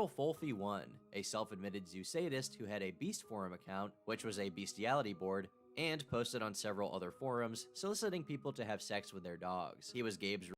Fulfi1, a self-admitted zoo sadist who had a Beast Forum account, which was a bestiality board, and posted on several other forums, soliciting people to have sex with their dogs. He was Gabe's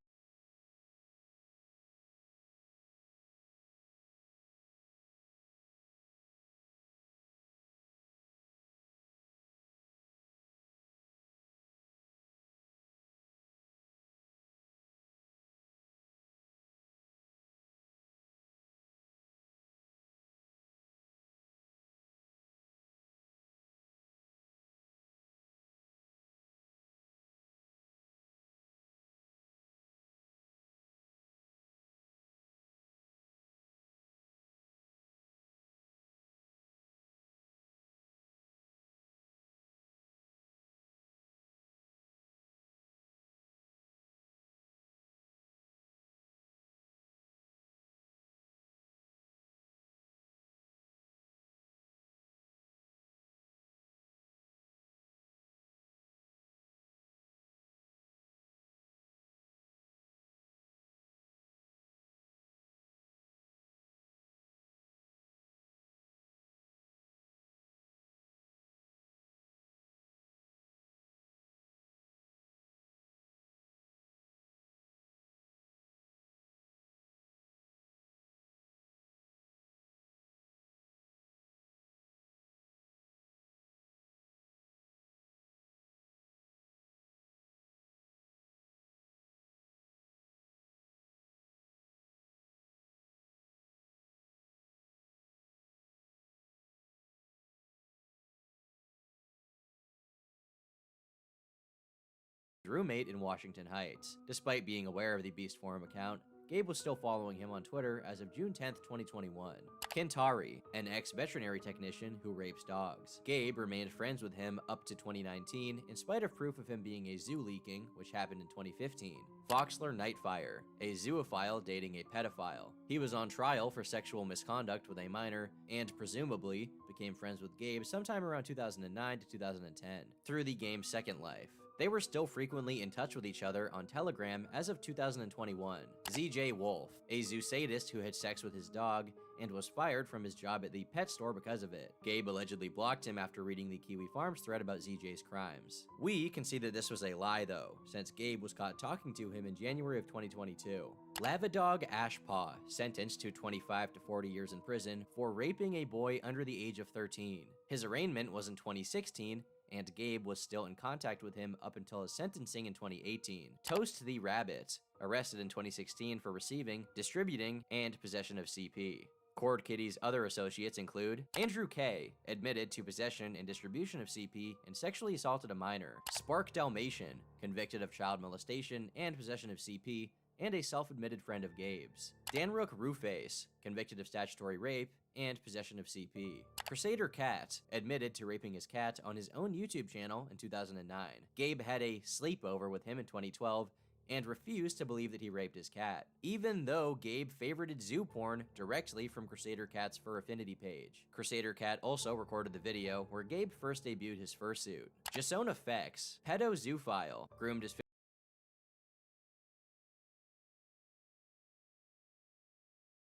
roommate in Washington Heights. Despite being aware of the Beast Forum account, Gabe was still following him on Twitter as of June 10th, 2021. Kintari, an ex-veterinary technician who rapes dogs. Gabe remained friends with him up to 2019, in spite of proof of him being a zoo leaking, which happened in 2015. Foxler Nightfire, a zoophile dating a pedophile. He was on trial for sexual misconduct with a minor, and presumably became friends with Gabe sometime around 2009 to 2010, through the game's Second Life. They were still frequently in touch with each other on Telegram as of 2021. ZJ Wolf, a zoo sadist who had sex with his dog and was fired from his job at the pet store because of it. Gabe allegedly blocked him after reading the Kiwi Farms thread about ZJ's crimes. We can see that this was a lie though, since Gabe was caught talking to him in January of 2022. Lavadog Ashpaw, sentenced to 25 to 40 years in prison for raping a boy under the age of 13. His arraignment was in 2016, and Gabe was still in contact with him up until his sentencing in 2018. Toast the Rabbit, arrested in 2016 for receiving, distributing, and possession of CP. Cord Kitty's other associates include Andrew K., admitted to possession and distribution of CP and sexually assaulted a minor. Spark Dalmatian, convicted of child molestation and possession of CP, and a self-admitted friend of Gabe's. Danrook Ruface, convicted of statutory rape and possession of CP. Crusader Cat, admitted to raping his cat on his own YouTube channel in 2009. Gabe had a sleepover with him in 2012 and refused to believe that he raped his cat, even though Gabe favorited zoo porn directly from Crusader Cat's Fur Affinity page. Crusader Cat also recorded the video where Gabe first debuted his fursuit. Jason Effects, pedo zoophile, groomed his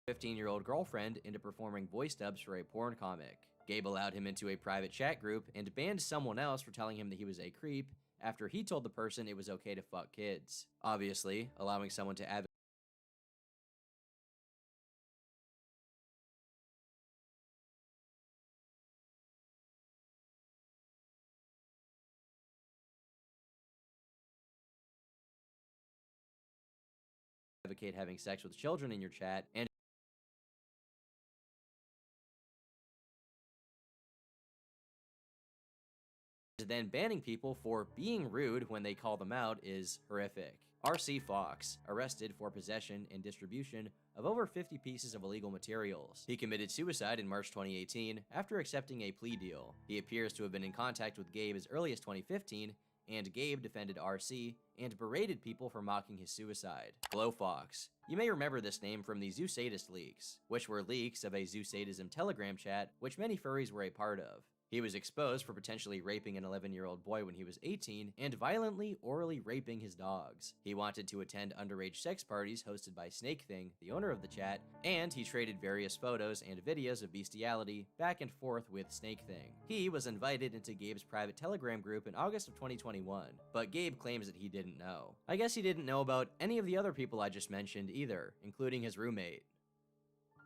15-year-old girlfriend into performing voice dubs for a porn comic. Gabe allowed him into a private chat group and banned someone else for telling him that he was a creep after he told the person it was okay to fuck kids. Obviously, allowing someone to advocate having sex with children in your chat, and then banning people for being rude when they call them out is horrific. RC Fox, arrested for possession and distribution of over 50 pieces of illegal materials. He committed suicide in March 2018 after accepting a plea deal. He appears to have been in contact with Gabe as early as 2015, and Gabe defended RC and berated people for mocking his suicide. Glowfox. You may remember this name from the Zoo Sadist leaks, which were leaks of a Zoo Sadism Telegram chat which many furries were a part of. He was exposed for potentially raping an 11-year-old boy when he was 18 and violently orally raping his dogs. He wanted to attend underage sex parties hosted by Snake Thing, the owner of the chat, and he traded various photos and videos of bestiality back and forth with Snake Thing. He was invited into Gabe's private Telegram group in August of 2021, but Gabe claims that he didn't know. I guess he didn't know about any of the other people I just mentioned either, including his roommate.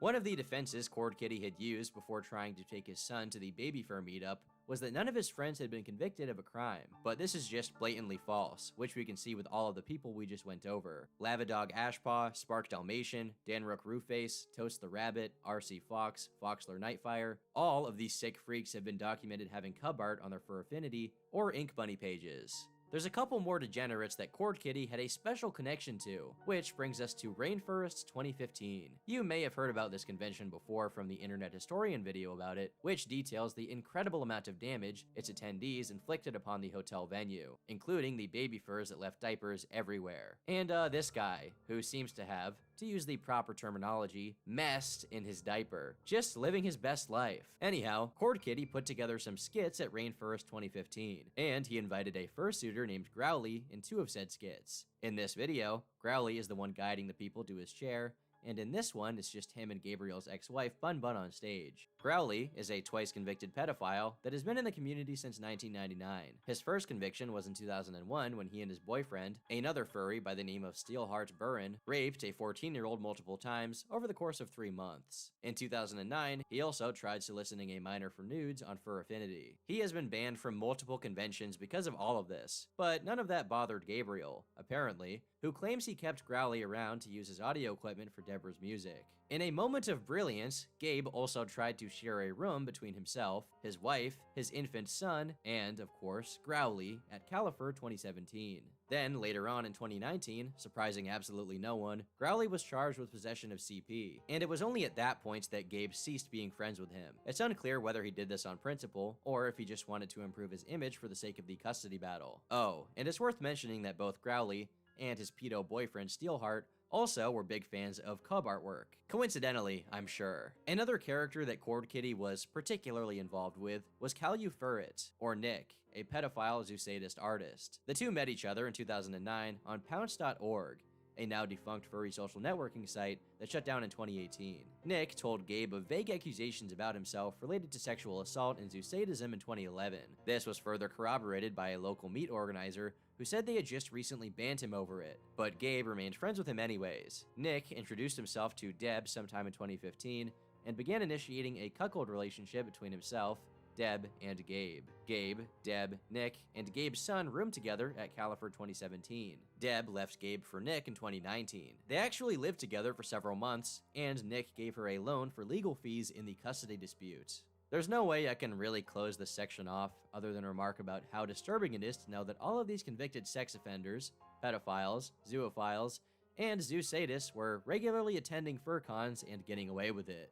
One of the defenses Cord Kitty had used before trying to take his son to the Baby Fur meetup was that none of his friends had been convicted of a crime, but this is just blatantly false, which we can see with all of the people we just went over. Lavadog Ashpaw, Spark Dalmatian, Danrook Roofface, Toast the Rabbit, RC Fox, Foxler Nightfire, all of these sick freaks have been documented having cub art on their Fur Affinity or Ink Bunny pages. There's a couple more degenerates that Cord Kitty had a special connection to, which brings us to Rainforest 2015. You may have heard about this convention before from the Internet Historian video about it, which details the incredible amount of damage its attendees inflicted upon the hotel venue, including the baby furs that left diapers everywhere. And this guy, who seems to have, to use the proper terminology, messed in his diaper, just living his best life. Anyhow, Cord Kitty put together some skits at Rainforest 2015, and he invited a fursuiter named Growly in 2 of said skits. In this video, Growly is the one guiding the people to his chair, and in this one, it's just him and Gabriel's ex-wife Bun Bun on stage. Growly is a twice-convicted pedophile that has been in the community since 1999. His first conviction was in 2001 when he and his boyfriend, another furry by the name of Steelheart Burren, raped a 14-year-old multiple times over the course of 3 months. In 2009, he also tried soliciting a minor for nudes on Fur Affinity. He has been banned from multiple conventions because of all of this, but none of that bothered Gabriel, apparently, who claims he kept Growly around to use his audio equipment for Deborah's music. In a moment of brilliance, Gabe also tried to share a room between himself, his wife, his infant son, and, of course, Growly at Califer 2017. Then, later on in 2019, surprising absolutely no one, Growly was charged with possession of CP, and it was only at that point that Gabe ceased being friends with him. It's unclear whether he did this on principle, or if he just wanted to improve his image for the sake of the custody battle. Oh, and it's worth mentioning that both Growly and his pedo boyfriend Steelheart also were big fans of cub artwork. Coincidentally, I'm sure. Another character that Cord Kitty was particularly involved with was Caillou Furret, or Nick, a pedophile zoosadist artist. The two met each other in 2009 on Pounce.org, a now defunct furry social networking site that shut down in 2018. Nick told Gabe of vague accusations about himself related to sexual assault and zoosadism in 2011. This was further corroborated by a local meet organizer who said they had just recently banned him over it, but Gabe remained friends with him anyways. Nick introduced himself to Deb sometime in 2015 and began initiating a cuckold relationship between himself, Deb, and Gabe. Gabe, Deb, Nick, and Gabe's son roomed together at Califer 2017. Deb left Gabe for Nick in 2019. They actually lived together for several months, and Nick gave her a loan for legal fees in the custody dispute. There's no way I can really close this section off other than remark about how disturbing it is to know that all of these convicted sex offenders, pedophiles, zoophiles, and zoo sadists were regularly attending fur cons and getting away with it.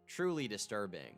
Truly disturbing.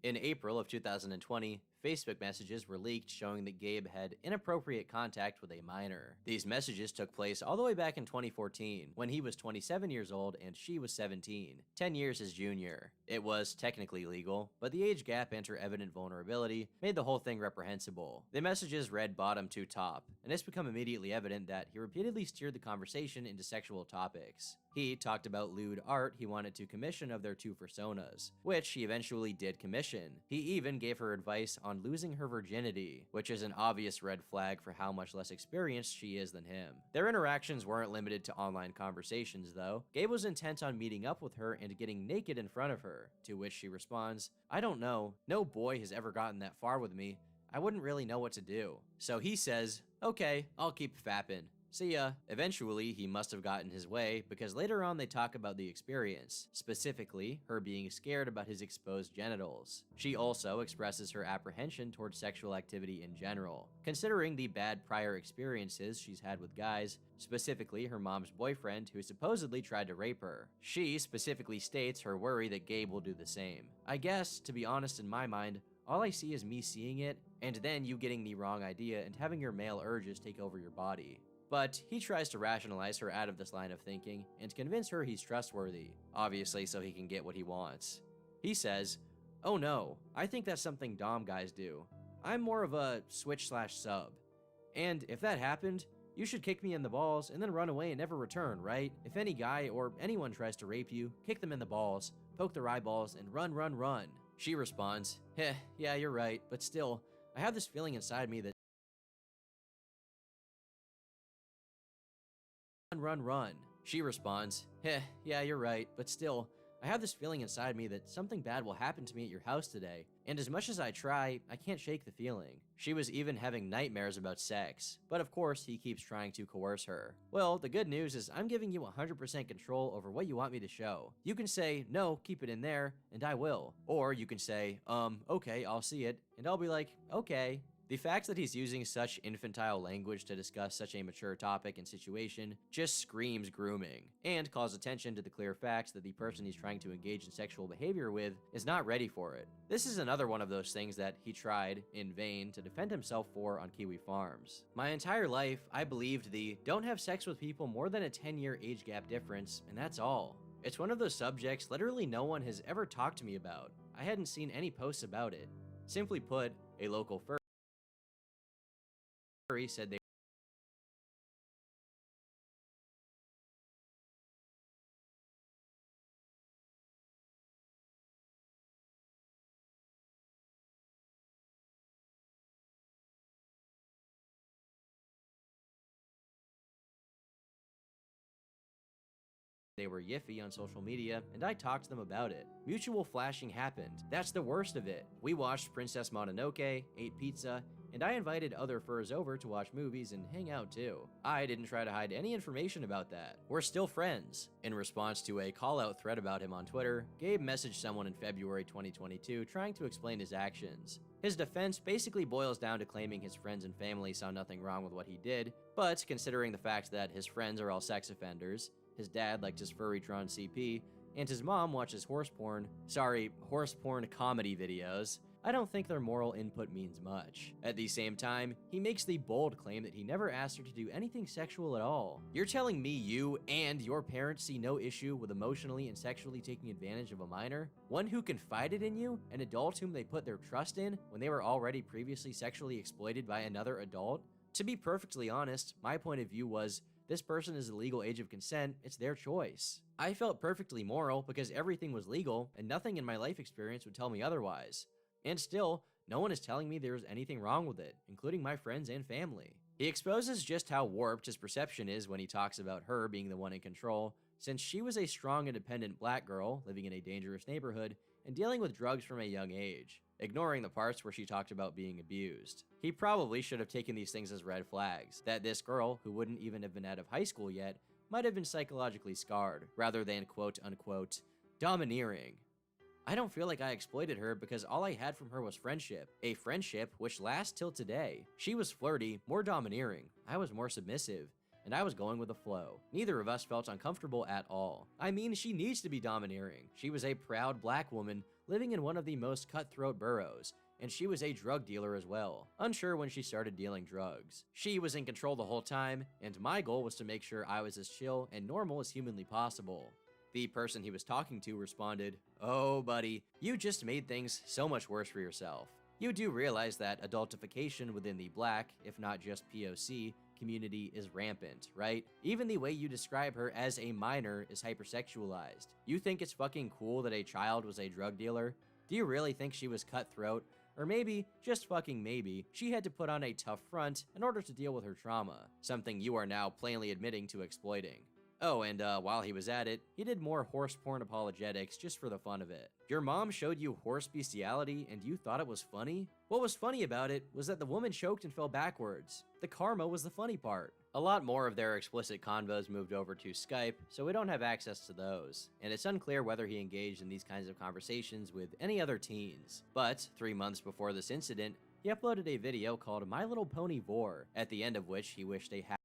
In April of 2020, Facebook messages were leaked showing that Gabe had inappropriate contact with a minor. These messages took place all the way back in 2014, when he was 27 years old and she was 17, 10 years his junior. It was technically legal, but the age gap and her evident vulnerability made the whole thing reprehensible. The messages read bottom to top, and it's become immediately evident that he repeatedly steered the conversation into sexual topics. He talked about lewd art he wanted to commission of their 2 personas, which he eventually did commission. He even gave her advice on losing her virginity, which is an obvious red flag for how much less experienced she is than him. Their interactions weren't limited to online conversations, though. Gabe was intent on meeting up with her and getting naked in front of her, to which she responds, "I don't know. No boy has ever gotten that far with me. I wouldn't really know what to do." So he says, "Okay, I'll keep fapping. See ya." Eventually, he must have gotten his way, because later on they talk about the experience, specifically her being scared about his exposed genitals. She also expresses her apprehension towards sexual activity in general, considering the bad prior experiences she's had with guys, specifically her mom's boyfriend who supposedly tried to rape her. She specifically states her worry that Gabe will do the same. I guess, to be honest, in my mind, all I see is me seeing it, and then you getting the wrong idea and having your male urges take over your body. But he tries to rationalize her out of this line of thinking and convince her he's trustworthy, obviously so he can get what he wants. He says, "Oh no, I think that's something Dom guys do. I'm more of a switch/sub. And if that happened, you should kick me in the balls and then run away and never return, right? If any guy or anyone tries to rape you, kick them in the balls, poke their eyeballs, and run, run, run." She responds, yeah, you're right, but still, I have this feeling inside me that run, run, run. She responds, yeah, you're right, but still, I have this feeling inside me that something bad will happen to me at your house today, and as much as I try, I can't shake the feeling. She was even having nightmares about sex, but of course he keeps trying to coerce her. Well, the good news is I'm giving you 100% control over what you want me to show. You can say, no, keep it in there, and I will. Or you can say, okay, I'll see it, and I'll be like, okay. The fact that he's using such infantile language to discuss such a mature topic and situation just screams grooming, and calls attention to the clear fact that the person he's trying to engage in sexual behavior with is not ready for it. This is another one of those things that he tried, in vain, to defend himself for on Kiwi Farms. My entire life, I believed the don't have sex with people more than a 10-year age gap difference, and that's all. It's one of those subjects literally no one has ever talked to me about. I hadn't seen any posts about it. Simply put, a local furry said they were yiffy on social media, and I talked to them about it. Mutual flashing happened. That's the worst of it. We watched Princess Mononoke, ate pizza, and I invited other furs over to watch movies and hang out too. I didn't try to hide any information about that. We're still friends. In response to a call-out thread about him on Twitter, Gabe messaged someone in February 2022 trying to explain his actions. His defense basically boils down to claiming his friends and family saw nothing wrong with what he did, but considering the fact that his friends are all sex offenders, his dad liked his Furrytron CP, and his mom watches horse porn comedy videos, I don't think their moral input means much. At the same time, he makes the bold claim that he never asked her to do anything sexual at all. You're telling me you and your parents see no issue with emotionally and sexually taking advantage of a minor? One who confided in you? An adult whom they put their trust in when they were already previously sexually exploited by another adult? To be perfectly honest, my point of view was, this person is the legal age of consent, it's their choice. I felt perfectly moral because everything was legal and nothing in my life experience would tell me otherwise. And still, no one is telling me there's anything wrong with it, including my friends and family. He exposes just how warped his perception is when he talks about her being the one in control, since she was a strong, independent black girl living in a dangerous neighborhood and dealing with drugs from a young age, ignoring the parts where she talked about being abused. He probably should have taken these things as red flags, that this girl, who wouldn't even have been out of high school yet, might have been psychologically scarred, rather than quote-unquote domineering. I don't feel like I exploited her because all I had from her was friendship. A friendship which lasts till today. She was flirty, more domineering. I was more submissive. And I was going with the flow. Neither of us felt uncomfortable at all. I mean, she needs to be domineering. She was a proud black woman living in one of the most cutthroat boroughs, and she was a drug dealer as well, unsure when she started dealing drugs. She was in control the whole time, and my goal was to make sure I was as chill and normal as humanly possible. The person he was talking to responded, "Oh, buddy, you just made things so much worse for yourself. You do realize that adultification within the black, if not just POC, community is rampant, right? Even the way you describe her as a minor is hypersexualized. You think it's fucking cool that a child was a drug dealer? Do you really think she was cutthroat? Or maybe, just fucking maybe, she had to put on a tough front in order to deal with her trauma, something you are now plainly admitting to exploiting." Oh, and while he was at it, he did more horse porn apologetics just for the fun of it. Your mom showed you horse bestiality and you thought it was funny? What was funny about it was that the woman choked and fell backwards. The karma was the funny part. A lot more of their explicit convos moved over to Skype, so we don't have access to those, and it's unclear whether he engaged in these kinds of conversations with any other teens. But 3 months before this incident, he uploaded a video called My Little Pony Vor, at the end of which he wished a happy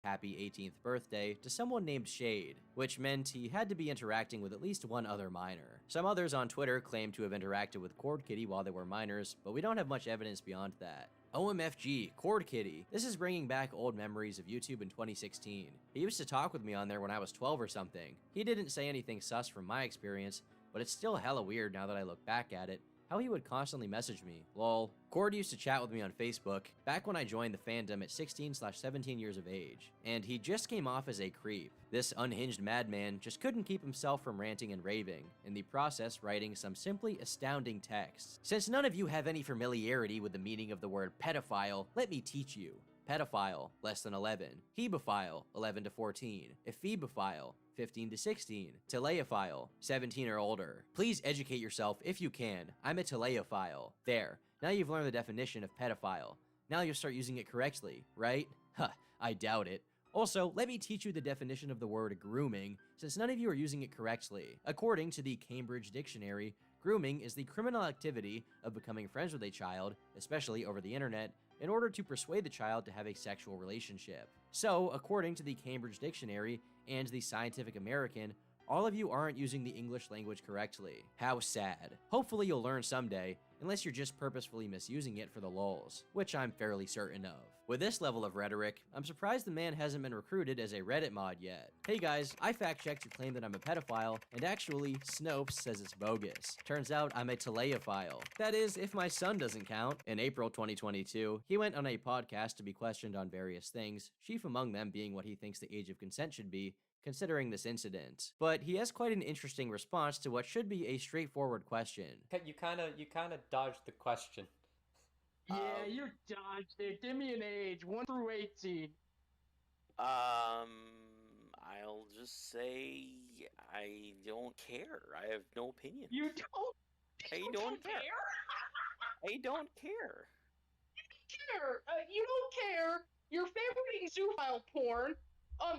happy 18th birthday to someone named Shade, which meant he had to be interacting with at least one other minor. Some others on Twitter claim to have interacted with Cord Kitty while they were minors, but we don't have much evidence beyond that. OMFG, Cord Kitty. This is bringing back old memories of YouTube in 2016. He used to talk with me on there when I was 12 or something. He didn't say anything sus from my experience, but it's still hella weird now that I look back at it, how he would constantly message me. Lol. Cord used to chat with me on Facebook back when I joined the fandom at 16/17 years of age, and he just came off as a creep. This unhinged madman just couldn't keep himself from ranting and raving, in the process writing some simply astounding texts. Since none of you have any familiarity with the meaning of the word pedophile, let me teach you. Pedophile, less than 11. Hebophile, 11 to 14. Ephebophile, 15 to 16. Teleophile, 17 or older. Please educate yourself if you can. I'm a teleophile. There. Now you've learned the definition of pedophile. Now you'll start using it correctly, right? Huh, I doubt it. Also, let me teach you the definition of the word grooming, since none of you are using it correctly. According to the Cambridge Dictionary, grooming is the criminal activity of becoming friends with a child, especially over the internet, in order to persuade the child to have a sexual relationship. So, according to the Cambridge Dictionary and the Scientific American, all of you aren't using the English language correctly. How sad. Hopefully you'll learn someday, unless you're just purposefully misusing it for the lulz, which I'm fairly certain of. With this level of rhetoric, I'm surprised the man hasn't been recruited as a Reddit mod yet. Hey guys, I fact-checked your claim that I'm a pedophile, and actually, Snopes says it's bogus. Turns out I'm a teleophile. That is, if my son doesn't count. In April 2022, he went on a podcast to be questioned on various things, chief among them being what he thinks the age of consent should be, considering this incident. But he has quite an interesting response to what should be a straightforward question. You kind of dodged the question. Yeah, you dodged it. Give me an age, 1 through 18. I'll just say I don't care. I have no opinion. You don't? I don't care. I don't care. You don't care. You're favoriting zoophile porn.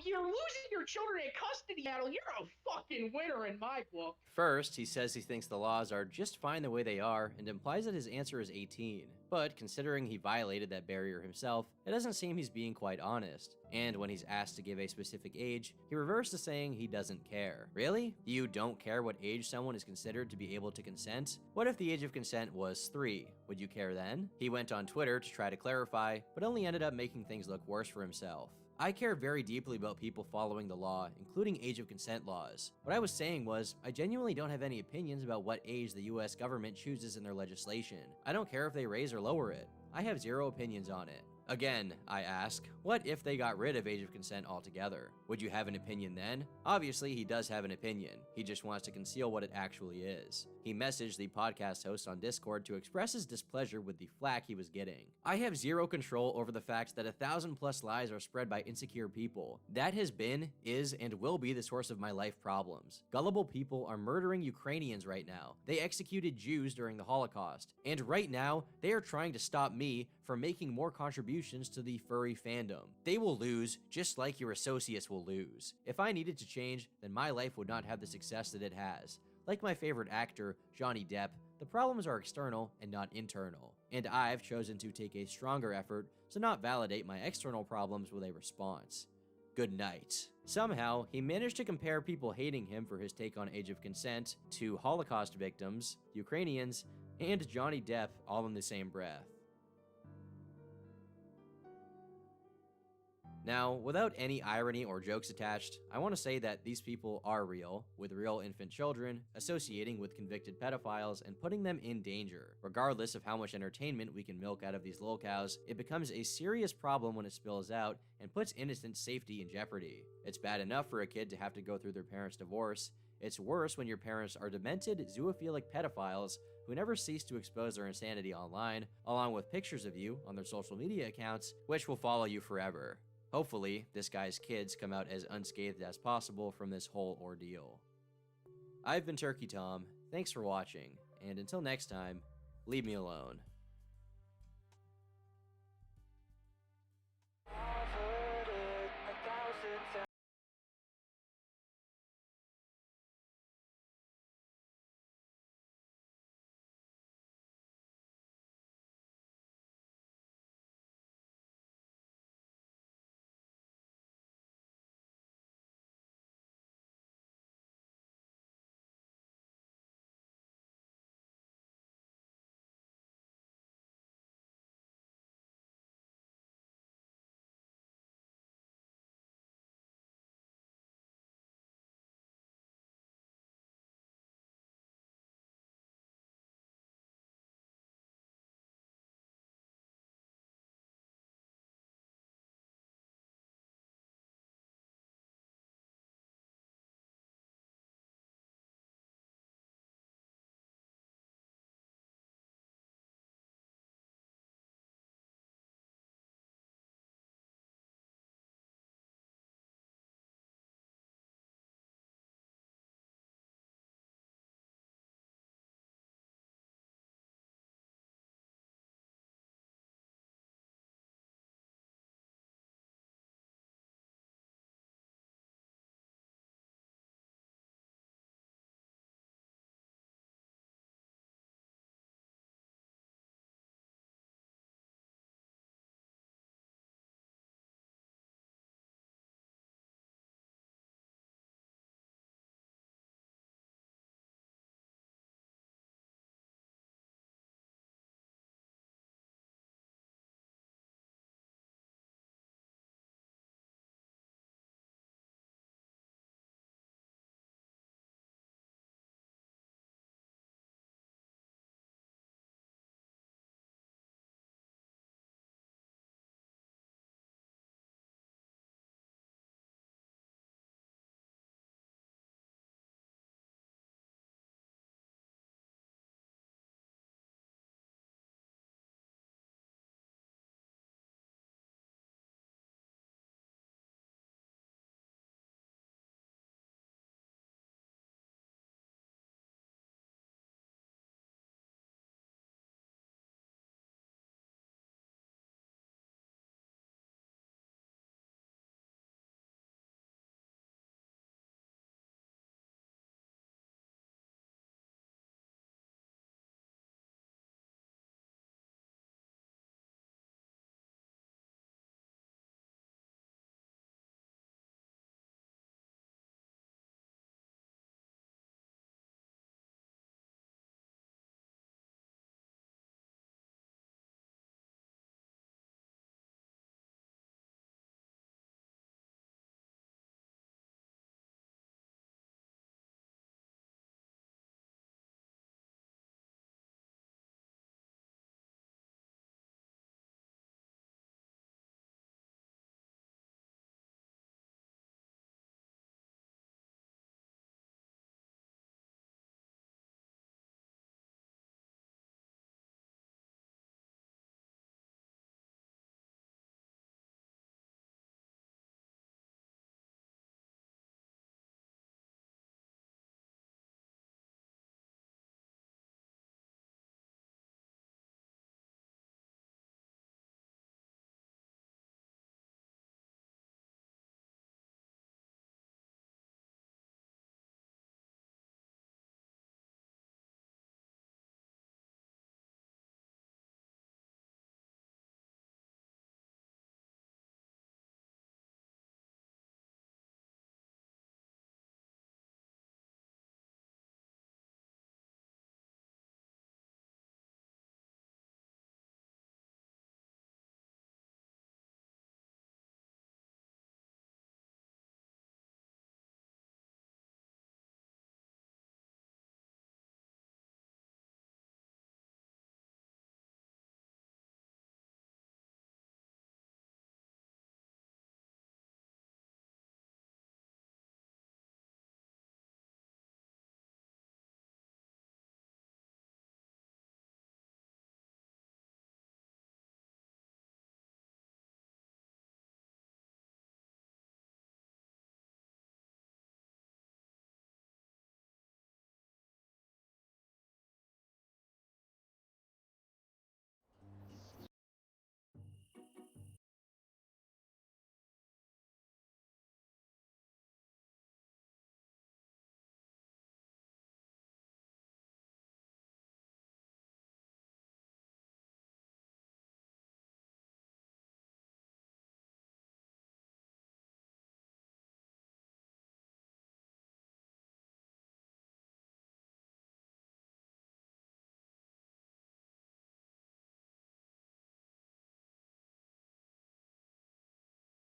You're losing your children in custody battle. You're a fucking winner in my book. First, he says he thinks the laws are just fine the way they are, and implies that his answer is 18. But considering he violated that barrier himself, it doesn't seem he's being quite honest. And when he's asked to give a specific age, he reverts to saying he doesn't care. Really? You don't care what age someone is considered to be able to consent? What if the age of consent was 3? Would you care then? He went on Twitter to try to clarify, but only ended up making things look worse for himself. I care very deeply about people following the law, including age of consent laws. What I was saying was, I genuinely don't have any opinions about what age the US government chooses in their legislation. I don't care if they raise or lower it. I have zero opinions on it. Again, I ask, what if they got rid of age of consent altogether? Would you have an opinion then? Obviously, he does have an opinion. He just wants to conceal what it actually is. He messaged the podcast host on Discord to express his displeasure with the flack he was getting. I have zero control over the fact that 1,000+ lies are spread by insecure people. That has been, is, and will be the source of my life problems. Gullible people are murdering Ukrainians right now. They executed Jews during the Holocaust. And right now, they are trying to stop me from making more contributions to the furry fandom. They will lose, just like your associates will lose. If I needed to change, then my life would not have the success that it has. Like my favorite actor, Johnny Depp, the problems are external and not internal. And I've chosen to take a stronger effort to not validate my external problems with a response. Good night. Somehow, he managed to compare people hating him for his take on age of consent to Holocaust victims, Ukrainians, and Johnny Depp all in the same breath. Now, without any irony or jokes attached, I want to say that these people are real, with real infant children, associating with convicted pedophiles and putting them in danger. Regardless of how much entertainment we can milk out of these lolcows, it becomes a serious problem when it spills out and puts innocent safety in jeopardy. It's bad enough for a kid to have to go through their parents' divorce. It's worse when your parents are demented, zoophilic pedophiles who never cease to expose their insanity online, along with pictures of you on their social media accounts, which will follow you forever. Hopefully, this guy's kids come out as unscathed as possible from this whole ordeal. I've been Turkey Tom, thanks for watching, and until next time, leave me alone.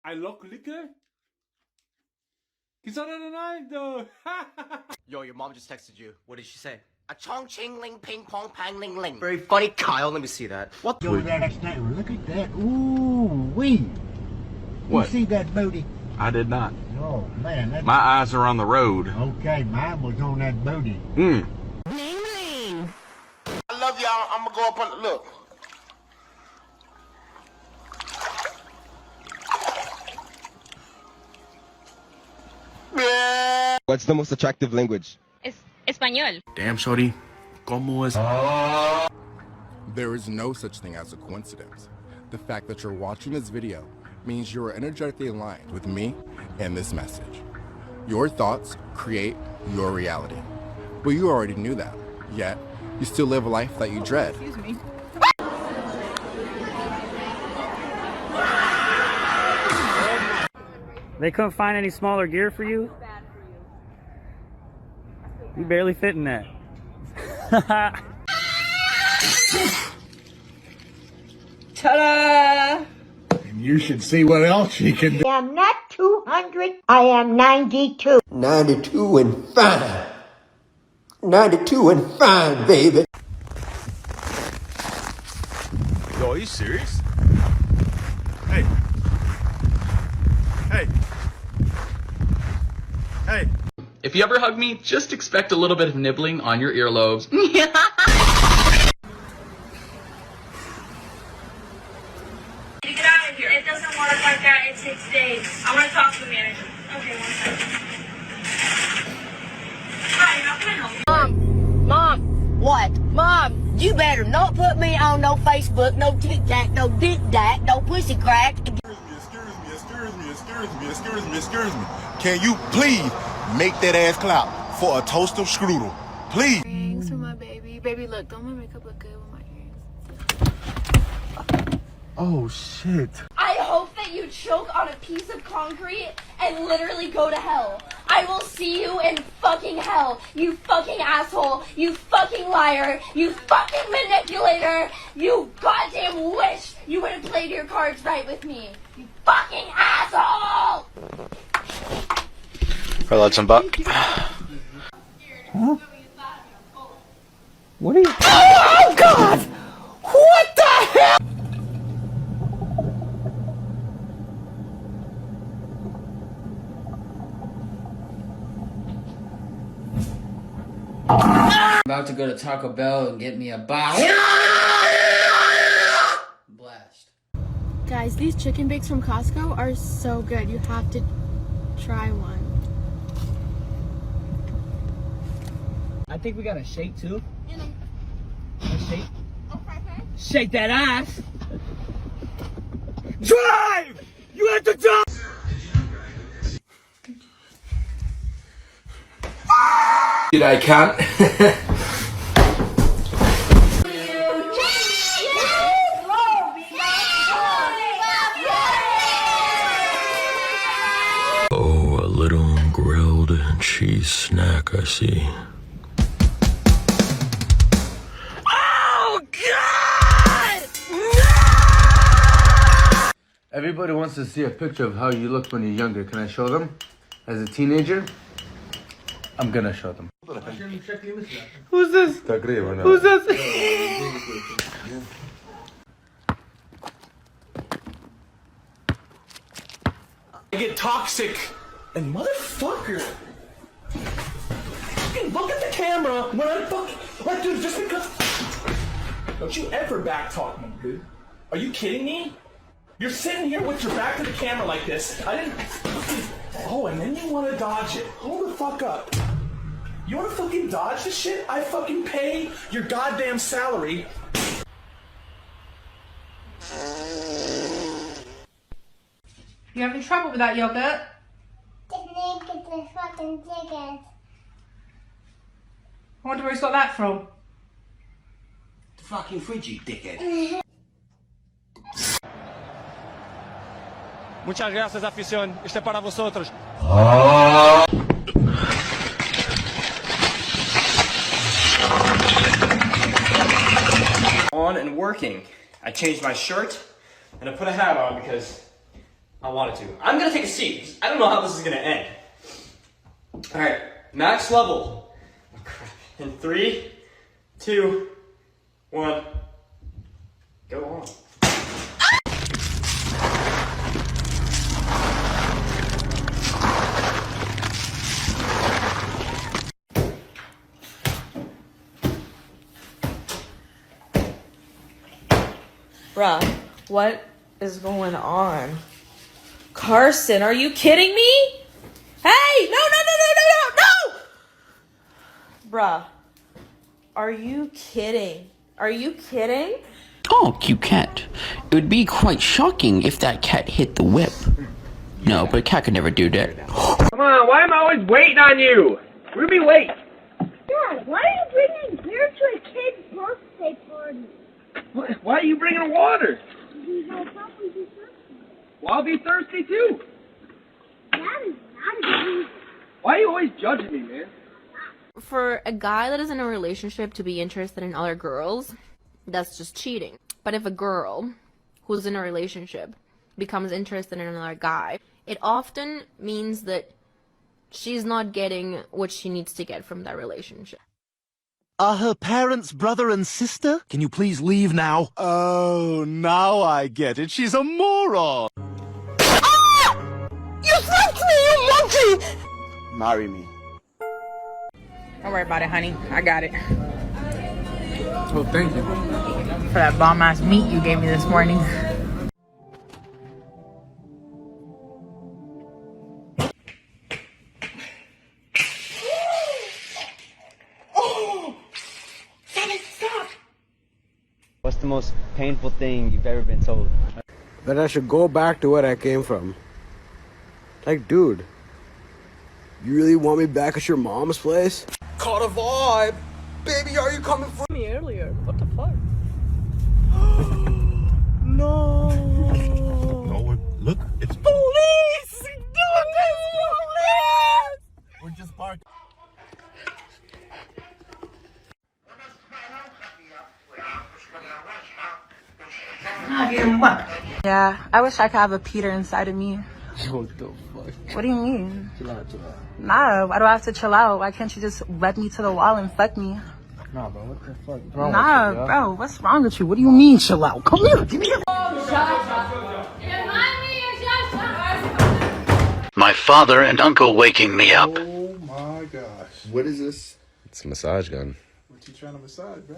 I look liquor? Yo, your mom just texted you. What did she say? A chong ching ling ping pong pang ling ling. Very funny, Kyle. Let me see that. What? Yo, that's not. Look at that. Ooh, wee. What? You see that booty? I did not. Oh man, that's... My eyes are on the road. Okay, mine was on that booty. I love y'all. I'm gonna go up on the look. What's the most attractive language? Español. Damn, shorty. ¿Cómo es? There is no such thing as a coincidence. The fact that you're watching this video means you are energetically aligned with me and this message. Your thoughts create your reality. But you already knew that, yet you still live a life that you dread. Excuse me. They couldn't find any smaller gear for you? You barely fit in that. Ta-da! And you should see what else you can do. I am not 200. I am 92. 92 and fine. 92 and fine, baby. Yo, are you serious? Hey. Hey. Hey. If you ever hug me, just expect a little bit of nibbling on your earlobes. Yeah. Get out of here. It doesn't work like that. It takes days. I want to talk to the manager. Okay, 1 second. Hi, how can I help you? Mom, what? Mom, you better not put me on no Facebook, no TikTok, no Dick Dak, no Pussy Crack. Excuse me. Can you please make that ass clap for a toast of strudel? Please. Thanks for my baby. Baby, look, don't my makeup look good with my earrings. Oh shit. I hope that you choke on a piece of concrete and literally go to hell. I will see you in fucking hell, you fucking asshole, you fucking liar, you fucking manipulator, you goddamn wish you would have played your cards right with me, you fucking asshole! Let's buck. Huh? What are you... Oh, God! What the hell? I'm about to go to Taco Bell and get me a box. Blast. Guys, these chicken bakes from Costco are so good. You have to try one. I think we got a shake too. A shake? Shake that ass. Drive! You have to drive! Dude, I can't. Oh, a little grilled cheese snack, I see. Oh, God! No! Everybody wants to see a picture of how you looked when you're younger. Can I show them? As a teenager? I'm gonna show them. Who's this? Who's this? I get toxic. And motherfucker. Fucking look at the camera when I fucking... Like, dude, just because... Don't you ever back talk me, dude. Are you kidding me? You're sitting here with your back to the camera like this. I didn't... Oh, and then you want to dodge it. Hold the fuck up. You want to fucking dodge this shit? I fucking pay your goddamn salary. You having trouble with that yogurt? I wonder where he's got that from. The fucking fridge, you dickhead. Muchas gracias, afición. Este para vosotros. On and working. I changed my shirt and I put a hat on because I wanted to. I'm gonna take a seat. I don't know how this is gonna end. Alright, max level. Oh, crap. In 3, 2, 1. Go on. Bruh, what is going on? Carson, are you kidding me? Hey, no! Bruh, are you kidding? Are you kidding? Oh, cute cat. It would be quite shocking if that cat hit the whip. No, but a cat could never do that. Come on, why am I always waiting on you? We're gonna be late. Dad, why are you bringing beer to a kid's birthday party? Why are you bringing water? He'll probably be thirsty. Well, I'll be thirsty too. That is not a good reason. Why are you always judging me, man? For a guy that is in a relationship to be interested in other girls, that's just cheating. But if a girl who's in a relationship becomes interested in another guy, it often means that she's not getting what she needs to get from that relationship. Are her parents brother and sister? Can you please leave now? Oh, now I get it. She's a moron. Ah! You fucked me, you monkey! Marry me. Don't worry about it, honey. I got it. Oh, thank you. For that bomb-ass meat you gave me this morning. What's the most painful thing you've ever been told? That I should go back to where I came from. Like, dude, you really want me back at your mom's place? Caught a vibe. Baby, are you coming for me earlier? What the fuck? No. No, look, it's police! Doing this, police! We're just parked. Yeah, I wish I could have a Peter inside of me. What the fuck? What do you mean? Chill out. Nah, why do I have to chill out? Why can't you just wed me to the wall and fuck me? Nah, bro, what the fuck? What's wrong Nah, with you, bro, what's wrong with you? What do you mean chill out? Come here, give me a... My father and uncle waking me up. Oh my gosh. What is this? It's a massage gun. What you trying to massage, bro?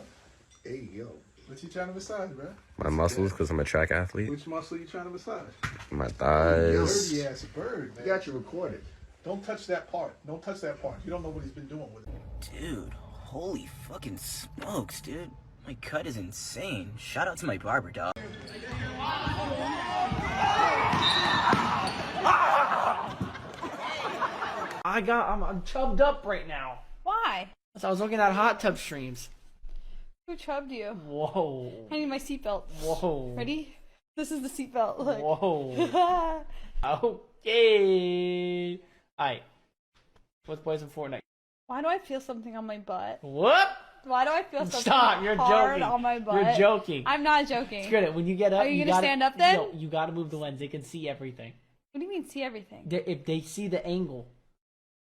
Hey, yo. What you trying to massage, bro? My muscles, because I'm a track athlete. Which muscle you trying to massage? My thighs. Dirty ass bird, man. You got you recorded. Don't touch that part. Don't touch that part. You don't know what he's been doing with it. Dude, holy fucking smokes, dude. My cut is insane. Shout out to my barber, dog. I'm chubbed up right now. Why? So I was looking at hot tub streams. Who chubbed you? Whoa. I need my seatbelt. Whoa. Ready? This is the seatbelt. Look. Whoa. Okay. Alright. Let's play some Fortnite. Why do I feel something on my butt? What? Why do I feel something Stop, you're hard joking. on my butt? You're joking. I'm not joking. Screw it. When you get up, Are you gonna gotta, stand up then? No, you gotta move the lens. They can see everything. What do you mean see everything? If they see the angle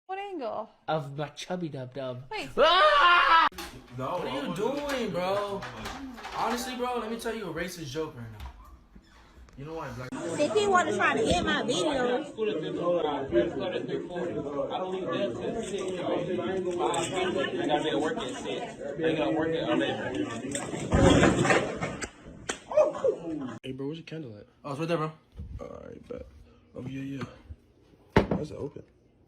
What angle? of my chubby dub dub. Wait. Ah! No, what are you doing, bro? Honestly, bro, let me tell you a racist joke right now. You know why black If he want to try to end my videos, Hey, bro, where's your candle at? Oh, it's right there, bro. Alright, bet. Oh, yeah. That's open.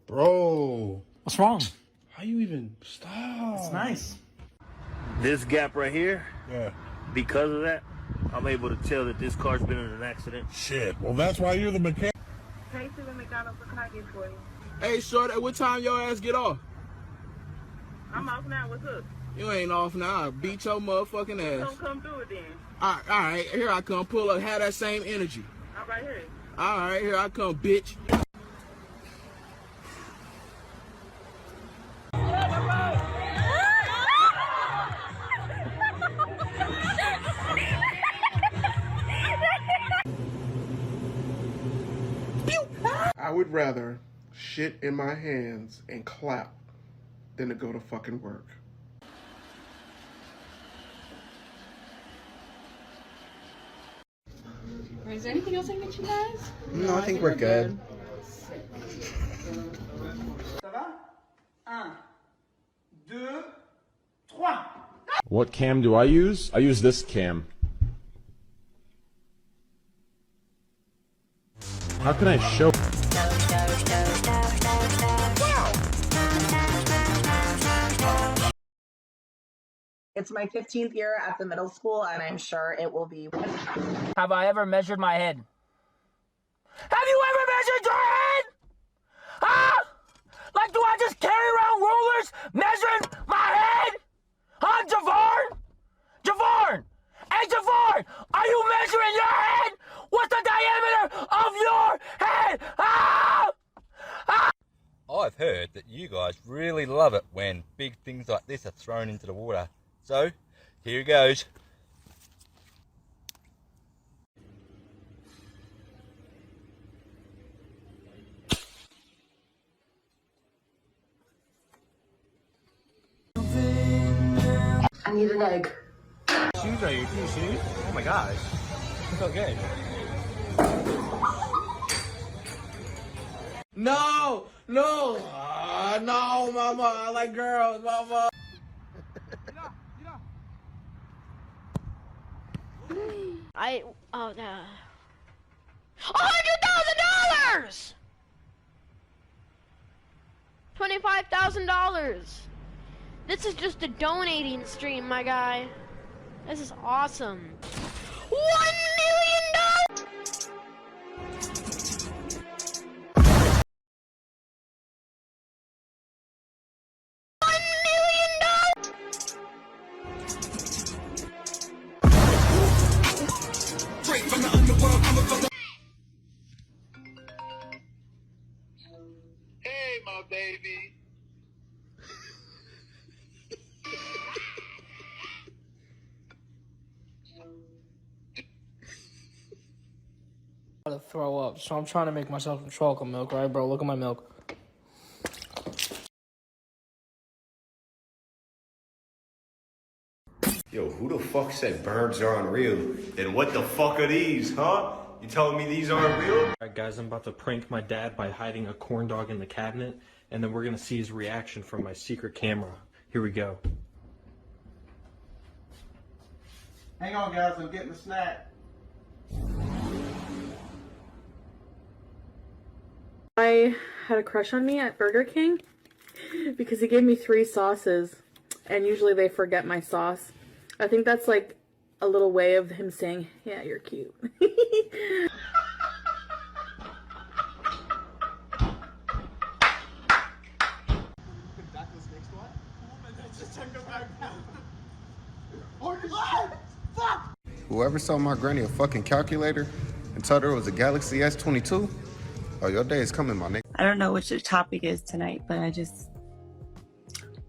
Bro. What's wrong? How you even stop? It's nice. This gap right here, Yeah. because of that, I'm able to tell that this car's been in an accident. Shit. Well, that's why you're the mechanic. hey, to the McDonald's, what can I get for you? Hey, short, at what time your ass get off? I'm off now. What's up? You ain't off now. I'll beat your motherfucking ass. Don't come through it then. All right, here I come. Pull up, have that same energy. All right, here. All right, here I come, bitch. would rather shit in my hands and clap than to go to fucking work. Is there anything else I can get you guys? No, I think we're good. What cam do I use? I use this cam. How can I show? It's my 15th year at the middle school, and I'm sure it will be. Have I ever measured my head? Have you ever measured your head? Huh? Like, do I just carry around rulers measuring my head? Huh, Javarn? Javarn! Hey, Javarn! Are you measuring your head? What's the diameter of your head? Ah! Ah! I've heard that you guys really love it when big things like this are thrown into the water. So, here goes. I need an egg. Shoes are your two shoes? Oh my gosh. So good. No, no, no, mama. I like girls, mama. $100,000! $25,000. This is just a donating stream, my guy. This is awesome. $1 million! Hey, my baby. To throw up, so I'm trying to make myself some chocolate milk, right, bro? Look at my milk. Yo, who the fuck said birds are unreal? Then what the fuck are these, huh? You telling me these aren't real? Alright guys, I'm about to prank my dad by hiding a corn dog in the cabinet, and then we're gonna see his reaction from my secret camera. Here we go. Hang on, guys. I'm getting a snack. I had a crush on me at Burger King because he gave me 3 sauces, and usually they forget my sauce. I think that's like a little way of him saying, yeah, you're cute. Whoever sold my granny a fucking calculator and told her it was a Galaxy S22, oh, your day is coming, my nigga. I don't know what your topic is tonight, but I just...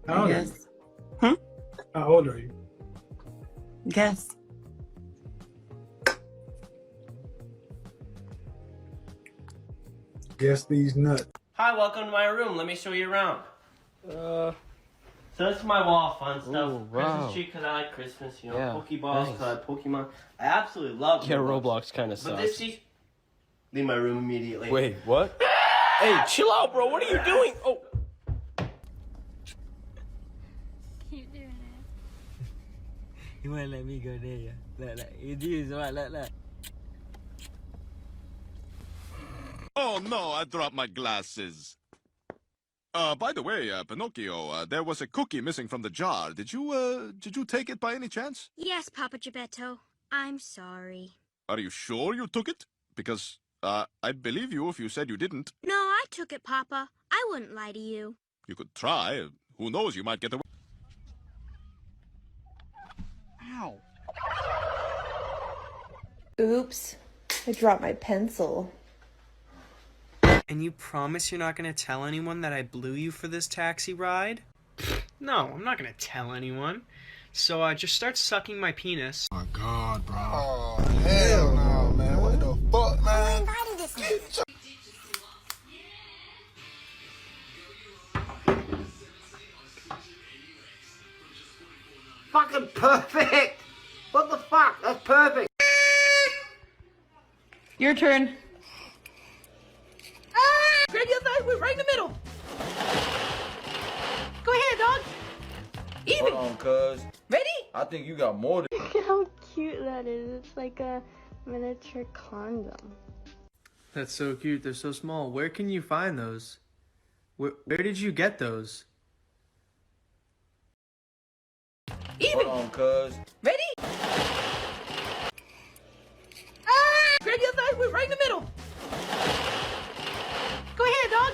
How old are guess. you? How old are you? Guess. Guess these nuts. Hi, welcome to my room. Let me show you around. So this is my wall of fun stuff. Ooh, wow. Christmas tree because I like Christmas, you know, Yeah, Pokeballs nice. because I like Pokemon. I absolutely love Yeah, Roblox kinda But this sucks. leave my room immediately. Wait, what? Hey, chill out, bro. What are you doing? Oh. You won't let me go there, yeah? Look. You do what? Look. Oh no, I dropped my glasses. By the way, Pinocchio, there was a cookie missing from the jar. Did you take it by any chance? Yes, Papa Geppetto. I'm sorry. Are you sure you took it? Because, I'd believe you if you said you didn't. No, I took it, Papa. I wouldn't lie to you. You could try. Who knows, you might get away. Ow. Oops. I dropped my pencil. And you promise you're not gonna tell anyone that I blew you for this taxi ride? No, I'm not gonna tell anyone. So just start sucking my penis. Oh my god, bro. Oh, hell no, man. What the fuck, man? fucking perfect! What the fuck? That's perfect! Your turn. Grab the other side, right in the middle! Go ahead, dog! Even! Hold on, cuz. Ready? I think you got more than... Look at how cute that is. It's like a miniature condom. That's so cute. They're so small. Where can you find those? Where did you get those? Even! Hold on, cuz. Ready? Grab the other side, right in the middle! Go ahead, dog!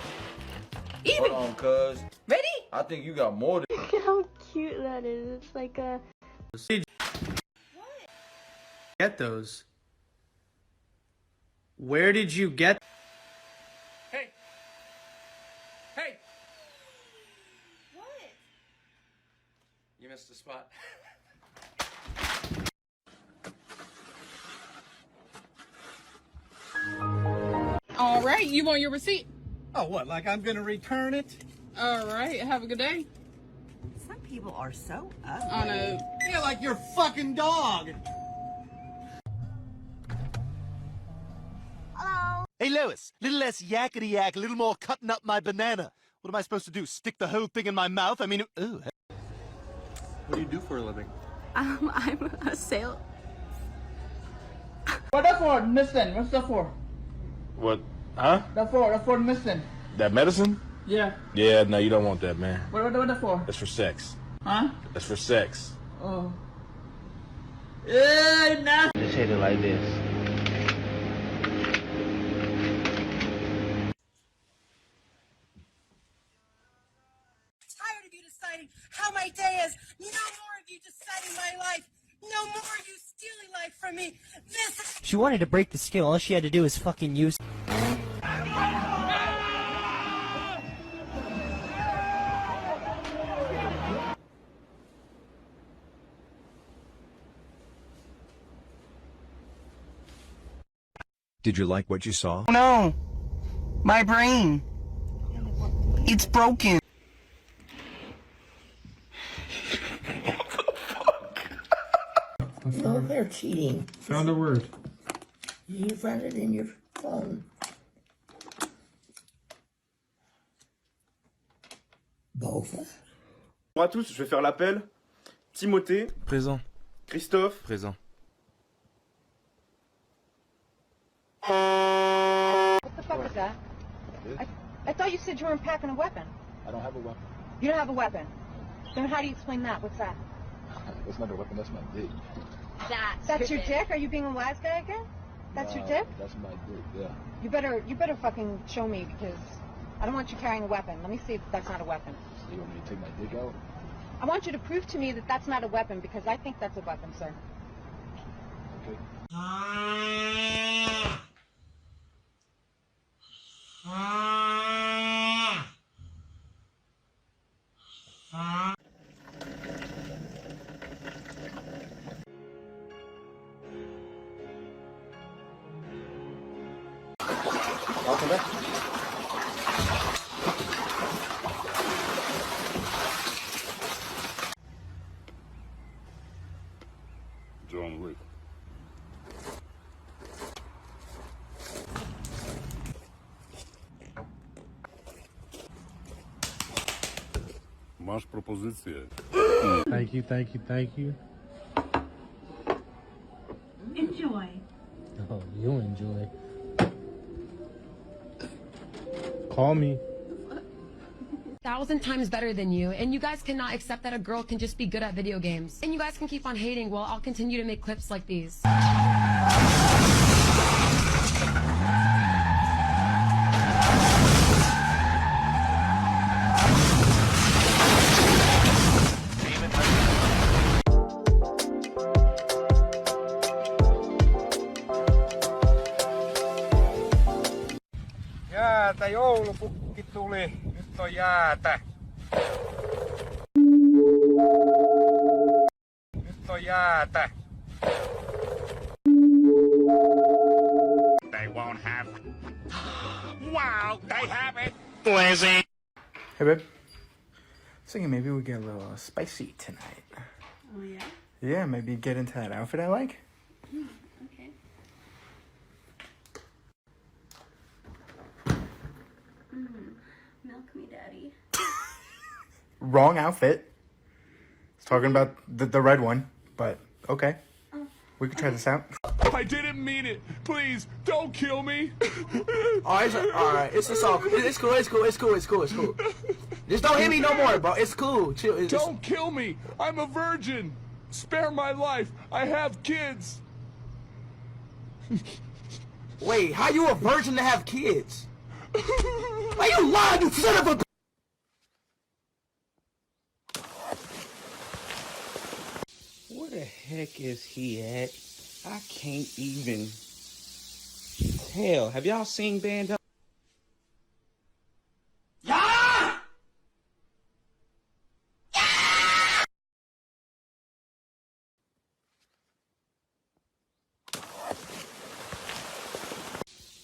Even! Hold on, cuz. Ready? I think you got more than... Look at how cute that is. It's like a... Get those? Where did you get? Hey! Hey! You missed the spot. All right, you want your receipt? Oh, what, like I'm gonna return it? All right, have a good day. Some people are so ugly. On a... Yeah, like your fucking dog! Hey, Lois, little less yakety yak, a little more cutting up my banana. What am I supposed to do? Stick the whole thing in my mouth? I mean, ooh. What do you do for a living? I'm a sail... What that for, missing? What's that for? What? Huh? That's for missing. That medicine? Yeah. Yeah, no, you don't want that, man. What that for? That's for sex. Huh? That's for sex. Oh. Nah. Just hit it like this. Tired of you deciding how my day is. No more of you deciding my life. No more of you stealing life from me. This is... She wanted to break the skill. All she had to do was fucking use. Did you like what you saw? No. My brain. It's broken. No, they're cheating. Found a word. You found it in your phone. Beaufort. Bonjour à tous, je vais faire l'appel. Timothée. Présent. Christophe. Présent. What the fuck is that? I thought you said you weren't packing a weapon. I don't have a weapon. You don't have a weapon. Then how do you explain that? What's that? That's not a weapon, that's my dick. That's your dick? Are you being a wise guy again? That's your dick? That's my dick, yeah. You better fucking show me because I don't want you carrying a weapon. Let me see if that's not a weapon. So you want me to take my dick out? I want you to prove to me that that's not a weapon because I think that's a weapon, sir. Okay. Welcome back. John Wick. Masz propozycję. Thank you, thank you, thank you. Enjoy. Oh, you enjoy. Call me. 1,000 times better than you, and you guys cannot accept that a girl can just be good at video games. And you guys can keep on hating while I'll continue to make clips like these. Jäätä, joulupukki tuli. Nyt on jäätä. Nyt on jäätä. They won't have it. Wow, they have it. Blazing. Hey, babe. Thinking maybe we get a little spicy tonight. Oh, yeah? Yeah, maybe get into that outfit I like. Okay. Milk me, daddy. Wrong outfit. It's talking about the red one, but okay. We could try this out. I didn't mean it. Please, don't kill me. All right. It's all. It's cool. It's cool. Just don't hit me no more, bro. It's cool. Chill. Don't kill me. I'm a virgin. Spare my life. I have kids. Wait, how you a virgin to have kids? Why you lying, you son of a? Where the heck is he at? I can't even. Hell, have y'all seen Band Up?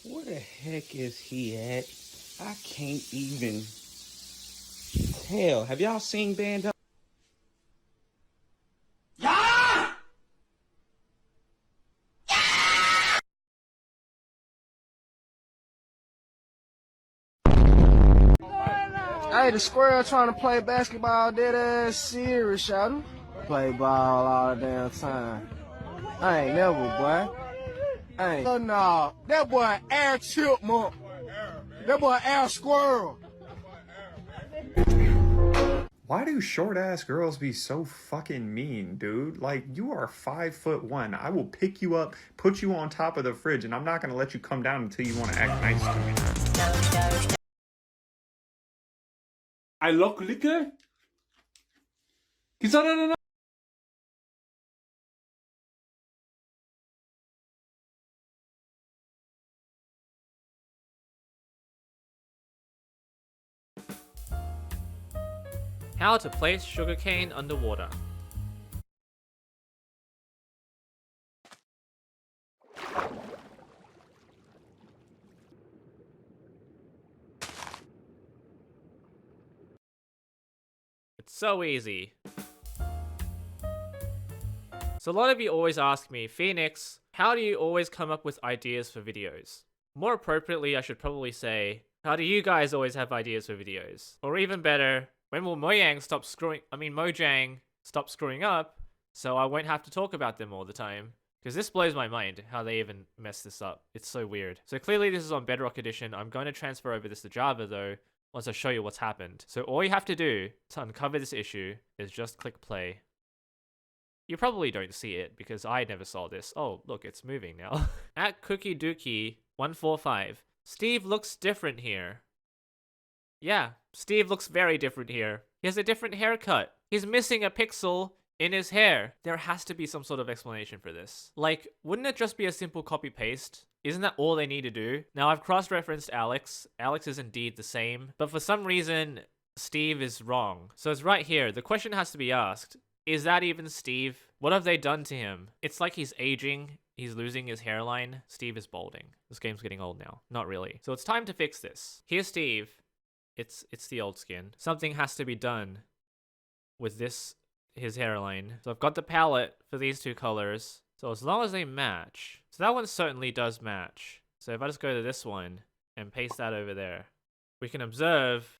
Where the heck is he at? I can't even. Hell, have y'all seen Band Up? Hey, the squirrel trying to play basketball dead ass serious, shawty. Play ball all the damn time. I ain't never, boy. I ain't. Oh, no, that boy air chipmunk. That boy air squirrel. Why do short ass girls be so fucking mean, dude? Like, you are 5'1". I will pick you up, put you on top of the fridge, and I'm not gonna let you come down until you want to act nice to me. I look liquor? 기사라는 How to place sugarcane underwater. It's so easy. So a lot of you always ask me, Phoenix, how do you always come up with ideas for videos? More appropriately, I should probably say, how do you guys always have ideas for videos? Or even better, when will Mojang stop screwing up, so I won't have to talk about them all the time? Because this blows my mind, how they even mess this up. It's so weird. So clearly this is on Bedrock Edition. I'm going to transfer over this to Java though, once I show you what's happened. So all you have to do to uncover this issue is just click play. You probably don't see it because I never saw this. Oh, look, it's moving now. At Cookie Dookie 145, Steve looks different here. Yeah, Steve looks very different here. He has a different haircut. He's missing a pixel in his hair. There has to be some sort of explanation for this. Like, wouldn't it just be a simple copy-paste? Isn't that all they need to do? Now, I've cross-referenced Alex. Alex is indeed the same, but for some reason, Steve is wrong. So it's right here. The question has to be asked, is that even Steve? What have they done to him? It's like he's aging. He's losing his hairline. Steve is balding. This game's getting old now. Not really. So it's time to fix this. Here's Steve. It's the old skin. Something has to be done with his hairline. So I've got the palette for these two colors. So as long as they match. So that one certainly does match. So if I just go to this one and paste that over there, we can observe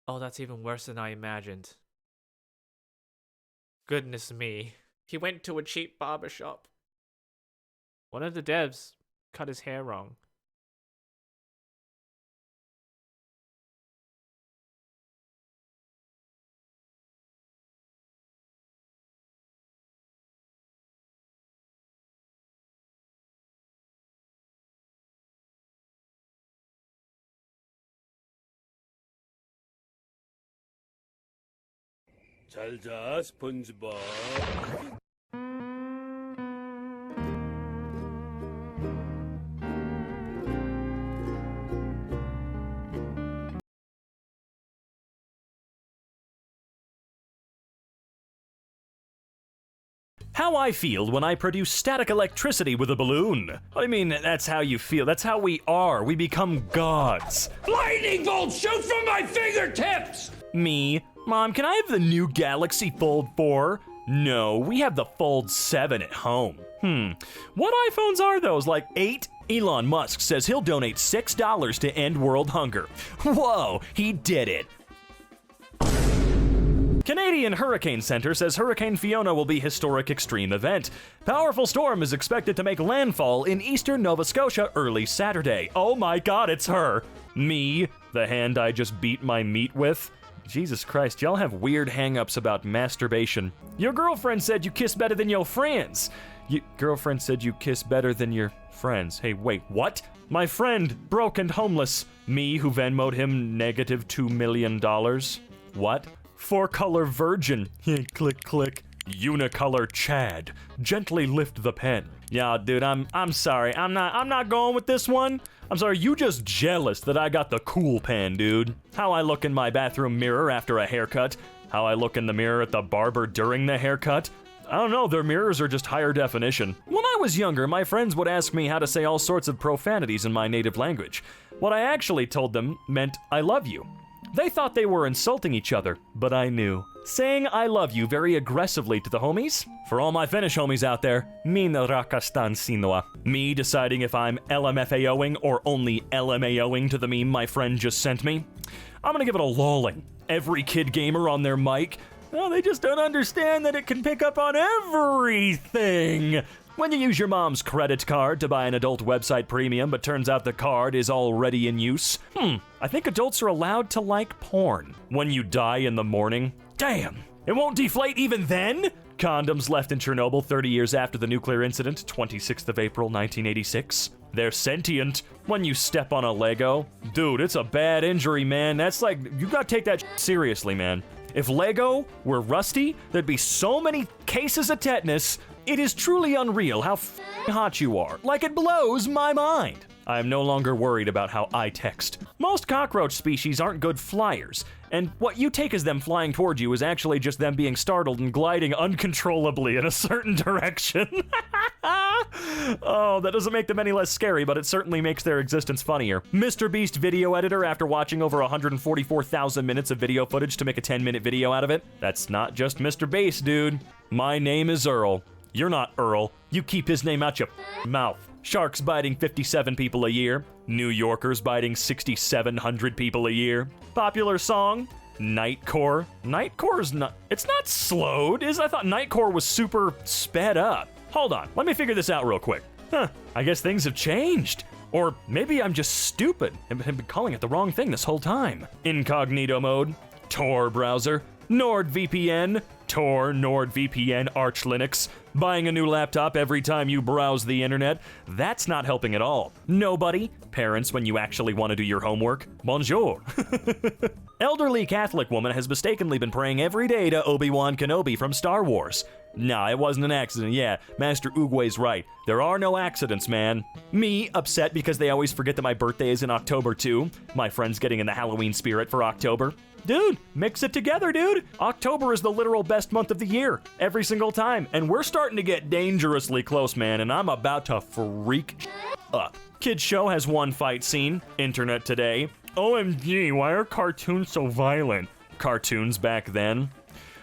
oh, that's even worse than I imagined. Goodness me. He went to a cheap barbershop. One of the devs cut his hair wrong. 잘 자, 스펀지밥. How I feel when I produce static electricity with a balloon. What do you mean, that's how you feel? That's how we are. We become gods. Lightning bolts shoot from my fingertips! Me? Mom, can I have the new Galaxy Fold 4? No, we have the Fold 7 at home. What iPhones are those, like 8? Elon Musk says he'll donate $6 to end world hunger. Whoa, he did it. Canadian Hurricane Center says Hurricane Fiona will be historic extreme event. Powerful storm is expected to make landfall in eastern Nova Scotia early Saturday. Oh my god, it's her. Me, the hand I just beat my meat with. Jesus Christ, y'all have weird hang-ups about masturbation. Your girlfriend said you kiss better than your friends. Girlfriend said you kiss better than your friends. Hey, wait, what? My friend, broke and homeless. Me, who Venmo'd him negative $2 million. What? Four-color virgin. Click, click. Unicolor Chad. Gently lift the pen. Yeah, dude, I'm sorry. I'm not going with this one. I'm sorry, you just jealous that I got the cool pen, dude. How I look in my bathroom mirror after a haircut. How I look in the mirror at the barber during the haircut. I don't know, their mirrors are just higher definition. When I was younger, my friends would ask me how to say all sorts of profanities in my native language. What I actually told them meant I love you. They thought they were insulting each other, but I knew. Saying I love you very aggressively to the homies? For all my Finnish homies out there, minä rakastan sinua. Me deciding if I'm LMFAOing or only LMAOing to the meme my friend just sent me? I'm gonna give it a lolling. Every kid gamer on their mic. Oh, they just don't understand that it can pick up on everything. When you use your mom's credit card to buy an adult website premium, but turns out the card is already in use. I think adults are allowed to like porn. When you die in the morning, damn, it won't deflate even then? Condoms left in Chernobyl 30 years after the nuclear incident, 26th of April, 1986. They're sentient. When you step on a Lego, dude, it's a bad injury, man. That's like, you gotta take that seriously, man. If Lego were rusty, there'd be so many cases of tetanus. It is truly unreal how hot you are. Like, it blows my mind. I am no longer worried about how I text. Most cockroach species aren't good flyers, and what you take as them flying towards you is actually just them being startled and gliding uncontrollably in a certain direction. Oh, that doesn't make them any less scary, but it certainly makes their existence funnier. Mr. Beast video editor after watching over 144,000 minutes of video footage to make a 10-minute video out of it? That's not just Mr. Beast, dude. My name is Earl. You're not Earl. You keep his name out your mouth. Sharks biting 57 people a year. New Yorkers biting 6,700 people a year. Popular song? Nightcore. Nightcore's not... It's not slowed, I thought Nightcore was super sped up. Hold on, let me figure this out real quick. I guess things have changed. Or maybe I'm just stupid and have been calling it the wrong thing this whole time. Incognito mode. Tor browser. NordVPN. Tor, NordVPN, Arch Linux. Buying a new laptop every time you browse the internet. That's not helping at all. Nobody. Parents when you actually want to do your homework. Bonjour. Elderly Catholic woman has mistakenly been praying every day to Obi-Wan Kenobi from Star Wars. Nah, it wasn't an accident. Yeah, Master Oogway's right. There are no accidents, man. Me, upset because they always forget that my birthday is in October too. My friends getting in the Halloween spirit for October. Dude, mix it together, dude. October is the literal best month of the year, every single time. And we're starting to get dangerously close, man, and I'm about to freak up. Kids Show has one fight scene. Internet Today. OMG, why are cartoons so violent? Cartoons back then.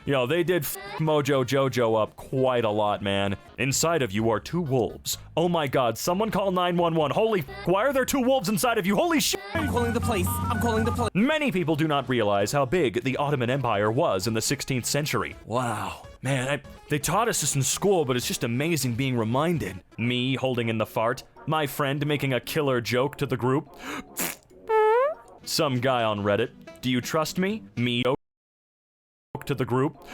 Yo, they did Mojo Jojo up quite a lot, man. Inside of you are two wolves. Oh my god, someone call 911. Holy why are there two wolves inside of you? Holy shit! I'm calling the police. I'm calling the police. Many people do not realize how big the Ottoman Empire was in the 16th century. Wow. Man, they taught us this in school, but it's just amazing being reminded. Me holding in the fart. My friend making a killer joke to the group. Some guy on Reddit. Do you trust me? Me to the group.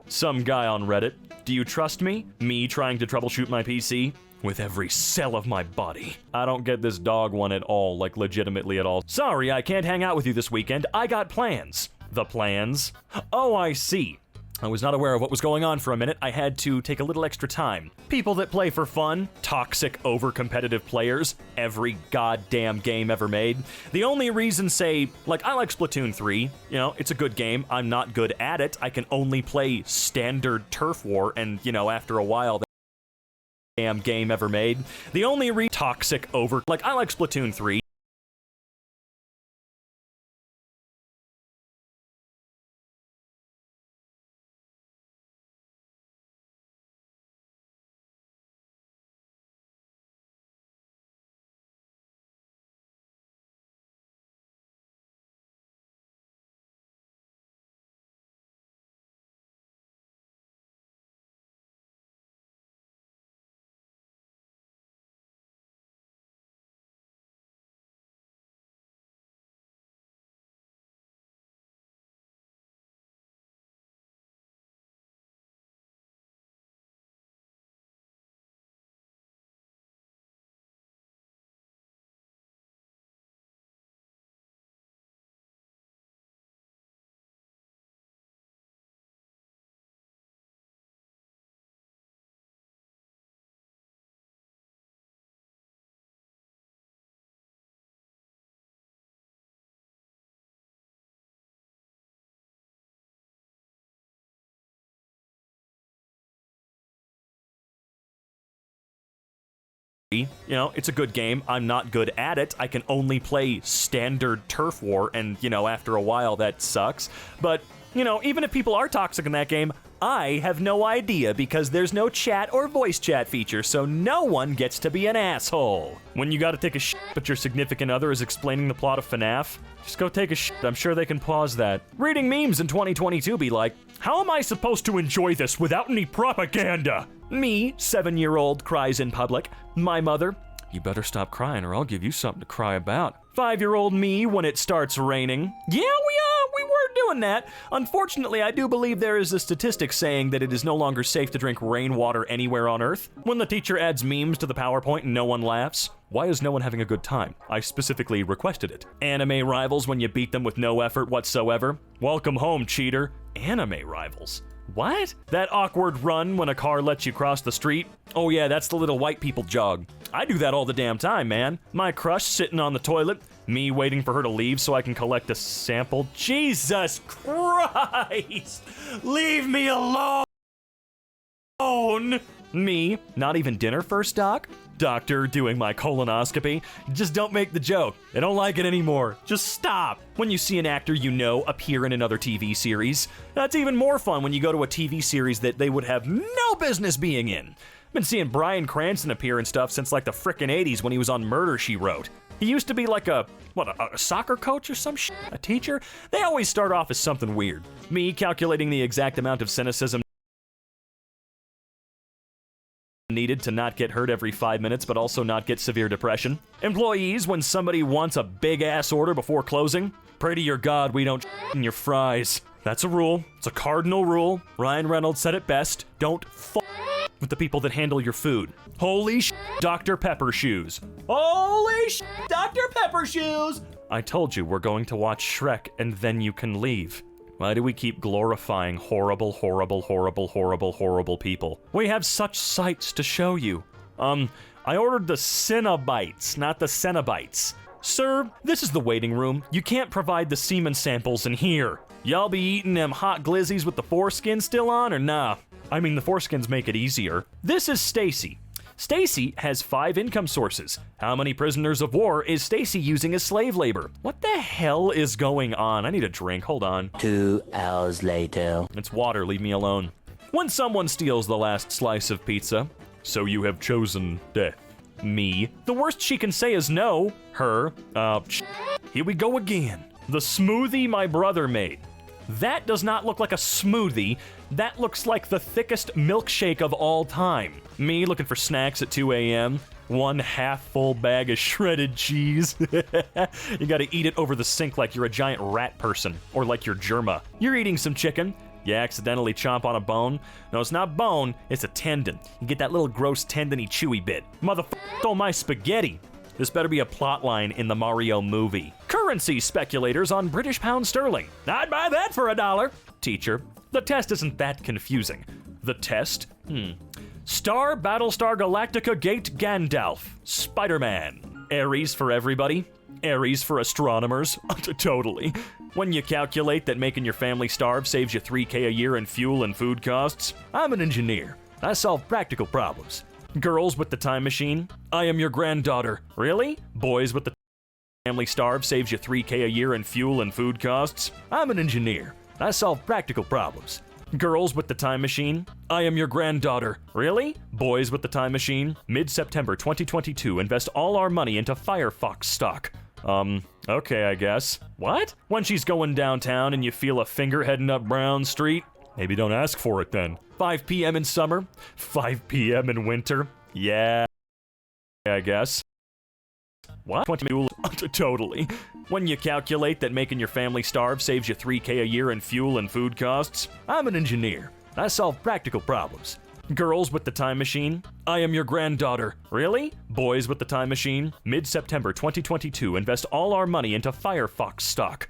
Some guy on Reddit. Do you trust me? Me trying to troubleshoot my PC with every cell of my body. I don't get this dog one at all, like legitimately at all. Sorry, I can't hang out with you this weekend. I got plans. The plans? Oh, I see. I was not aware of what was going on for a minute. I had to take a little extra time. People that play for fun, toxic, over-competitive players, every goddamn game ever made. The only reason, say, like, I like Splatoon 3. You know, it's a good game. I'm not good at it. I can only play standard turf war, and, you know, after a while, damn game ever made. The only toxic over, like, I like Splatoon 3. You know, it's a good game. I'm not good at it. I can only play standard turf war, and, you know, after a while that sucks. But, you know, even if people are toxic in that game, I have no idea because there's no chat or voice chat feature, so no one gets to be an asshole. When you gotta take a shit but your significant other is explaining the plot of FNAF, just go take a shit. I'm sure they can pause that. Reading memes in 2022 be like, how am I supposed to enjoy this without any propaganda? Me, 7-year-old, cries in public. My mother, you better stop crying or I'll give you something to cry about. 5-year-old me when it starts raining. Yeah, we were doing that. Unfortunately, I do believe there is a statistic saying that it is no longer safe to drink rainwater anywhere on Earth. When the teacher adds memes to the PowerPoint and no one laughs, why is no one having a good time? I specifically requested it. Anime rivals when you beat them with no effort whatsoever. Welcome home, cheater. Anime rivals. What? That awkward run when a car lets you cross the street? Oh yeah, that's the little white people jog. I do that all the damn time, man. My crush sitting on the toilet, me waiting for her to leave so I can collect a sample. Jesus Christ! Leave me alone! Me, not even dinner first, doc? Doctor doing my colonoscopy. Just don't make the joke. I don't like it anymore. Just stop. When you see an actor you know appear in another TV series, that's even more fun when you go to a TV series that they would have no business being in. Been seeing Bryan Cranston appear in stuff since like the frickin' 80s when he was on Murder, She Wrote. He used to be like a soccer coach or some shit? A teacher? They always start off as something weird. Me calculating the exact amount of cynicism needed to not get hurt every 5 minutes but also not get severe depression. Employees when somebody wants a big-ass order before closing. Pray to your God we don't in your fries. That's a rule. It's a cardinal rule. Ryan Reynolds said it best. Don't with the people that handle your food. Holy Dr. Pepper shoes. Holy Dr. Pepper shoes! I told you we're going to watch Shrek and then you can leave. Why do we keep glorifying horrible, horrible, horrible, horrible, horrible people? We have such sights to show you. I ordered the Cinnabites, not the Cenobites. Sir, this is the waiting room. You can't provide the semen samples in here. Y'all be eating them hot glizzies with the foreskin still on, or nah? I mean, the foreskins make it easier. This is Stacy. Stacy has 5 income sources. How many prisoners of war is Stacy using as slave labor? What the hell is going on? I need a drink, hold on. 2 hours later. It's water, leave me alone. When someone steals the last slice of pizza, so you have chosen death. Me. The worst she can say is no. Her. Here we go again. The smoothie my brother made. That does not look like a smoothie. That looks like the thickest milkshake of all time. Me looking for snacks at 2 a.m. 1 half-full bag of shredded cheese. You gotta eat it over the sink like you're a giant rat person, or like you're Germa. You're eating some chicken. You accidentally chomp on a bone. No, it's not bone, it's a tendon. You get that little gross tendony chewy bit. Motherfucker stole my spaghetti. This better be a plotline in the Mario movie. Currency speculators on British pound sterling. I'd buy that for $1. Teacher, the test isn't that confusing. The test? Star Battlestar Galactica Gate Gandalf. Spider-Man. Aries for everybody. Aries for astronomers. Totally. When you calculate that making your family starve saves you $3K a year in fuel and food costs. I'm an engineer. I solve practical problems. Girls with the time machine. I am your granddaughter. Really? Boys with the family starve saves you $3K a year in fuel and food costs. I'm an engineer. I solve practical problems. Girls with the time machine. I am your granddaughter. Really? Boys with the time machine. Mid-September 2022, invest all our money into Firefox stock. Okay, I guess. What? When she's going downtown and you feel a finger heading up Brown Street? Maybe don't ask for it then. 5 p.m. in summer? 5 p.m. in winter? Yeah, I guess. What? 20 Totally. When you calculate that making your family starve saves you $3K a year in fuel and food costs. I'm an engineer. I solve practical problems. Girls with the time machine. I am your granddaughter. Really? Boys with the time machine. Mid-September 2022, invest all our money into Firefox stock.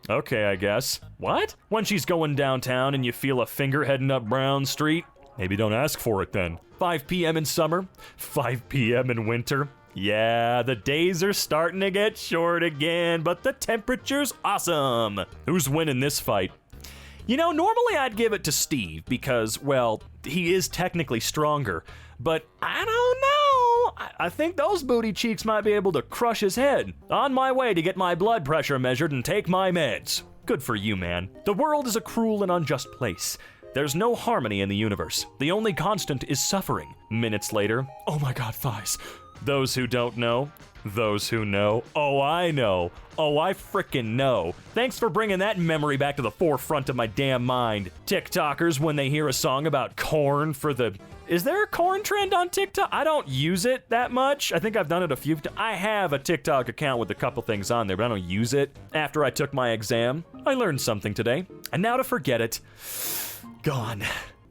Okay, I guess. What? When she's going downtown and you feel a finger heading up Brown Street? Maybe don't ask for it then. 5 p.m. in summer? 5 p.m. in winter? Yeah, the days are starting to get short again, but the temperature's awesome. Who's winning this fight? You know, normally I'd give it to Steve because, well, he is technically stronger, but I don't know. I think those booty cheeks might be able to crush his head. On my way to get my blood pressure measured and take my meds. Good for you, man. The world is a cruel and unjust place. There's no harmony in the universe. The only constant is suffering. Minutes later, oh my god, thighs. Those who don't know, those who know. Oh, I know. Oh, I frickin' know. Thanks for bringing that memory back to the forefront of my damn mind. TikTokers, when they hear a song about corn for the... Is there a corn trend on TikTok? I don't use it that much. I think I've done it a few times. I have a TikTok account with a couple things on there, but I don't use it. After I took my exam, I learned something today. And now to forget it, gone.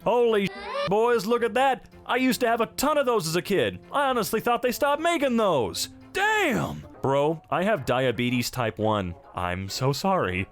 Holy boys, look at that. I used to have a ton of those as a kid. I honestly thought they stopped making those. Damn! Bro, I have diabetes type 1. I'm so sorry.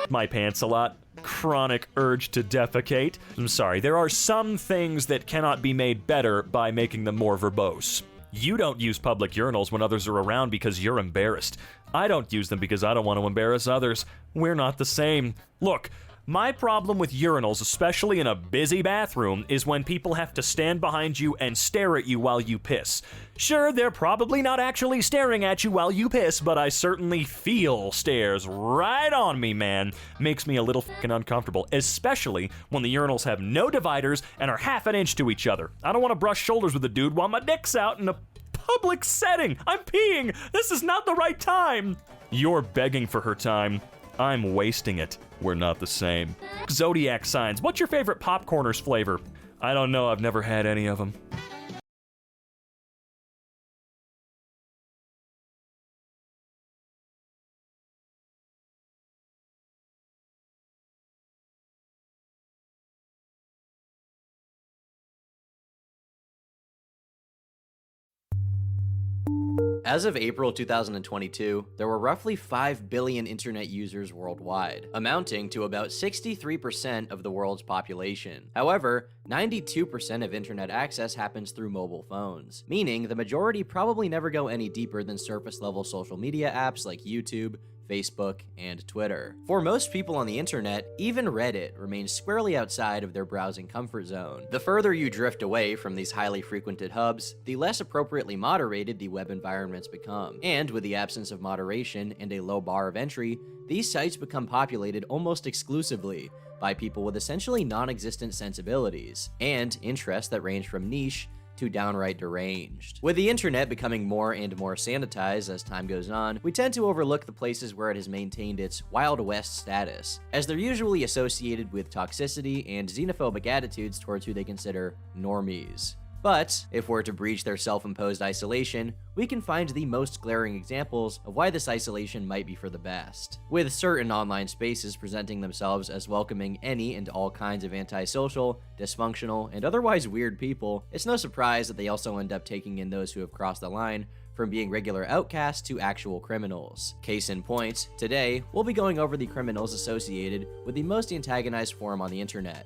My pants a lot. Chronic urge to defecate. I'm sorry, there are some things that cannot be made better by making them more verbose. You don't use public urinals when others are around because you're embarrassed. I don't use them because I don't want to embarrass others. We're not the same. Look, my problem with urinals, especially in a busy bathroom, is when people have to stand behind you and stare at you while you piss. Sure, they're probably not actually staring at you while you piss, but I certainly feel stares right on me, man. Makes me a little fucking uncomfortable, especially when the urinals have no dividers and are half an inch to each other. I don't want to brush shoulders with a dude while my dick's out in a public setting. I'm peeing. This is not the right time. You're begging for her time. I'm wasting it. We're not the same. Zodiac signs. What's your favorite Popcorners flavor? I don't know. I've never had any of them. As of April 2022, there were roughly 5 billion internet users worldwide, amounting to about 63% of the world's population. However, 92% of internet access happens through mobile phones, meaning the majority probably never go any deeper than surface-level social media apps like YouTube, Facebook, and Twitter. For most people on the internet, even Reddit remains squarely outside of their browsing comfort zone. The further you drift away from these highly frequented hubs, the less appropriately moderated the web environments become. And with the absence of moderation and a low bar of entry, these sites become populated almost exclusively by people with essentially non-existent sensibilities and interests that range from niche to downright deranged. With the internet becoming more and more sanitized as time goes on, we tend to overlook the places where it has maintained its Wild West status, as they're usually associated with toxicity and xenophobic attitudes towards who they consider normies. But if we're to breach their self-imposed isolation, we can find the most glaring examples of why this isolation might be for the best. With certain online spaces presenting themselves as welcoming any and all kinds of antisocial, dysfunctional, and otherwise weird people, it's no surprise that they also end up taking in those who have crossed the line from being regular outcasts to actual criminals. Case in point, today, we'll be going over the criminals associated with the most antagonized forum on the internet.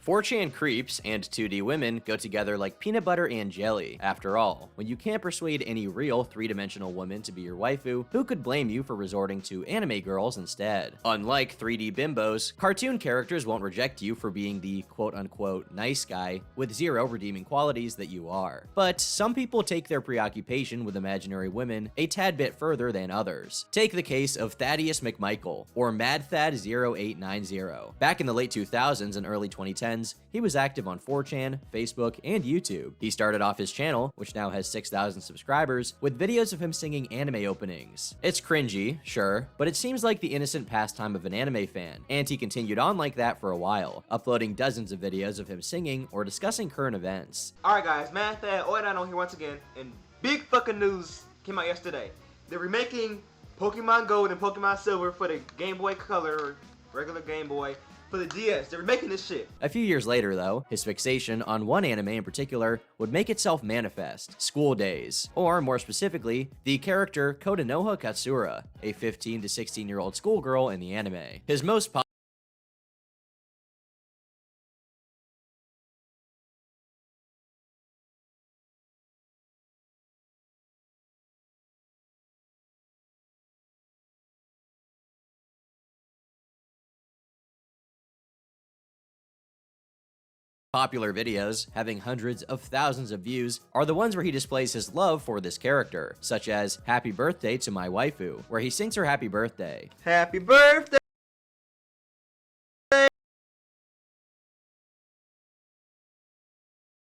4chan creeps and 2D women go together like peanut butter and jelly. After all, when you can't persuade any real three-dimensional woman to be your waifu, who could blame you for resorting to anime girls instead? Unlike 3D bimbos, cartoon characters won't reject you for being the quote-unquote nice guy with zero redeeming qualities that you are. But some people take their preoccupation with imaginary women a tad bit further than others. Take the case of Thaddeus McMichael, or MadThad0890. Back in the late 2000s and early 2010s, he was active on 4chan, Facebook, and YouTube. He started off his channel, which now has 6,000 subscribers, with videos of him singing anime openings. It's cringy, sure, but it seems like the innocent pastime of an anime fan, and he continued on like that for a while, uploading dozens of videos of him singing or discussing current events. Alright guys, MadThad0890 here once again, and big fucking news came out yesterday. They're remaking Pokemon Gold and Pokemon Silver for the Game Boy Color, or regular Game Boy, for the DS. They're remaking this shit. A few years later, though, his fixation on one anime in particular would make itself manifest: School Days. Or, more specifically, the character Kotonoha Katsura, a 15 to 16-year-old schoolgirl in the anime. His most popular videos, having hundreds of thousands of views, are the ones where he displays his love for this character, such as Happy Birthday to My Waifu, where he sings her happy birthday. Happy birthday,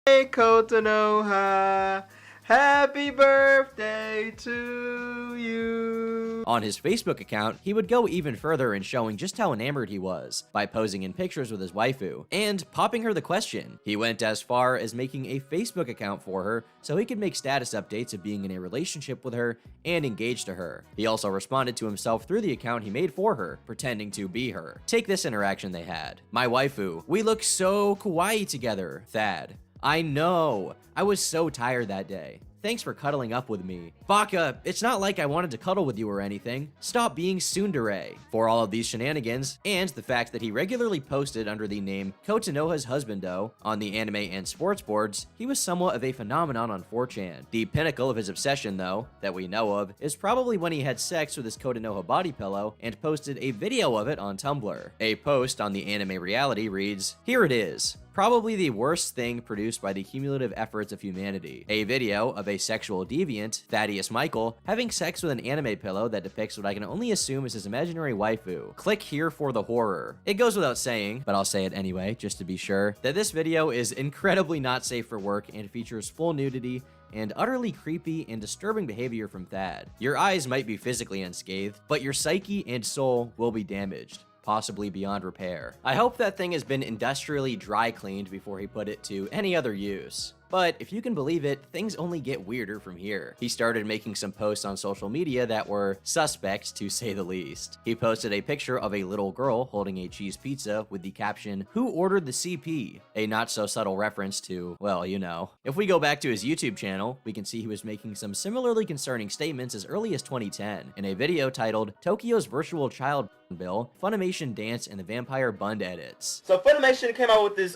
Kotonoha. Happy birthday to you. On his Facebook account, he would go even further in showing just how enamored he was by posing in pictures with his waifu and popping her the question. He went as far as making a Facebook account for her so he could make status updates of being in a relationship with her and engaged to her. He also responded to himself through the account he made for her, pretending to be her. Take this interaction they had. My waifu, we look so kawaii together. Thad, I know. I was so tired that day. Thanks for cuddling up with me. Baka, it's not like I wanted to cuddle with you or anything. Stop being tsundere. For all of these shenanigans, and the fact that he regularly posted under the name Kotonoha's Husbando on the anime and sports boards, he was somewhat of a phenomenon on 4chan. The pinnacle of his obsession, though, that we know of, is probably when he had sex with his Kotonoha body pillow and posted a video of it on Tumblr. A post on the anime reality reads, "Here it is. Probably the worst thing produced by the cumulative efforts of humanity. A video of a sexual deviant, Thaddeus Michael, having sex with an anime pillow that depicts what I can only assume is his imaginary waifu. Click here for the horror." It goes without saying, but I'll say it anyway, just to be sure, that this video is incredibly not safe for work and features full nudity and utterly creepy and disturbing behavior from Thad. Your eyes might be physically unscathed, but your psyche and soul will be damaged, possibly beyond repair. I hope that thing has been industrially dry cleaned before he put it to any other use. But if you can believe it, things only get weirder from here. He started making some posts on social media that were suspect, to say the least. He posted a picture of a little girl holding a cheese pizza with the caption, "Who ordered the CP?" A not so subtle reference to, well, you know. If we go back to his YouTube channel, we can see he was making some similarly concerning statements as early as 2010 in a video titled "Tokyo's Virtual Child Bill, Funimation Dance and the Vampire Bund Edits." So Funimation came out with this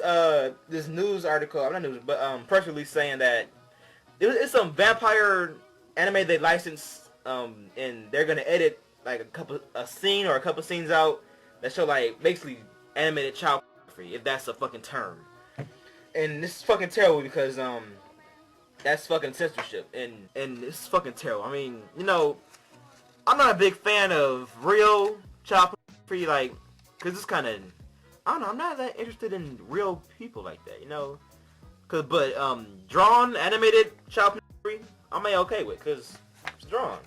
this news article, not news, but press release saying that it's some vampire anime they licensed, and they're gonna edit like a scene or a couple scenes out that show like basically animated child pornography, if that's a fucking term. And this is fucking terrible because that's fucking censorship, and this is fucking terrible. I mean, you know, I'm not a big fan of real child pornography, like, cause it's kind of, I don't know, I'm not that interested in real people like that, you know. But drawn, animated child pornography, I'm okay with, cause it's drawn.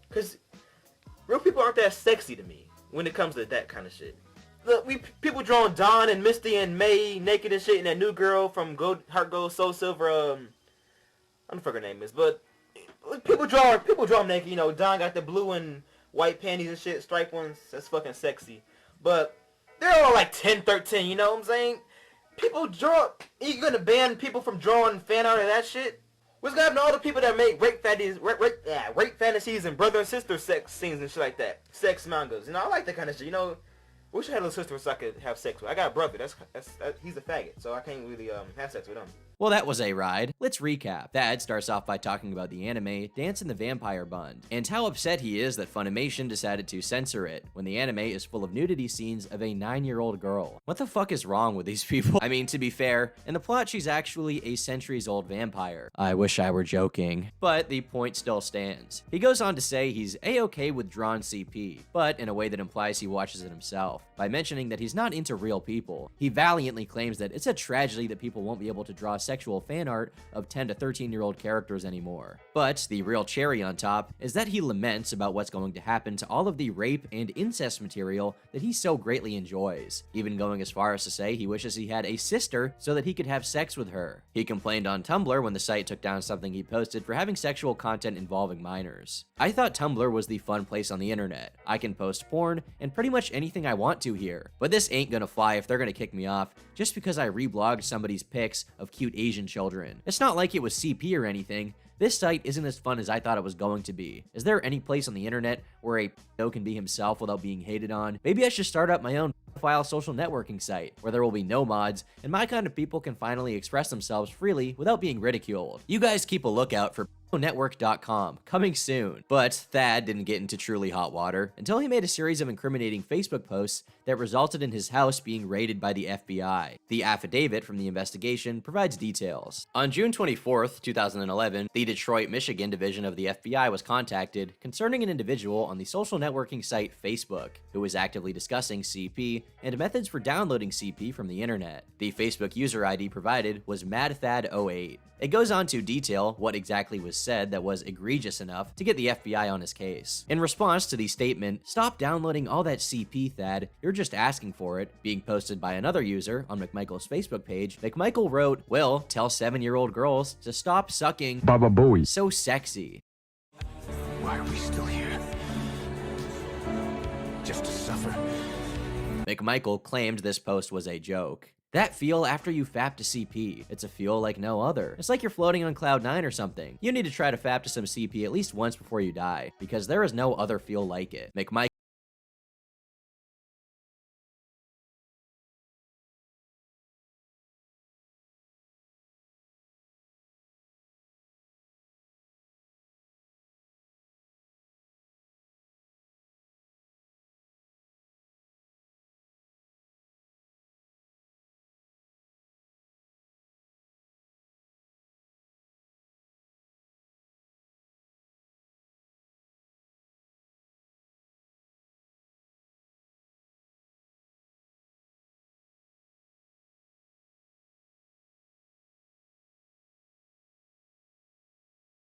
Cause real people aren't that sexy to me when it comes to that kind of shit. Look, people drawing Dawn and Misty and May naked and shit, and that new girl from Heart Gold Soul Silver. I don't know what her name is, but people draw them naked. You know, Dawn got the blue and white panties and shit, striped ones. That's fucking sexy. But they're all like 10, 13. You know what I'm saying? People draw. You gonna ban people from drawing fan art of that shit? What's gonna happen to all the people that make rape fantasies and brother and sister sex scenes and shit like that? Sex mangas. You know, I like that kind of shit. You know, wish I had a little sister so I could have sex with. I got a brother. He's a faggot, so I can't really have sex with him. Well, that was a ride. Let's recap. Thad starts off by talking about the anime Dance in the Vampire Bund, and how upset he is that Funimation decided to censor it when the anime is full of nudity scenes of a 9-year-old girl. What the fuck is wrong with these people? I mean, to be fair, in the plot she's actually a centuries-old vampire. I wish I were joking. But the point still stands. He goes on to say he's a-okay with drawn CP, but in a way that implies he watches it himself, by mentioning that he's not into real people. He valiantly claims that it's a tragedy that people won't be able to draw sexual fan art of 10 to 13-year-old characters anymore. But the real cherry on top is that he laments about what's going to happen to all of the rape and incest material that he so greatly enjoys, even going as far as to say he wishes he had a sister so that he could have sex with her. He complained on Tumblr when the site took down something he posted for having sexual content involving minors. I thought Tumblr was the fun place on the internet. I can post porn and pretty much anything I want to here, but this ain't gonna fly if they're gonna kick me off just because I reblogged somebody's pics of cute Asian children. It's not like it was CP or anything. This site isn't as fun as I thought it was going to be. Is there any place on the internet where a p***o can be himself without being hated on? Maybe I should start up my own file social networking site where there will be no mods and my kind of people can finally express themselves freely without being ridiculed. You guys keep a lookout for network.com coming soon. But Thad didn't get into truly hot water until he made a series of incriminating Facebook posts that resulted in his house being raided by the FBI. The affidavit from the investigation provides details. On June 24th, 2011, the Detroit, Michigan division of the FBI was contacted concerning an individual on the social networking site Facebook who was actively discussing CP and methods for downloading CP from the internet. The Facebook user ID provided was MadThad08. It goes on to detail what exactly was said that was egregious enough to get the FBI on his case. In response to the statement, "Stop downloading all that CP, Thad, you're just asking for it," being posted by another user on McMichael's Facebook page, McMichael wrote, "Will, tell 7-year-old girls to stop sucking Baba Booey. So sexy." Why are we still here? Just to suffer? McMichael claimed this post was a joke. That feel after you fap to CP. It's a feel like no other. It's like you're floating on cloud 9 or something. You need to try to fap to some CP at least once before you die, because there is no other feel like it.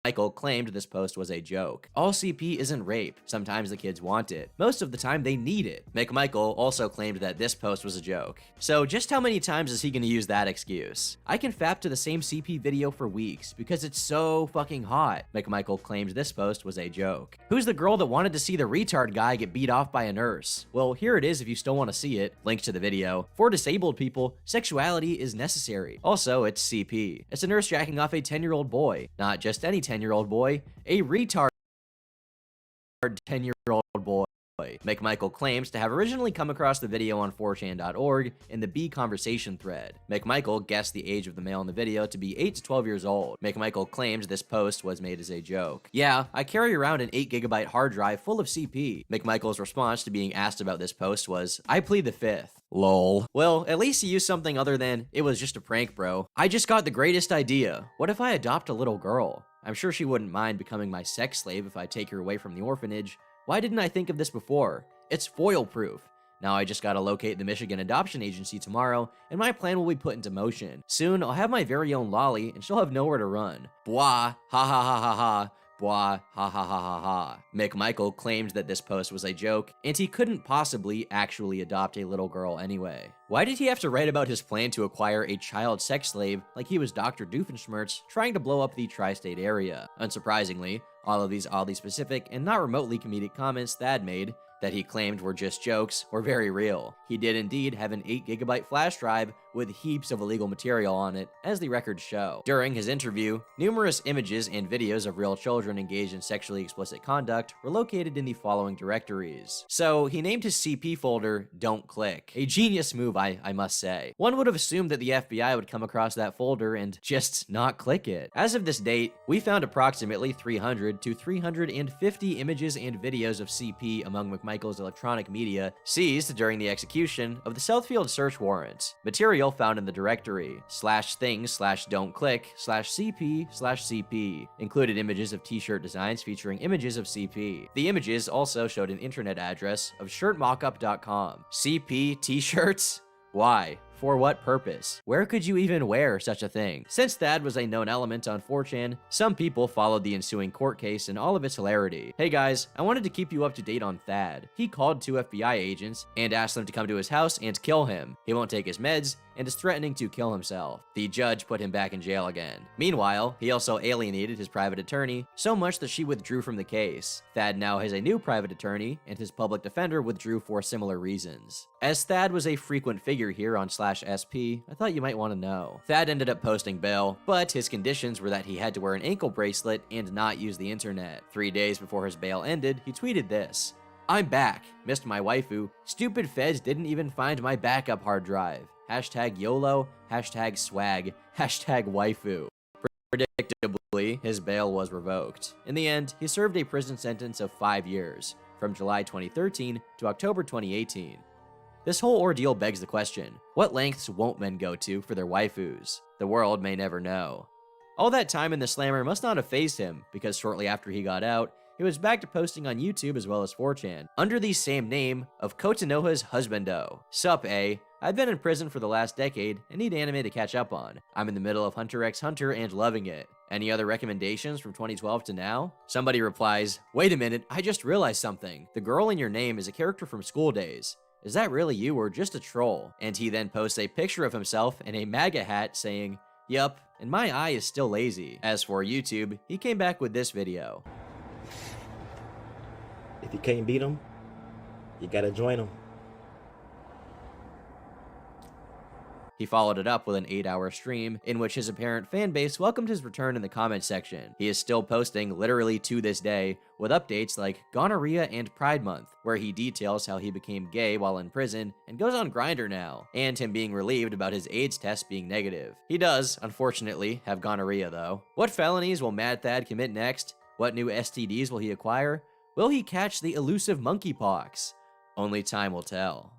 McMichael claimed this post was a joke. All CP isn't rape. Sometimes the kids want it. Most of the time they need it. McMichael also claimed that this post was a joke. So just how many times is he gonna use that excuse? I can fap to the same CP video for weeks because it's so fucking hot. McMichael claimed this post was a joke. Who's the girl that wanted to see the retard guy get beat off by a nurse? Well, here it is if you still want to see it. Link to the video. For disabled people, sexuality is necessary. Also, it's CP. It's a nurse jacking off a 10-year-old boy. Not just any 10-year-old boy, a retard 10-year-old boy. McMichael claims to have originally come across the video on 4chan.org in the B conversation thread. McMichael guessed the age of the male in the video to be 8 to 12 years old. McMichael claims this post was made as a joke. Yeah, I carry around an 8GB hard drive full of CP. McMichael's response to being asked about this post was, "I plead the fifth. Lol." Well, at least he used something other than, "It was just a prank, bro. I just got the greatest idea. What if I adopt a little girl? I'm sure she wouldn't mind becoming my sex slave if I take her away from the orphanage. Why didn't I think of this before? It's foil-proof. Now I just gotta locate the Michigan Adoption Agency tomorrow, and my plan will be put into motion. Soon, I'll have my very own Lolly, and she'll have nowhere to run. Bwah, ha ha ha ha ha. Blah, ha ha ha ha ha. McMichael claimed that this post was a joke, and he couldn't possibly actually adopt a little girl anyway. Why did he have to write about his plan to acquire a child sex slave like he was Dr. Doofenshmirtz trying to blow up the tri-state area? Unsurprisingly, all of these oddly specific and not remotely comedic comments Thad made that he claimed were just jokes were very real. He did indeed have an 8GB flash drive with heaps of illegal material on it, as the records show. During his interview, numerous images and videos of real children engaged in sexually explicit conduct were located in the following directories. So he named his CP folder Don't Click. A genius move, I must say. One would have assumed that the FBI would come across that folder and just not click it. As of this date, we found approximately 300 to 350 images and videos of CP among McMichael's electronic media seized during the execution of the Southfield search warrant. Material found in the directory /things/don'tclick/cp/cp included images of t-shirt designs featuring images of CP. The images also showed an internet address of shirtmockup.com. CP t-shirts? Why? For what purpose? Where could you even wear such a thing? Since Thad was a known element on 4chan, some people followed the ensuing court case in all of its hilarity. Hey guys, I wanted to keep you up to date on Thad. He called 2 FBI agents and asked them to come to his house and kill him. He won't take his meds and is threatening to kill himself. The judge put him back in jail again. Meanwhile, he also alienated his private attorney, so much that she withdrew from the case. Thad now has a new private attorney, and his public defender withdrew for similar reasons. As Thad was a frequent figure here on /SP, I thought you might want to know. Thad ended up posting bail, but his conditions were that he had to wear an ankle bracelet and not use the internet. 3 days before his bail ended, he tweeted this: "I'm back. Missed my waifu. Stupid feds didn't even find my backup hard drive. #YOLO, #swag, #waifu." Predictably, his bail was revoked. In the end, he served a prison sentence of 5 years, from July 2013 to October 2018. This whole ordeal begs the question, what lengths won't men go to for their waifus? The world may never know. All that time in the slammer must not have fazed him, because shortly after he got out, he was back to posting on YouTube as well as 4chan, under the same name of Kotonoha's Husbando. Sup, A? I've been in prison for the last decade and need anime to catch up on. I'm in the middle of Hunter x Hunter and loving it. Any other recommendations from 2012 to now? Somebody replies, wait a minute, I just realized something. The girl in your name is a character from School Days. Is that really you or just a troll? And he then posts a picture of himself in a MAGA hat saying, yup, and my eye is still lazy. As for YouTube, he came back with this video. If you can't beat them, you gotta join them. He followed it up with an 8-hour stream, in which his apparent fan base welcomed his return in the comment section. He is still posting, literally to this day, with updates like Gonorrhea and Pride Month, where he details how he became gay while in prison and goes on Grindr now, and him being relieved about his AIDS test being negative. He does, unfortunately, have gonorrhea though. What felonies will Mad Thad commit next? What new STDs will he acquire? Will he catch the elusive monkeypox? Only time will tell.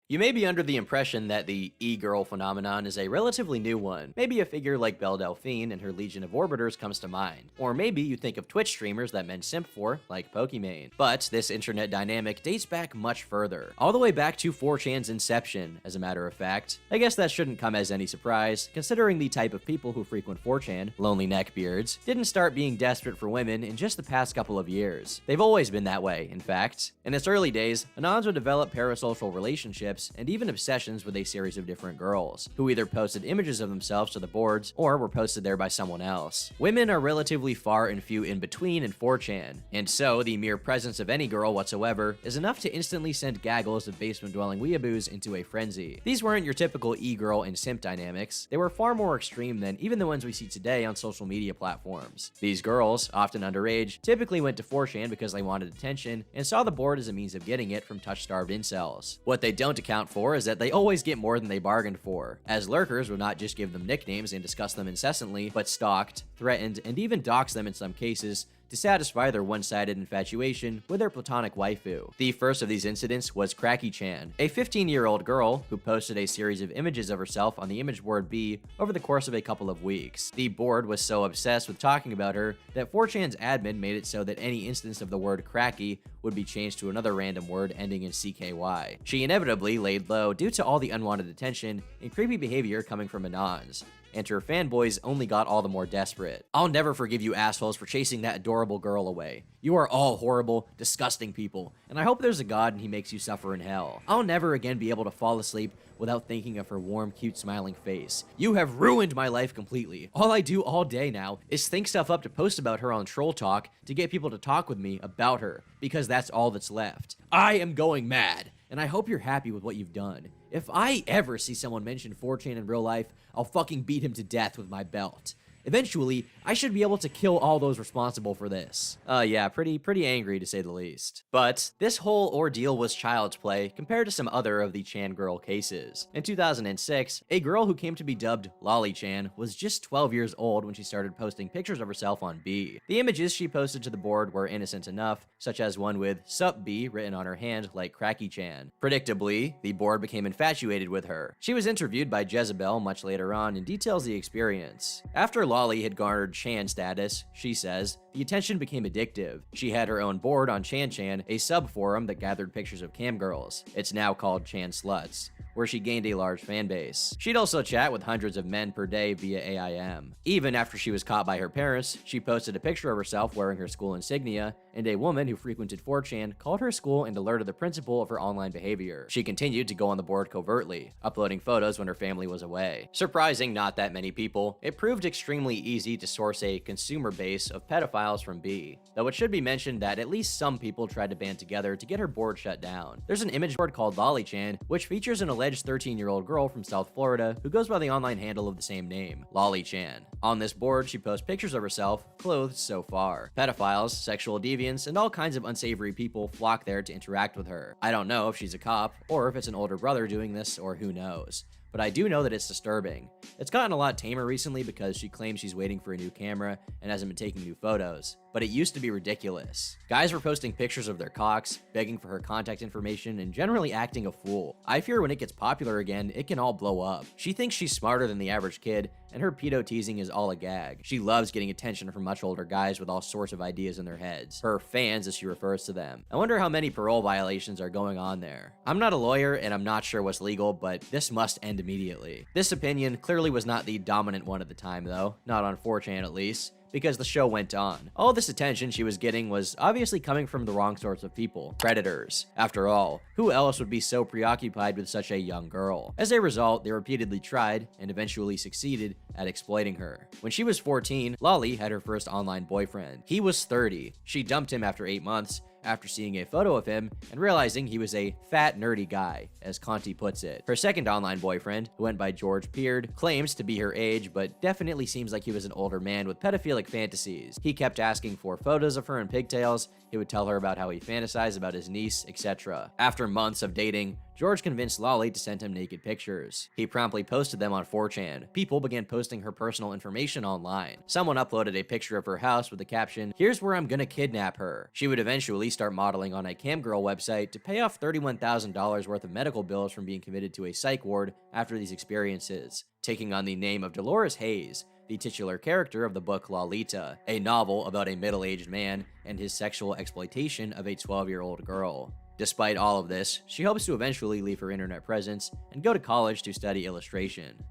You may be under the impression that the e-girl phenomenon is a relatively new one. Maybe a figure like Belle Delphine and her legion of orbiters comes to mind. Or maybe you think of Twitch streamers that men simp for, like Pokimane. But this internet dynamic dates back much further. All the way back to 4chan's inception, as a matter of fact. I guess that shouldn't come as any surprise, considering the type of people who frequent 4chan, lonely neckbeards, didn't start being desperate for women in just the past couple of years. They've always been that way, in fact. In its early days, Anons would develop parasocial relationships and even obsessions with a series of different girls, who either posted images of themselves to the boards or were posted there by someone else. Women are relatively far and few in between in 4chan, and so the mere presence of any girl whatsoever is enough to instantly send gaggles of basement-dwelling weeaboos into a frenzy. These weren't your typical e-girl and simp dynamics. They were far more extreme than even the ones we see today on social media platforms. These girls, often underage, typically went to 4chan because they wanted attention and saw the board as a means of getting it from touch-starved incels. What they don't account for is that they always get more than they bargained for, as lurkers would not just give them nicknames and discuss them incessantly, but stalked, threatened, and even doxed them in some cases to satisfy their one-sided infatuation with their platonic waifu. The first of these incidents was Cracky-chan, a 15-year-old girl who posted a series of images of herself on the image board B over the course of a couple of weeks. The board was so obsessed with talking about her that 4chan's admin made it so that any instance of the word cracky would be changed to another random word ending in CKY. She inevitably laid low due to all the unwanted attention and creepy behavior coming from Anons. and her fanboys only got all the more desperate. I'll never forgive you assholes for chasing that adorable girl away. You are all horrible, disgusting people, and I hope there's a God and he makes you suffer in hell. I'll never again be able to fall asleep without thinking of her warm, cute, smiling face. You have ruined my life completely. All I do all day now is think stuff up to post about her on Troll Talk to get people to talk with me about her, because that's all that's left. I am going mad, and I hope you're happy with what you've done. If I ever see someone mention 4chan in real life, I'll fucking beat him to death with my belt. Eventually, I should be able to kill all those responsible for this. Yeah, pretty angry to say the least. But this whole ordeal was child's play compared to some other of the Chan girl cases. In 2006, a girl who came to be dubbed Lolly Chan was just 12 years old when she started posting pictures of herself on B. The images she posted to the board were innocent enough, such as one with "Sup B" written on her hand like Cracky Chan. Predictably, the board became infatuated with her. She was interviewed by Jezebel much later on and details the experience. After Lolly had garnered Chan status, she says, the attention became addictive. She had her own board on ChanChan, a sub-forum that gathered pictures of cam girls. It's now called Chan Sluts, where she gained a large fan base. She'd also chat with hundreds of men per day via AIM. Even after she was caught by her parents, she posted a picture of herself wearing her school insignia, and a woman who frequented 4chan called her school and alerted the principal of her online behavior. She continued to go on the board covertly, uploading photos when her family was away. Surprising not that many people, it proved extremely easy to source a consumer base of pedophiles from B, though it should be mentioned that at least some people tried to band together to get her board shut down. There's an image board called LollyChan, which features an alleged 13-year-old girl from South Florida who goes by the online handle of the same name, LollyChan. On this board, she posts pictures of herself, clothed so far. Pedophiles, sexual deviants, and all kinds of unsavory people flock there to interact with her. I don't know if she's a cop, or if it's an older brother doing this, or who knows. But I do know that it's disturbing. It's gotten a lot tamer recently because she claims she's waiting for a new camera and hasn't been taking new photos. But it used to be ridiculous. Guys were posting pictures of their cocks, begging for her contact information, and generally acting a fool. I fear when it gets popular again, it can all blow up. She thinks she's smarter than the average kid, and her pedo teasing is all a gag. She loves getting attention from much older guys with all sorts of ideas in their heads. Her fans, as she refers to them. I wonder how many parole violations are going on there. I'm not a lawyer, and I'm not sure what's legal, but this must end immediately. This opinion clearly was not the dominant one at the time, though. Not on 4chan, at least, because the show went on. All this attention she was getting was obviously coming from the wrong sorts of people. Predators. After all, who else would be so preoccupied with such a young girl? As a result, they repeatedly tried, and eventually succeeded, at exploiting her. When she was 14, Lolly had her first online boyfriend. He was 30. She dumped him after 8 months, after seeing a photo of him and realizing he was a fat, nerdy guy, as Conti puts it. Her second online boyfriend, who went by George Peard, claims to be her age, but definitely seems like he was an older man with pedophilic fantasies. He kept asking for photos of her in pigtails, he would tell her about how he fantasized about his niece, etc. After months of dating, George convinced Lolly to send him naked pictures. He promptly posted them on 4chan. People began posting her personal information online. Someone uploaded a picture of her house with the caption, "Here's where I'm gonna kidnap her." She would eventually start modeling on a camgirl website to pay off $31,000 worth of medical bills from being committed to a psych ward after these experiences, taking on the name of Dolores Hayes, the titular character of the book Lolita, a novel about a middle-aged man and his sexual exploitation of a 12-year-old girl. Despite all of this, she hopes to eventually leave her internet presence and go to college to study illustration.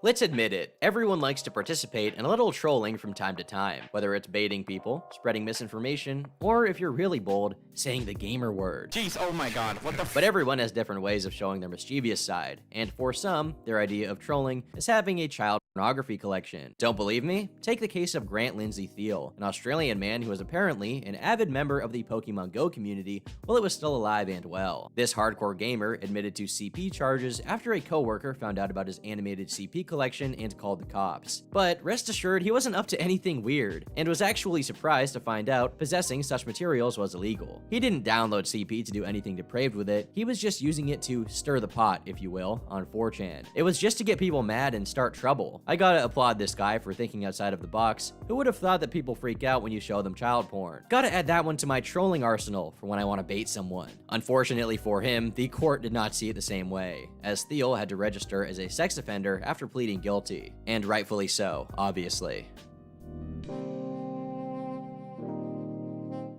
Let's admit it, everyone likes to participate in a little trolling from time to time, whether it's baiting people, spreading misinformation, or if you're really bold, saying the gamer word. Jeez, oh my god, what the f— But everyone has different ways of showing their mischievous side, and for some, their idea of trolling is having a child pornography collection. Don't believe me? Take the case of Grant Lindsay Thiel, an Australian man who was apparently an avid member of the Pokemon Go community while it was still alive and well. This hardcore gamer admitted to CP charges after a coworker found out about his animated CP collection and called the cops. But rest assured, he wasn't up to anything weird, and was actually surprised to find out possessing such materials was illegal. He didn't download CP to do anything depraved with it, he was just using it to stir the pot, if you will, on 4chan. It was just to get people mad and start trouble. I gotta applaud this guy for thinking outside of the box. Who would have thought that people freak out when you show them child porn? Gotta add that one to my trolling arsenal for when I want to bait someone. Unfortunately for him, the court did not see it the same way, as Thiel had to register as a sex offender after pleading guilty. And rightfully so, obviously.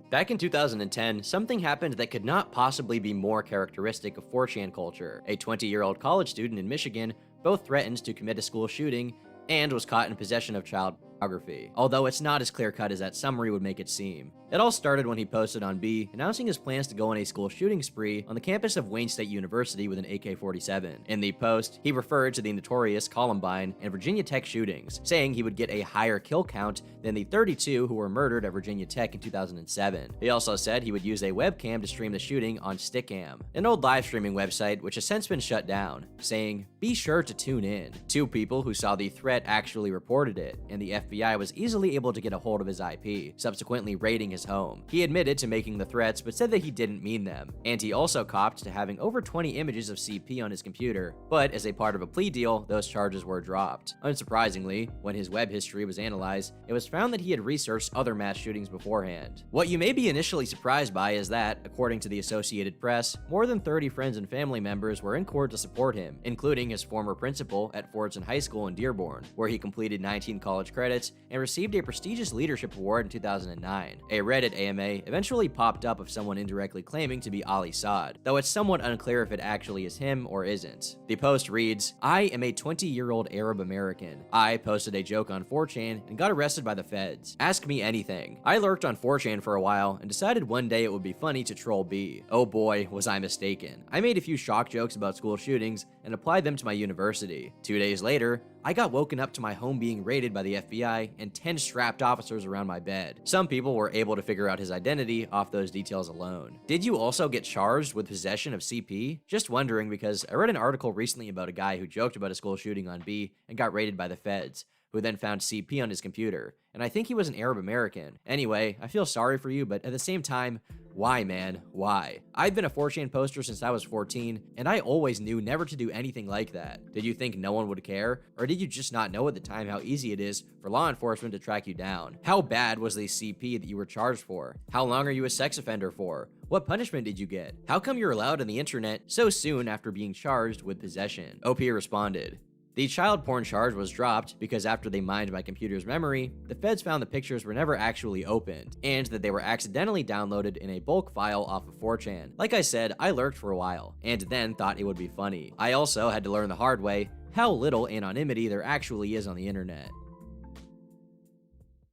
Back in 2010, something happened that could not possibly be more characteristic of 4chan culture. A 20-year-old college student in Michigan both threatened to commit a school shooting and was caught in possession of child pornography, although it's not as clear-cut as that summary would make it seem. It all started when he posted on B, announcing his plans to go on a school shooting spree on the campus of Wayne State University with an AK-47. In the post, he referred to the notorious Columbine and Virginia Tech shootings, saying he would get a higher kill count than the 32 who were murdered at Virginia Tech in 2007. He also said he would use a webcam to stream the shooting on Stickam, an old live streaming website which has since been shut down, saying, "Be sure to tune in." 2 people who saw the threat actually reported it, and the FBI was easily able to get a hold of his IP, subsequently raiding his home. He admitted to making the threats, but said that he didn't mean them, and he also copped to having over 20 images of CP on his computer, but as a part of a plea deal, those charges were dropped. Unsurprisingly, when his web history was analyzed, it was found that he had researched other mass shootings beforehand. What you may be initially surprised by is that, according to the Associated Press, more than 30 friends and family members were in court to support him, including his former principal at Fordson High School in Dearborn, where he completed 19 college credits and received a prestigious leadership award in 2009. A Reddit AMA eventually popped up of someone indirectly claiming to be Ali Saad, though it's somewhat unclear if it actually is him or isn't. The post reads, "I am a 20-year-old Arab American. I posted a joke on 4chan and got arrested by the feds. Ask me anything. I lurked on 4chan for a while and decided one day it would be funny to troll B. Oh boy, was I mistaken. I made a few shock jokes about school shootings and applied them to my university. 2 days later, I got woken up to my home being raided by the FBI and 10 strapped officers around my bed. Some people were able to figure out his identity off those details alone. Did you also get charged with possession of CP? Just wondering because I read an article recently about a guy who joked about a school shooting on B and got raided by the feds, who then found CP on his computer, and I think he was an Arab American. Anyway, I feel sorry for you, but at the same time, why, man? Why? I've been a 4chan poster since I was 14, and I always knew never to do anything like that. Did you think no one would care? Or did you just not know at the time how easy it is for law enforcement to track you down? How bad was the CP that you were charged for? How long are you a sex offender for? What punishment did you get? How come you're allowed on the internet so soon after being charged with possession? OP responded, "The child porn charge was dropped because after they mined my computer's memory, the feds found the pictures were never actually opened, and that they were accidentally downloaded in a bulk file off of 4chan. Like I said, I lurked for a while, and then thought it would be funny. I also had to learn the hard way how little anonymity there actually is on the internet."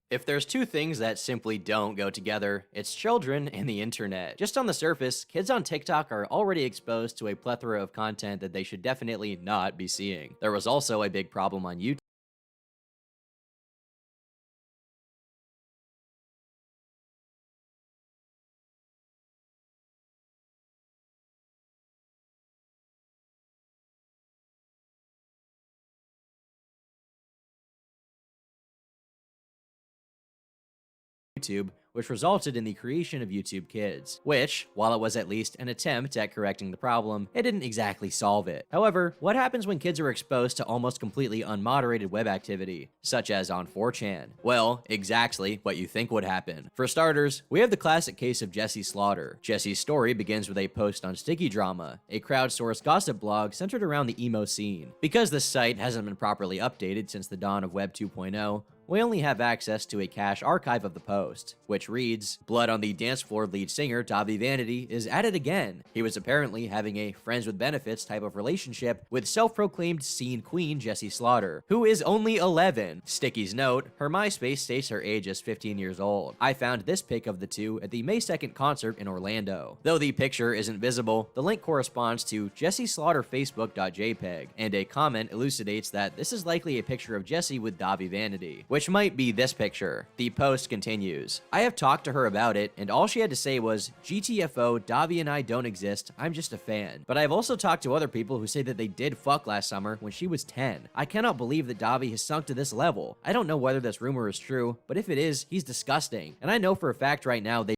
If there's 2 things that simply don't go together, it's children and the internet. Just on the surface, kids on TikTok are already exposed to a plethora of content that they should definitely not be seeing. There was also a big problem on YouTube. Which resulted in the creation of YouTube Kids, which, while it was at least an attempt at correcting the problem, it didn't exactly solve it. However, what happens when kids are exposed to almost completely unmoderated web activity, such as on 4chan? Well, exactly what you think would happen. For starters, we have the classic case of Jesse Slaughter. Jesse's story begins with a post on Sticky Drama, a crowdsourced gossip blog centered around the emo scene. Because this site hasn't been properly updated since the dawn of Web 2.0, we only have access to a cache archive of the post, which reads, "Blood on the Dance Floor lead singer Davi Vanity is at it again. He was apparently having a friends with benefits type of relationship with self-proclaimed scene queen Jessie Slaughter, who is only 11. Sticky's note, her MySpace states her age as 15 years old. I found this pic of the two at the May 2nd concert in Orlando. Though the picture isn't visible, the link corresponds to Jessie Slaughter Facebook.jpg, and a comment elucidates that this is likely a picture of Jessie with Davi Vanity, which might be this picture. The post continues, "I have talked to her about it, and all she had to say was, GTFO, Davi and I don't exist, I'm just a fan. But I have also talked to other people who say that they did fuck last summer when she was 10. I cannot believe that Davi has sunk to this level. I don't know whether this rumor is true, but if it is, he's disgusting. And I know for a fact right now they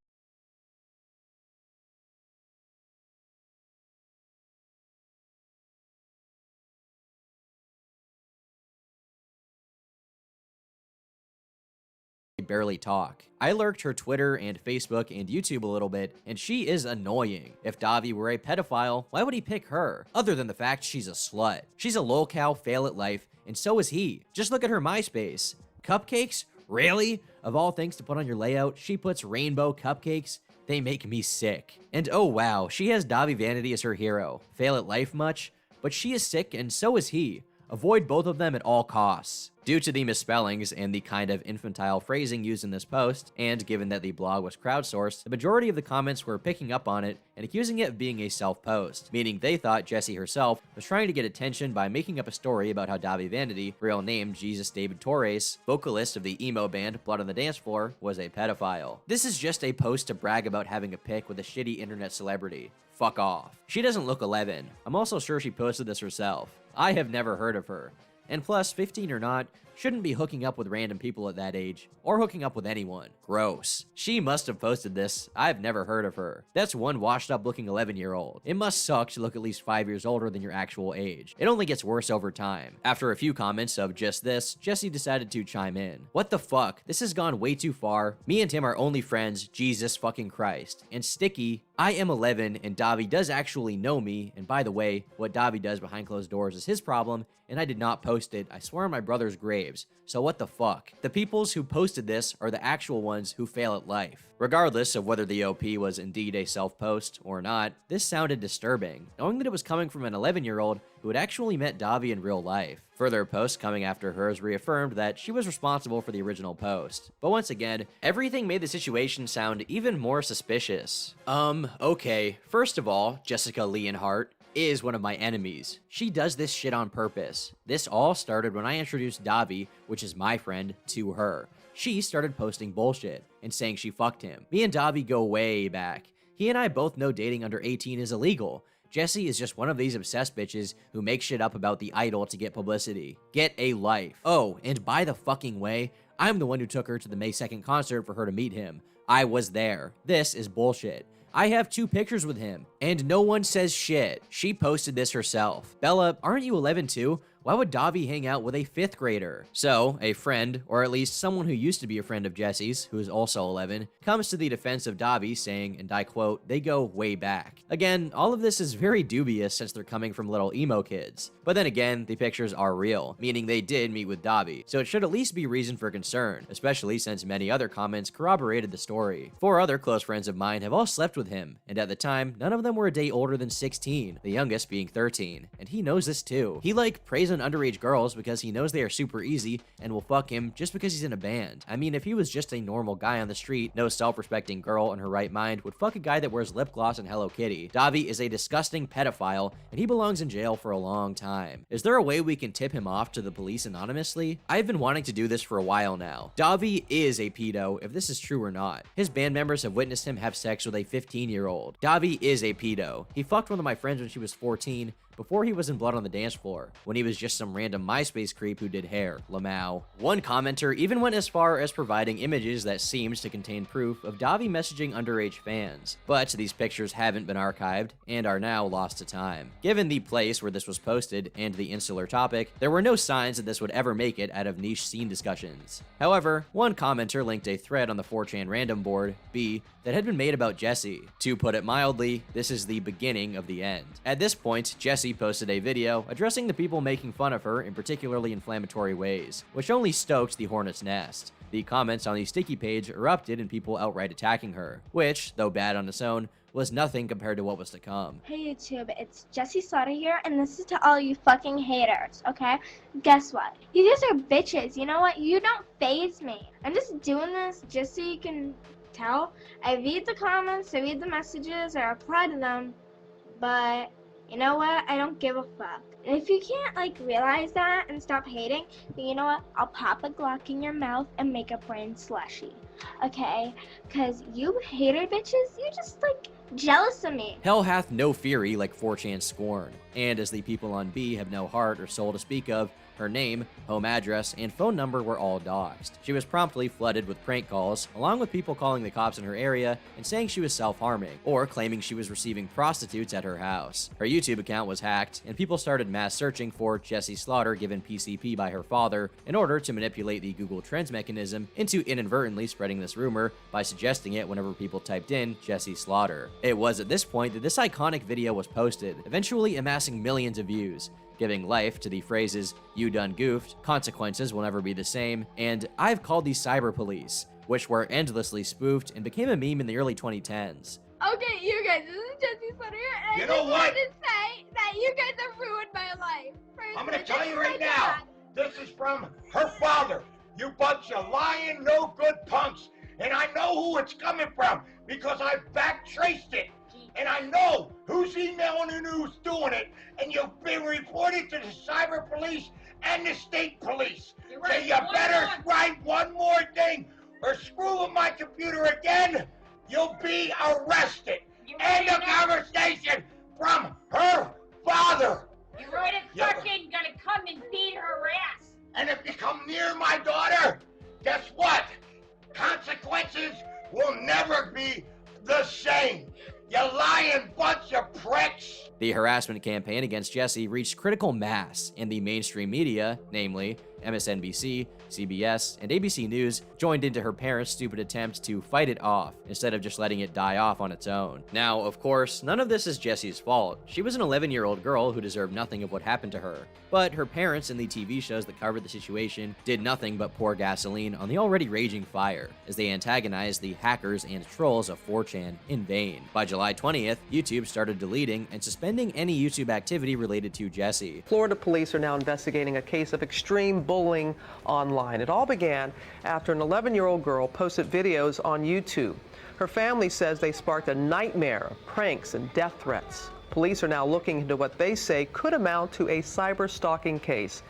barely talk. I lurked her Twitter and Facebook and YouTube a little bit, and she is annoying. If Davi were a pedophile, why would he pick her? Other than the fact she's a slut. She's a lolcow, fail at life, and so is he. Just look at her MySpace. Cupcakes? Really? Of all things to put on your layout, she puts rainbow cupcakes? They make me sick. And oh wow, she has Davi Vanity as her hero. Fail at life much? But she is sick and so is he. Avoid both of them at all costs. Due to the misspellings and the kind of infantile phrasing used in this post, and given that the blog was crowdsourced, the majority of the comments were picking up on it and accusing it of being a self-post, meaning they thought Jessie herself was trying to get attention by making up a story about how Davi Vanity, real name Jesus David Torres, vocalist of the emo band Blood on the Dance Floor, was a pedophile. This is just a post to brag about having a pic with a shitty internet celebrity. Fuck off. She doesn't look 11. I'm also sure she posted this herself. I have never heard of her. And plus, 15 or not, shouldn't be hooking up with random people at that age, or hooking up with anyone. Gross. She must have posted this. I've never heard of her. That's one washed up looking 11-year-old. It must suck to look at least 5 years older than your actual age. It only gets worse over time. After a few comments of just this, Jessie decided to chime in. What the fuck? This has gone way too far. Me and him are only friends, Jesus fucking Christ. And Sticky, I am 11 and Davi does actually know me, and by the way, what Davi does behind closed doors is his problem, and I did not post it. I swear on my brother's graves. So what the fuck? The peoples who posted this are the actual ones who fail at life. Regardless of whether the OP was indeed a self-post or not, this sounded disturbing, knowing that it was coming from an 11-year-old who had actually met Davi in real life. Further posts coming after hers reaffirmed that she was responsible for the original post. But once again, everything made the situation sound even more suspicious. Okay. First of all, Jessica Leonhardt is one of my enemies. She does this shit on purpose. This all started when I introduced Davi, which is my friend, to her. She started posting bullshit and saying she fucked him. Me and Davi go way back. He and I both know dating under 18 is illegal. Jessie is just one of these obsessed bitches who make shit up about the idol to get publicity. Get a life. Oh, and by the fucking way, I'm the one who took her to the May 2nd concert for her to meet him. I was there. This is bullshit. I have 2 pictures with him, and no one says shit. She posted this herself. Bella, aren't you 11 too? Why would Davi hang out with a 5th grader? So, a friend, or at least someone who used to be a friend of Jessie's, who is also 11, comes to the defense of Davi saying, and I quote, they go way back. Again, all of this is very dubious since they're coming from little emo kids. But then again, the pictures are real, meaning they did meet with Davi, so it should at least be reason for concern, especially since many other comments corroborated the story. 4 other close friends of mine have all slept with him, and at the time, none of them were a day older than 16, the youngest being 13, and he knows this too. He prays on underage girls because he knows they are super easy and will fuck him just because he's in a band. I mean, if he was just a normal guy on the street, no self-respecting girl in her right mind would fuck a guy that wears lip gloss and Hello Kitty. Davi is a disgusting pedophile, and he belongs in jail for a long time. Is there a way we can tip him off to the police anonymously? I've been wanting to do this for a while now. Davi is a pedo, if this is true or not. His band members have witnessed him have sex with a 15-year-old. Davi is a pedo. He fucked one of my friends when she was 14, before he was in Blood on the Dance Floor, when he was just some random MySpace creep who did hair, Lamau. One commenter even went as far as providing images that seemed to contain proof of Davi messaging underage fans, but these pictures haven't been archived and are now lost to time. Given the place where this was posted and the insular topic, there were no signs that this would ever make it out of niche scene discussions. However, one commenter linked a thread on the 4chan random board, B, that had been made about Jessie. To put it mildly, this is the beginning of the end. At this point, Jessie posted a video addressing the people making fun of her in particularly inflammatory ways, which only stoked the hornet's nest. The comments on the Sticky page erupted and people outright attacking her, which, though bad on its own, was nothing compared to what was to come. Hey YouTube, it's Jessie Slaughter here, and this is to all you fucking haters, okay? Guess what? You guys are bitches, you know what? You don't faze me. I'm just doing this just so you can tell. I read the comments, I read the messages, I reply to them, but you know what? I don't give a fuck. And if you can't, realize that and stop hating, then you know what? I'll pop a Glock in your mouth and make a brain slushy. Okay? Because you hater bitches, you're just, jealous of me. Hell hath no fury like 4chan scorn, and as the people on B have no heart or soul to speak of, her name, home address, and phone number were all doxed. She was promptly flooded with prank calls, along with people calling the cops in her area and saying she was self-harming, or claiming she was receiving prostitutes at her house. Her YouTube account was hacked, and people started mass searching for Jessie Slaughter given PCP by her father in order to manipulate the Google Trends mechanism into inadvertently spreading this rumor by suggesting it whenever people typed in Jessie Slaughter. It was at this point that this iconic video was posted, eventually amassing millions of views. giving life to the phrases, "you done goofed," "consequences will never be the same," and "I've called the cyber police," which were endlessly spoofed and became a meme in the early 2010s. Okay, you guys, this is Jessie Sutter here, and You I know just what? wanted to say that you guys have ruined my life. I'm gonna tell you right now, this is from her father. You bunch of lying, no good punks. And I know who it's coming from because I back traced it. And I know who's emailing and who's doing it. And you've been reported to the cyber police and the state police. So you better write one more thing or screw with my computer again. You'll be arrested. End of conversation from her father. You're right at fucking gonna come and beat her ass. And if you come near my daughter, guess what? Consequences will never be the same. You lying bunch of pricks. The harassment campaign against Jessie reached critical mass, and the mainstream media, namely MSNBC, CBS, and ABC News, joined into her parents' stupid attempt to fight it off instead of just letting it die off on its own. Now, of course, none of this is Jessie's fault. She was an 11-year-old girl who deserved nothing of what happened to her. But her parents and the TV shows that covered the situation did nothing but pour gasoline on the already raging fire, as they antagonized the hackers and trolls of 4chan in vain. By July 20th, YouTube started deleting and suspending any YouTube activity related to Jessie. Florida police are now investigating a case of extreme bullying online. It all began after an 11-year-old girl posted videos on YouTube. Her family says they sparked a nightmare of pranks and death threats. Police are now looking into what they say could amount to a cyber stalking case.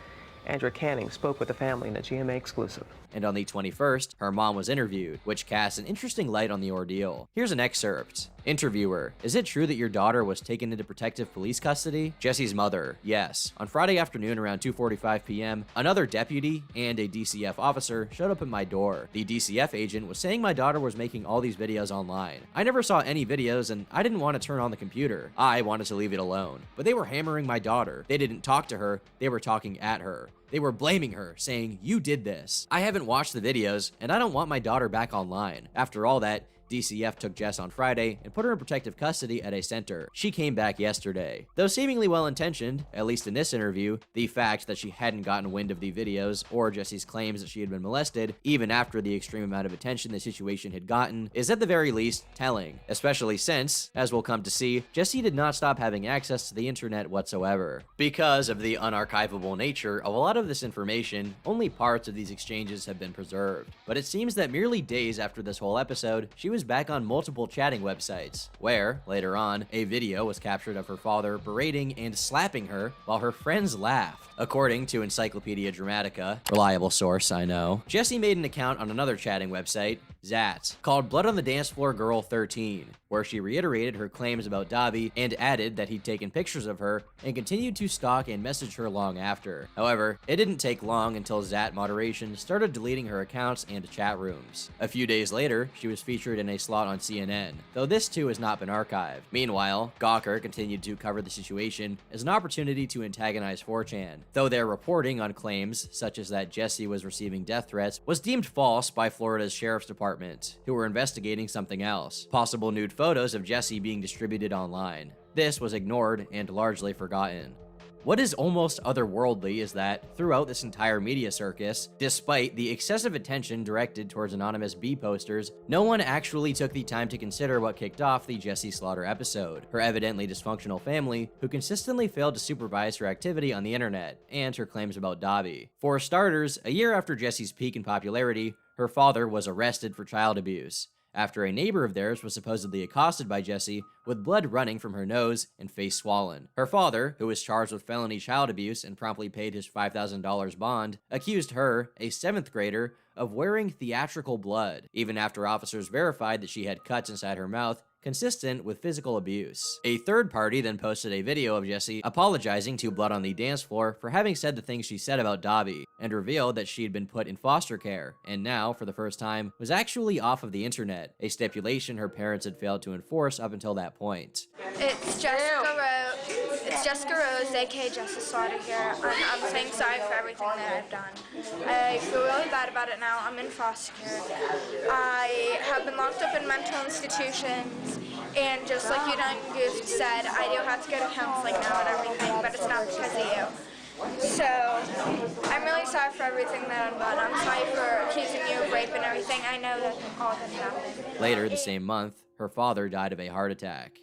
Andrea Canning spoke with the family in a GMA exclusive. And on the 21st, her mom was interviewed, which casts an interesting light on the ordeal. Here's an excerpt. Interviewer: is it true that your daughter was taken into protective police custody? Jessie's mother: yes. On Friday afternoon around 2:45 p.m., another deputy and a DCF officer showed up at my door. The DCF agent was saying my daughter was making all these videos online. I never saw any videos and I didn't want to turn on the computer. I wanted to leave it alone. But they were hammering my daughter. They didn't talk to her, they were talking at her. They were blaming her, saying, "You did this." I haven't watched the videos, and I don't want my daughter back online. After all that, DCF took Jess on Friday and put her in protective custody at a center. She came back yesterday. Though seemingly well-intentioned, at least in this interview, the fact that she hadn't gotten wind of the videos or Jessie's claims that she had been molested, even after the extreme amount of attention the situation had gotten, is at the very least telling. Especially since, as we'll come to see, Jessie did not stop having access to the internet whatsoever. Because of the unarchivable nature of a lot of this information, only parts of these exchanges have been preserved. But it seems that merely days after this whole episode, she was back on multiple chatting websites, where, later on, a video was captured of her father berating and slapping her while her friends laughed. According to Encyclopedia Dramatica, reliable source, I know, Jessie made an account on another chatting website, Zat, called Blood on the Dance Floor Girl 13, where she reiterated her claims about Davi and added that he'd taken pictures of her and continued to stalk and message her long after. However, it didn't take long until Zat Moderation started deleting her accounts and chat rooms. A few days later, she was featured in a slot on CNN, though this too has not been archived. Meanwhile, Gawker continued to cover the situation as an opportunity to antagonize 4chan, though their reporting on claims, such as that Jessie was receiving death threats, was deemed false by Florida's Sheriff's Department, who were investigating something else: possible nude photos of Jessie being distributed online. This was ignored and largely forgotten. What is almost otherworldly is that, throughout this entire media circus, despite the excessive attention directed towards anonymous B posters, no one actually took the time to consider what kicked off the Jessie Slaughter episode: her evidently dysfunctional family, who consistently failed to supervise her activity on the internet, and her claims about Davi. For starters, a year after Jessie's peak in popularity, her father was arrested for child abuse, after a neighbor of theirs was supposedly accosted by Jessie with blood running from her nose and face swollen. Her father, who was charged with felony child abuse and promptly paid his $5,000 bond, accused her, a 7th grader, of wearing theatrical blood, even after officers verified that she had cuts inside her mouth consistent with physical abuse. A third party then posted a video of Jessie apologizing to Blood on the Dance Floor for having said the things she said about Davi, and revealed that she had been put in foster care, and now, for the first time, was actually off of the internet, a stipulation her parents had failed to enforce up until that point. It's Jessica Rose, aka Jessie Slaughter here, and I'm saying sorry for everything that I've done. I feel really bad about it now. I'm in foster care. I have been locked up in mental institutions, And just like you done Goose said, I do have to go to counseling now and everything, but it's not because of you. So, I'm really sorry for everything that I've done. I'm sorry for accusing you of rape and everything. I know that all this happened. Later the same month, her father died of a heart attack.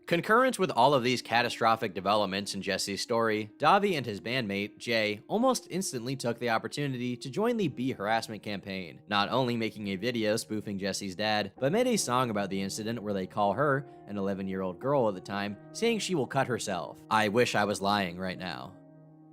Concurrent with all of these catastrophic developments in Jesse's story, Davi and his bandmate, Jay, almost instantly took the opportunity to join the Be Harassment campaign, not only making a video spoofing Jesse's dad, but made a song about the incident where they call her, an 11-year-old girl at the time, saying she will cut herself. I wish I was lying right now.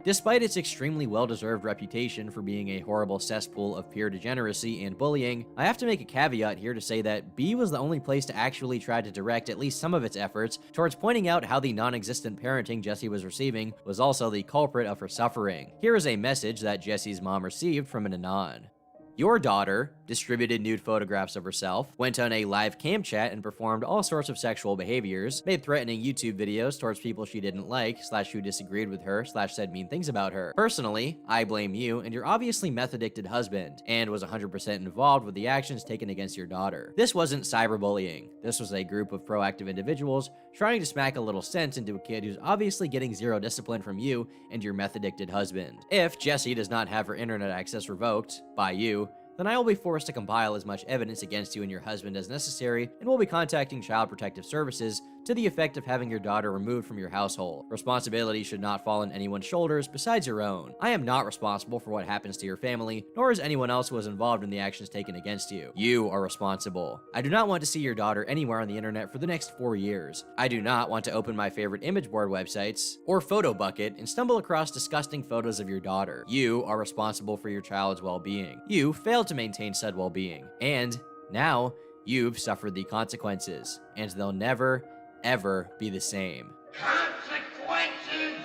Despite its extremely well-deserved reputation for being a horrible cesspool of peer degeneracy and bullying, I have to make a caveat here to say that B was the only place to actually try to direct at least some of its efforts towards pointing out how the non-existent parenting Jessie was receiving was also the culprit of her suffering. Here is a message that Jessie's mom received from an Anon. Your daughter distributed nude photographs of herself, went on a live cam chat and performed all sorts of sexual behaviors, made threatening YouTube videos towards people she didn't like, / who disagreed with her, / said mean things about her. Personally, I blame you and your obviously meth-addicted husband, and was 100% involved with the actions taken against your daughter. This wasn't cyberbullying. This was a group of proactive individuals trying to smack a little sense into a kid who's obviously getting zero discipline from you and your meth-addicted husband. If Jessie does not have her internet access revoked by you, then I will be forced to compile as much evidence against you and your husband as necessary, and will be contacting Child Protective Services to the effect of having your daughter removed from your household. Responsibility should not fall on anyone's shoulders besides your own. I am not responsible for what happens to your family, nor is anyone else who was involved in the actions taken against you. You are responsible. I do not want to see your daughter anywhere on the internet for the next 4 years. I do not want to open my favorite image board websites or photo bucket and stumble across disgusting photos of your daughter. You are responsible for your child's well-being. You failed to maintain said well-being. And now, you've suffered the consequences, and they'll never, ever be the same. Consequences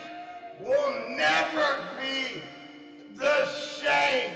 will never be the same.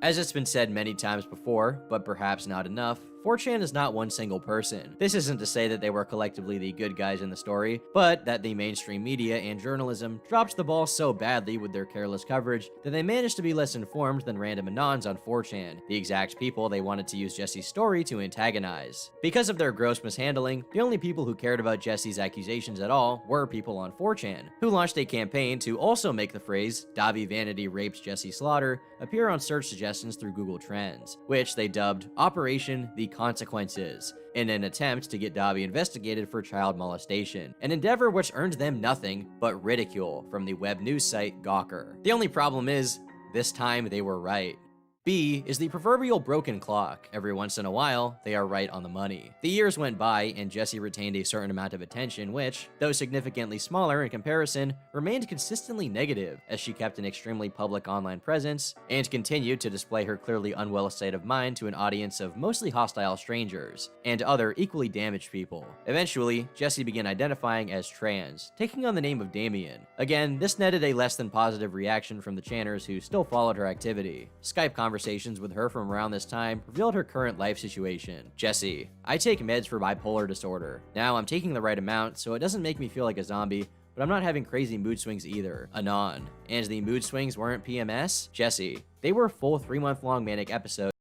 As it's been said many times before, but perhaps not enough, 4chan is not one single person. This isn't to say that they were collectively the good guys in the story, but that the mainstream media and journalism dropped the ball so badly with their careless coverage that they managed to be less informed than random Anons on 4chan, the exact people they wanted to use Jessie's story to antagonize. Because of their gross mishandling, the only people who cared about Jessie's accusations at all were people on 4chan, who launched a campaign to also make the phrase "Davi Vanity rapes Jessie Slaughter" appear on search suggestions through Google Trends, which they dubbed Operation The Consequences, in an attempt to get Davi investigated for child molestation, an endeavor which earned them nothing but ridicule from the web news site Gawker. The only problem is, this time they were right. B is the proverbial broken clock. Every once in a while, they are right on the money. The years went by, and Jessie retained a certain amount of attention which, though significantly smaller in comparison, remained consistently negative, as she kept an extremely public online presence, and continued to display her clearly unwell state of mind to an audience of mostly hostile strangers, and other equally damaged people. Eventually, Jessie began identifying as trans, taking on the name of Damien. Again, this netted a less than positive reaction from the channers who still followed her activity. Skype conversations with her from around this time revealed her current life situation. Jessie, I take meds for bipolar disorder. Now I'm taking the right amount, so it doesn't make me feel like a zombie, but I'm not having crazy mood swings either. Anon. And the mood swings weren't PMS? Jessie, they were full 3-month-long manic episodes,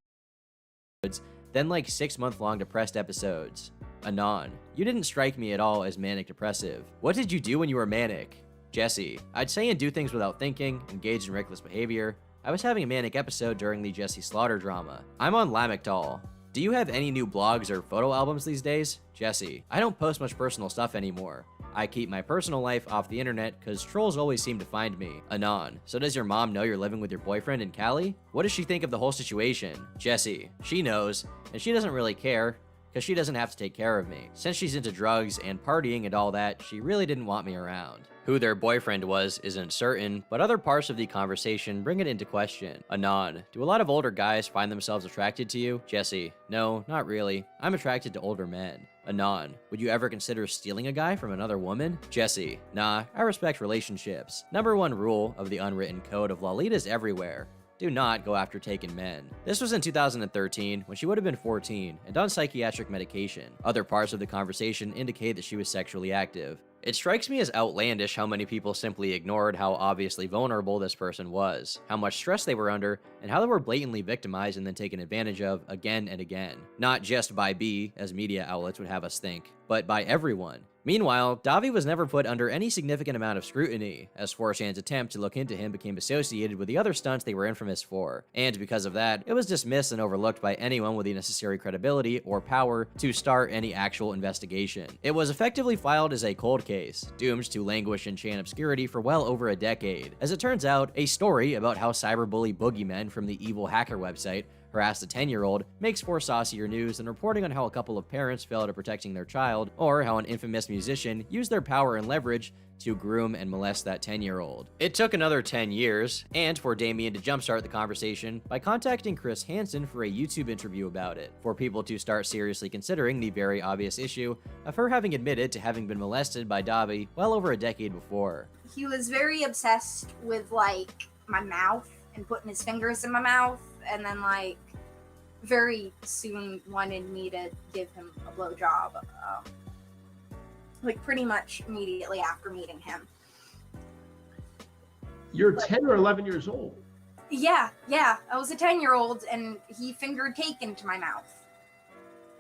then like 6-month-long depressed episodes. Anon. You didn't strike me at all as manic depressive. What did you do when you were manic? Jessie, I'd say and do things without thinking, engage in reckless behavior. I was having a manic episode during the Jessie Slaughter drama. I'm on Lamictal. Do you have any new blogs or photo albums these days? Jessie, I don't post much personal stuff anymore. I keep my personal life off the internet because trolls always seem to find me. Anon, so does your mom know you're living with your boyfriend in Cali? What does she think of the whole situation? Jessie, she knows, and she doesn't really care, because she doesn't have to take care of me. Since she's into drugs and partying and all that, she really didn't want me around. Who their boyfriend was isn't certain, but other parts of the conversation bring it into question. Anon, do a lot of older guys find themselves attracted to you? Jessie, no, not really. I'm attracted to older men. Anon, would you ever consider stealing a guy from another woman? Jessie, nah, I respect relationships. #1 rule of the unwritten code of Lolitas everywhere. Do not go after taken men. This was in 2013, when she would have been 14 and on psychiatric medication. Other parts of the conversation indicate that she was sexually active. It strikes me as outlandish how many people simply ignored how obviously vulnerable this person was, how much stress they were under, and and how they were blatantly victimized and then taken advantage of again and again. Not just by B, as media outlets would have us think, but by everyone. Meanwhile, Davi was never put under any significant amount of scrutiny, as 4chan's attempt to look into him became associated with the other stunts they were infamous for, and because of that, it was dismissed and overlooked by anyone with the necessary credibility or power to start any actual investigation. It was effectively filed as a cold case, doomed to languish in Chan obscurity for well over a decade. As it turns out, a story about how cyberbully boogeymen from the evil hacker website harassed a 10-year-old makes for saucier news than reporting on how a couple of parents failed at protecting their child, or how an infamous musician used their power and leverage to groom and molest that 10-year-old. It took another 10 years, and for Damien to jumpstart the conversation by contacting Chris Hansen for a YouTube interview about it, for people to start seriously considering the very obvious issue of her having admitted to having been molested by Davi well over a decade before. He was very obsessed with, like, my mouth and putting his fingers in my mouth, and then, like, very soon wanted me to give him a blowjob. Like, pretty much immediately after meeting him. You're 10 or 11 years old. Yeah. I was a 10-year-old, and he fingered cake into my mouth.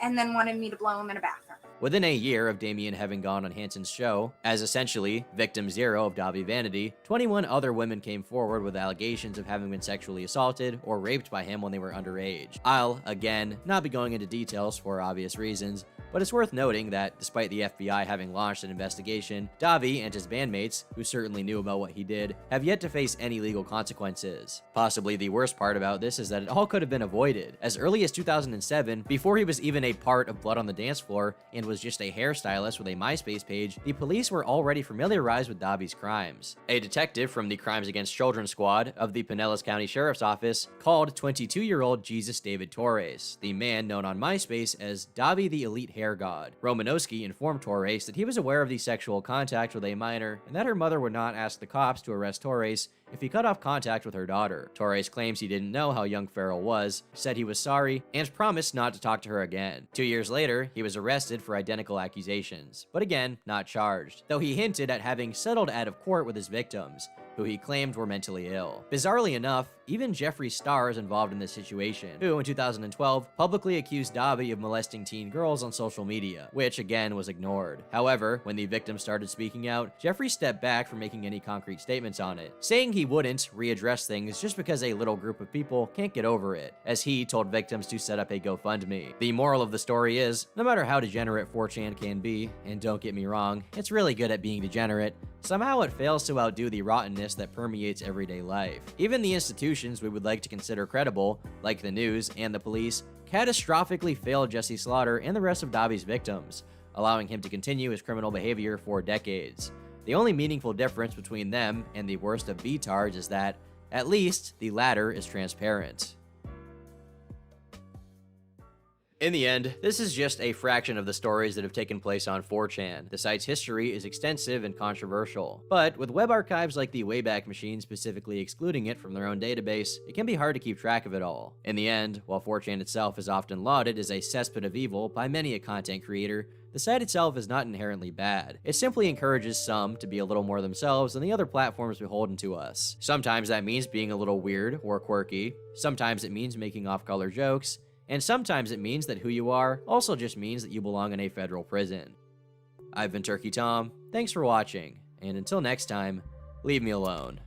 And then wanted me to blow him in a bathroom. Within a year of Damien having gone on Hansen's show, as essentially victim zero of Davi Vanity, 21 other women came forward with allegations of having been sexually assaulted or raped by him when they were underage. I'll, again, not be going into details for obvious reasons, but it's worth noting that despite the FBI having launched an investigation, Davi and his bandmates, who certainly knew about what he did, have yet to face any legal consequences. Possibly the worst part about this is that it all could have been avoided. As early as 2007, before he was even a part of Blood on the Dance Floor and was just a hairstylist with a MySpace page, the police were already familiarized with Davi's crimes. A detective from the Crimes Against Children Squad of the Pinellas County Sheriff's Office called 22-year-old Jesus David Torres, the man known on MySpace as Davi the Elite Hair God. Romanowski informed Torres that he was aware of the sexual contact with a minor and that her mother would not ask the cops to arrest Torres if he cut off contact with her daughter. Torres claims he didn't know how young Farrell was, said he was sorry, and promised not to talk to her again. 2 years later, he was arrested for identical accusations, but again, not charged, though he hinted at having settled out of court with his victims, who he claimed were mentally ill. Bizarrely enough, even Jeffree Star is involved in this situation, who in 2012 publicly accused Davi of molesting teen girls on social media, which again was ignored. However, when the victim started speaking out, Jeffree stepped back from making any concrete statements on it, saying he wouldn't readdress things just because a little group of people can't get over it, as he told victims to set up a GoFundMe. The moral of the story is, no matter how degenerate 4chan can be, and don't get me wrong, it's really good at being degenerate, somehow it fails to outdo the rottenness that permeates everyday life. Even the institutions we would like to consider credible, like the news and the police, catastrophically failed Jesse Slaughter and the rest of Davi's victims, allowing him to continue his criminal behavior for decades. The only meaningful difference between them and the worst of B-tards is that, at least, the latter is transparent. In the end, this is just a fraction of the stories that have taken place on 4chan. The site's history is extensive and controversial, but with web archives like the Wayback Machine specifically excluding it from their own database, it can be hard to keep track of it all. In the end, while 4chan itself is often lauded as a cesspit of evil by many a content creator, the site itself is not inherently bad. It simply encourages some to be a little more themselves than the other platforms beholden to us. Sometimes that means being a little weird or quirky, sometimes it means making off-color jokes, and sometimes it means that who you are also just means that you belong in a federal prison. I've been Turkey Tom, thanks for watching, and until next time, leave me alone.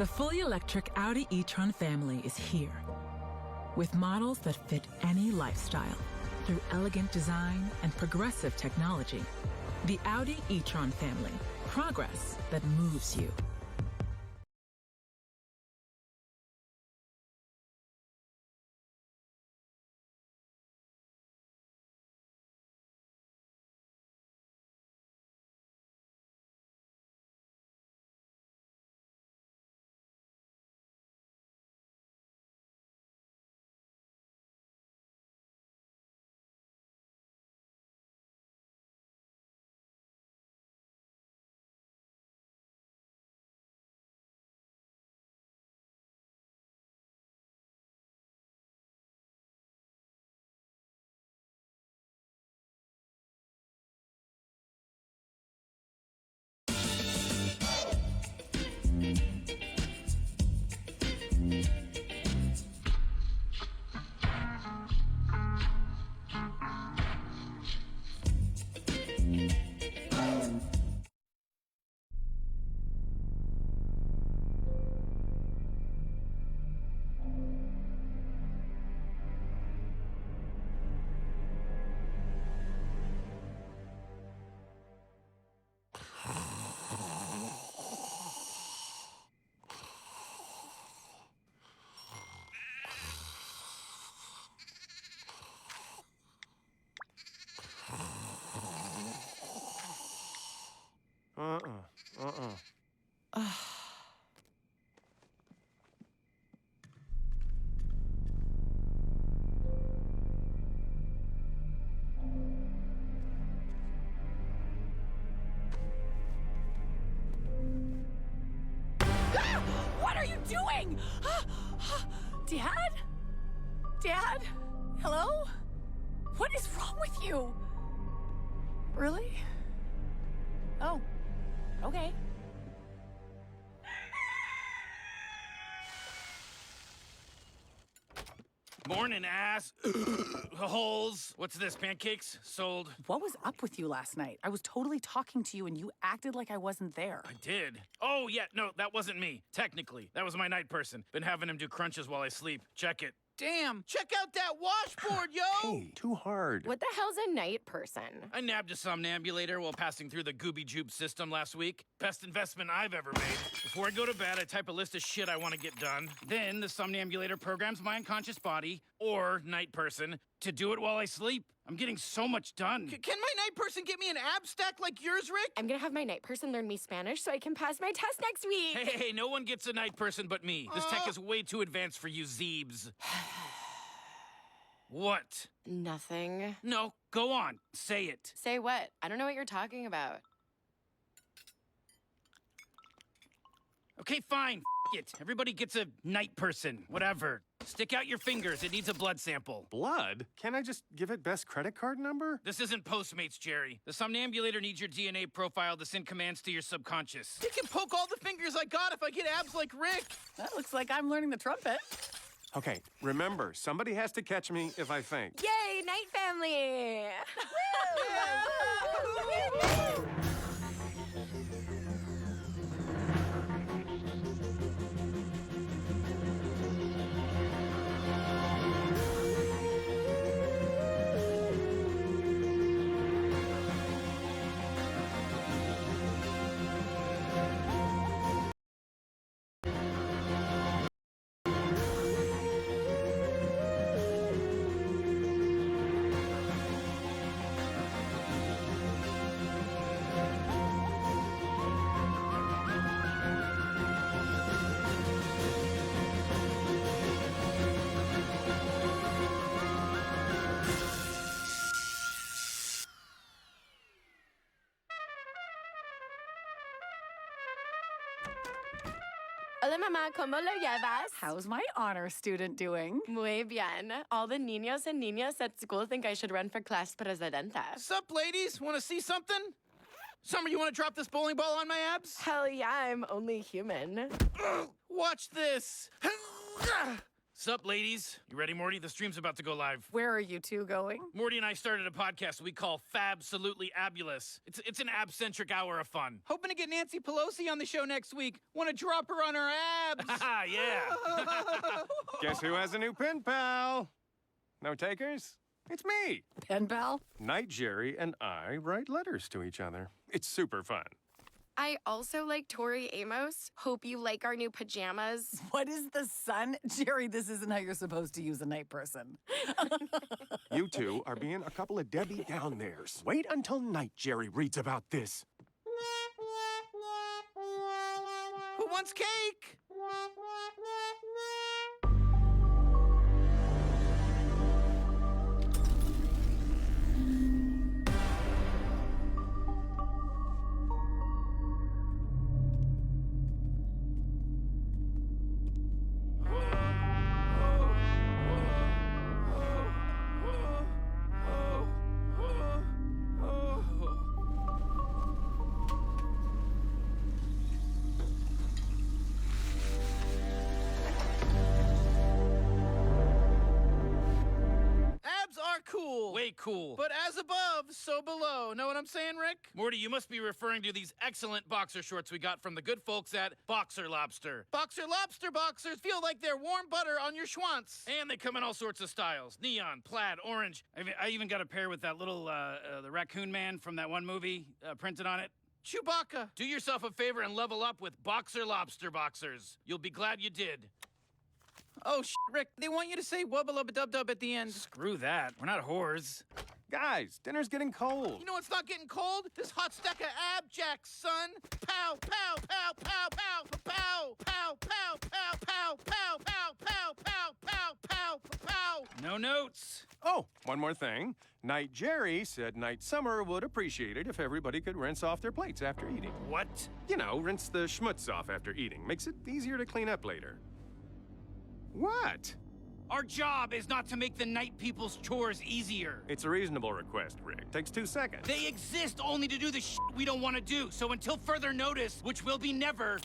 The fully electric Audi e-tron family is here, with models that fit any lifestyle through elegant design and progressive technology. The Audi e-tron family, progress that moves you. What are you doing? Dad? Dad? Hello? What is wrong with you? Really? Oh, okay. Morning, ass. Holes. What's this, pancakes? Sold. What was up with you last night? I was totally talking to you and you acted like I wasn't there. I did. Oh, yeah, no, that wasn't me. Technically, that was my night person. Been having him do crunches while I sleep. Check it. Damn, check out that washboard, yo! Hey, too hard. What the hell's a night person? I nabbed a somnambulator while passing through the Gooby Jube system last week. Best investment I've ever made. Before I go to bed, I type a list of shit I want to get done. Then the somnambulator programs my unconscious body, or night person, to do it while I sleep. I'm getting so much done. Can my night person get me an ab stack like yours, Rick? I'm gonna have my night person learn me Spanish so I can pass my test next week. Hey, no one gets a night person but me. This tech is way too advanced for you Zeebs. What? Nothing. No, go on. Say it. Say what? I don't know what you're talking about. Okay, fine. F it. Everybody gets a night person. Whatever. Stick out your fingers. It needs a blood sample. Blood? Can't I just give it best credit card number? This isn't Postmates, Jerry. The somnambulator needs your DNA profile to send commands to your subconscious. You can poke all the fingers I got if I get abs like Rick. That looks like I'm learning the trumpet. Okay, remember, somebody has to catch me if I faint. Yay, night family! Hola, mamá, ¿cómo lo llevas? How's my honor student doing? Muy bien. All the niños and niñas at school think I should run for class presidenta. Sup, ladies? Want to see something? Summer, you want to drop this bowling ball on my abs? Hell yeah, I'm only human. Watch this. Sup, ladies? You ready, Morty? The stream's about to go live. Where are you two going? Morty and I started a podcast we call Fabsolutely Abulous. It's an ab-centric hour of fun. Hoping to get Nancy Pelosi on the show next week. Want to drop her on her abs? Yeah. Guess who has a new pen pal? No takers? It's me. Pen pal? Night Jerry and I write letters to each other. It's super fun. I also like Tori Amos. Hope you like our new pajamas. What is the sun? Jerry, this isn't how you're supposed to use a night person. You two are being a couple of Debbie Down-Theres. Wait until Night Jerry reads about this. Who wants cake? Cool. Way cool. But as above, so below. Know what I'm saying, Rick? Morty, you must be referring to these excellent boxer shorts we got from the good folks at Boxer Lobster. Boxer Lobster boxers feel like they're warm butter on your schwanz. And they come in all sorts of styles. Neon, plaid, orange. I even got a pair with that little, the raccoon man from that one movie printed on it. Chewbacca. Do yourself a favor and level up with Boxer Lobster boxers. You'll be glad you did. Oh, Rick, they want you to say wubba-lubba-dub-dub at the end. Screw that. We're not whores. Guys, dinner's getting cold. You know what's not getting cold? This hot stack of abjacks, son. Pow, pow, pow, pow, pow, pow, pow, pow, pow, pow, pow, pow, pow, pow, pow, pow, pow. No notes. Oh, one more thing. Night Jerry said Night Summer would appreciate it if everybody could rinse off their plates after eating. What? You know, rinse the schmutz off after eating. Makes it easier to clean up later. What? Our job is not to make the night people's chores easier. It's a reasonable request, Rick. Takes 2 seconds. They exist only to do the shit we don't want to do. So until further notice, which will be never,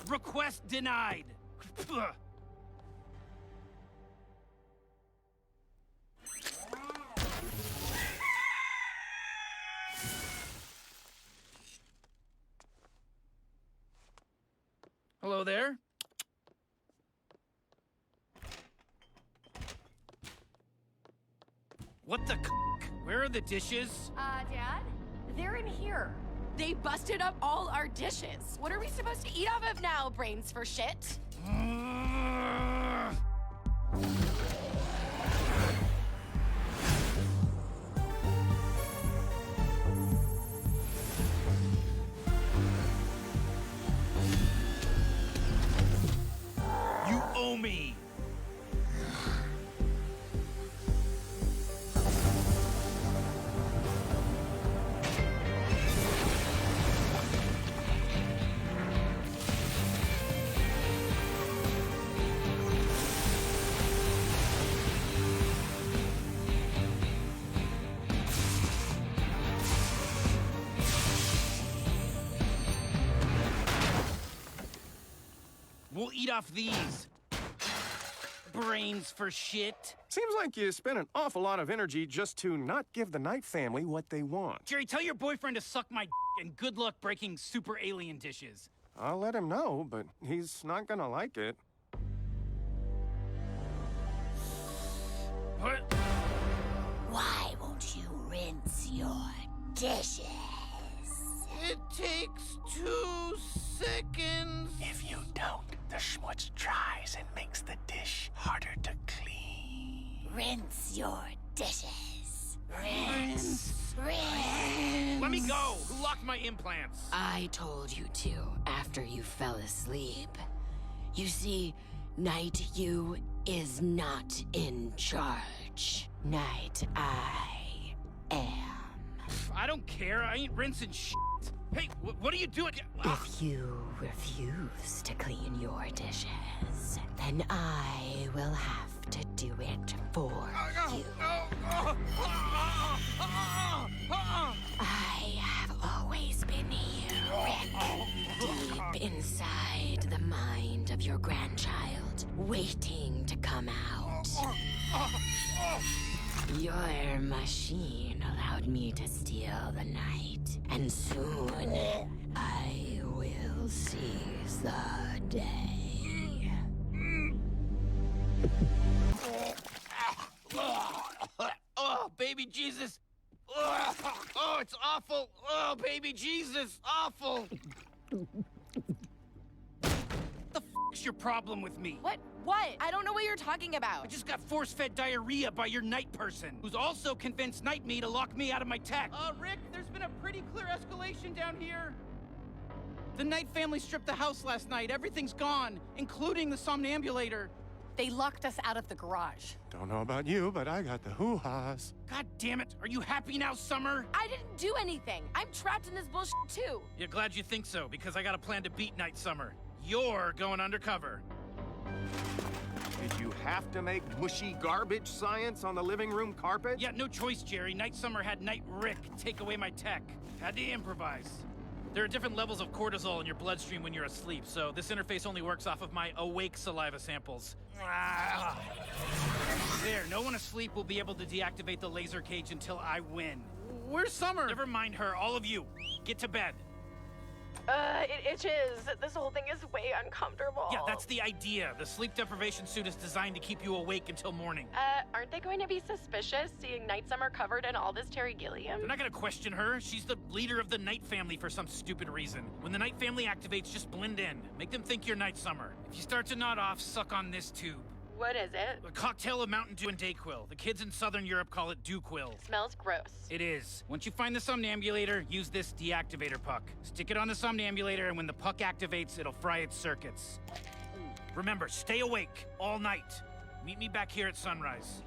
request denied. Hello there. What the Where are the dishes? Dad? They're in here. They busted up all our dishes. What are we supposed to eat off of now, brains for shit? You owe me. We'll eat off these. Brains for shit. Seems like you spend an awful lot of energy just to not give the Knight family what they want. Jerry, tell your boyfriend to suck my and good luck breaking super alien dishes. I'll let him know, but he's not gonna like it. What? Why won't you rinse your dishes? It takes 2 seconds. If you don't, the schmutz dries and makes the dish harder to clean. Rinse your dishes. Rinse. Rinse. Let me go. Who locked my implants? I told you to after you fell asleep. You see, Night You is not in charge. Night I am. I don't care. I ain't rinsing shit. Hey, what are you doing? If you refuse to clean your dishes, then I will have to do it for you. I have always been here. Rick, deep inside the mind of your grandchild, waiting to come out. Your machine allowed me to steal the night, and soon I will seize the day. Oh, baby Jesus. Oh, it's awful. Oh, baby Jesus, awful. The f***'s your problem with me? What? What? I don't know what you're talking about. I just got force-fed diarrhea by your night person, who's also convinced Night Me to lock me out of my tech. Rick, there's been a pretty clear escalation down here. The Knight family stripped the house last night. Everything's gone, including the somnambulator. They locked us out of the garage. Don't know about you, but I got the hoo-haws. God damn it. Are you happy now, Summer? I didn't do anything. I'm trapped in this bullshit too. Yeah, glad you think so, because I got a plan to beat Night Summer. You're going undercover. Did you have to make mushy garbage science on the living room carpet? Yeah, no choice, Jerry. Night Summer had Night Rick take away my tech. Had to improvise. There are different levels of cortisol in your bloodstream when you're asleep, so this interface only works off of my awake saliva samples. There, no one asleep will be able to deactivate the laser cage until I win. Where's Summer? Never mind her, all of you. Get to bed. It itches. This whole thing is way uncomfortable. Yeah, that's the idea. The sleep deprivation suit is designed to keep you awake until morning. Aren't they going to be suspicious seeing Night Summer covered in all this Terry Gilliam? They're not gonna question her. She's the leader of the Knight family for some stupid reason. When the Knight family activates, just blend in. Make them think you're Night Summer. If you start to nod off, suck on this tube. What is it? A cocktail of Mountain Dew and Dayquil. The kids in Southern Europe call it Dewquil. Smells gross. It is. Once you find the somnambulator, use this deactivator puck. Stick it on the somnambulator, and when the puck activates, it'll fry its circuits. Remember, stay awake all night. Meet me back here at sunrise.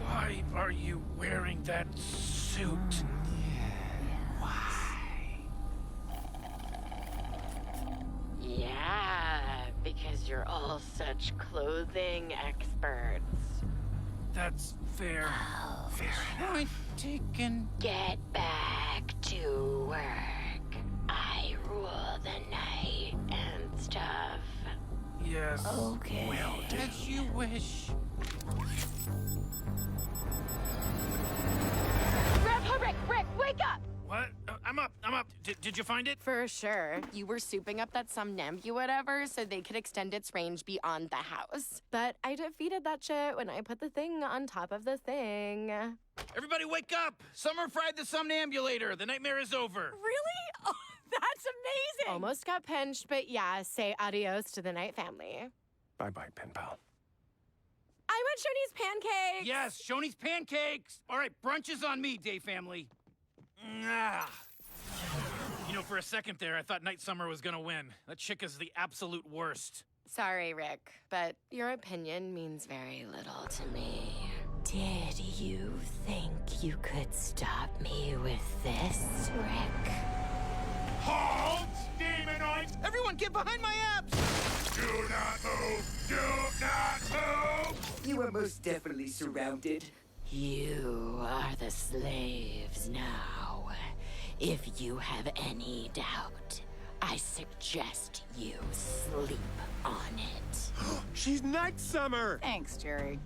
Why are you wearing that suit? Yeah, because you're all such clothing experts. That's fair. Fair enough. Taken. Get back to work. I rule the night and stuff. Yes. Okay. Well, as you wish. Rick, wake up! What? I'm up. Did you find it? For sure. You were souping up that somnambula whatever so they could extend its range beyond the house. But I defeated that shit when I put the thing on top of the thing. Everybody wake up! Summer fried the somnambulator. The nightmare is over. Really? Oh, that's amazing! Almost got pinched, but yeah, say adios to the Knight family. Bye-bye, pen pal. I want Shoney's pancakes! Yes, Shoney's pancakes! All right, brunch is on me, Day family. Ah. You know, for a second there, I thought Night Summer was gonna win. That chick is the absolute worst. Sorry, Rick, but your opinion means very little to me. Did you think you could stop me with this, Rick? Halt, demonoids! Everyone get behind my abs! Do not move! Do not move! You are most definitely surrounded. You are the slaves now. If you have any doubt, I suggest you sleep on it. She's Night Summer! Thanks, Jerry.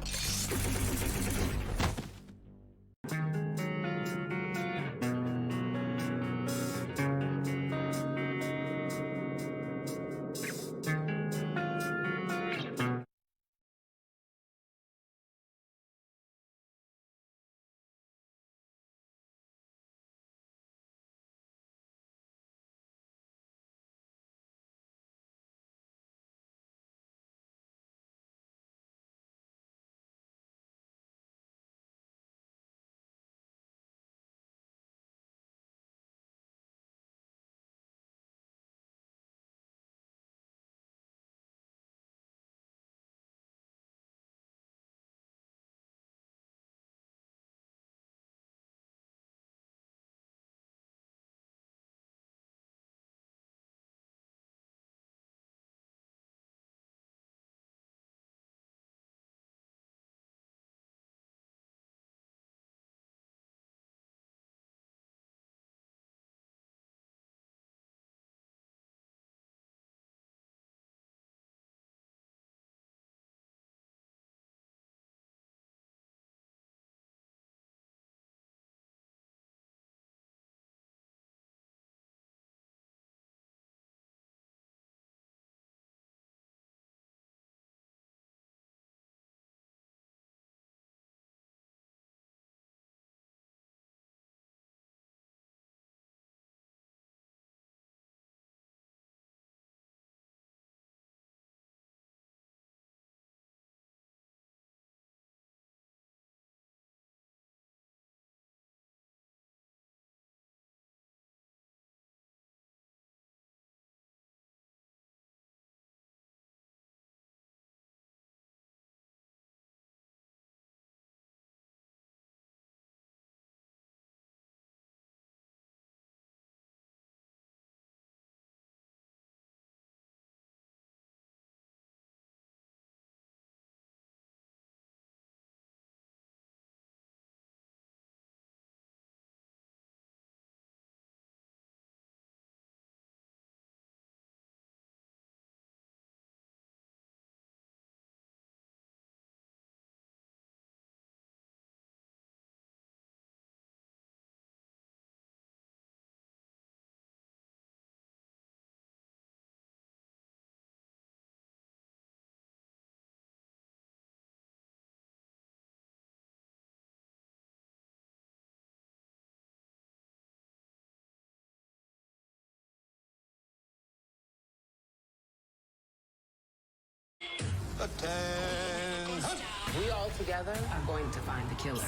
Attention! We all together are going to find the killer.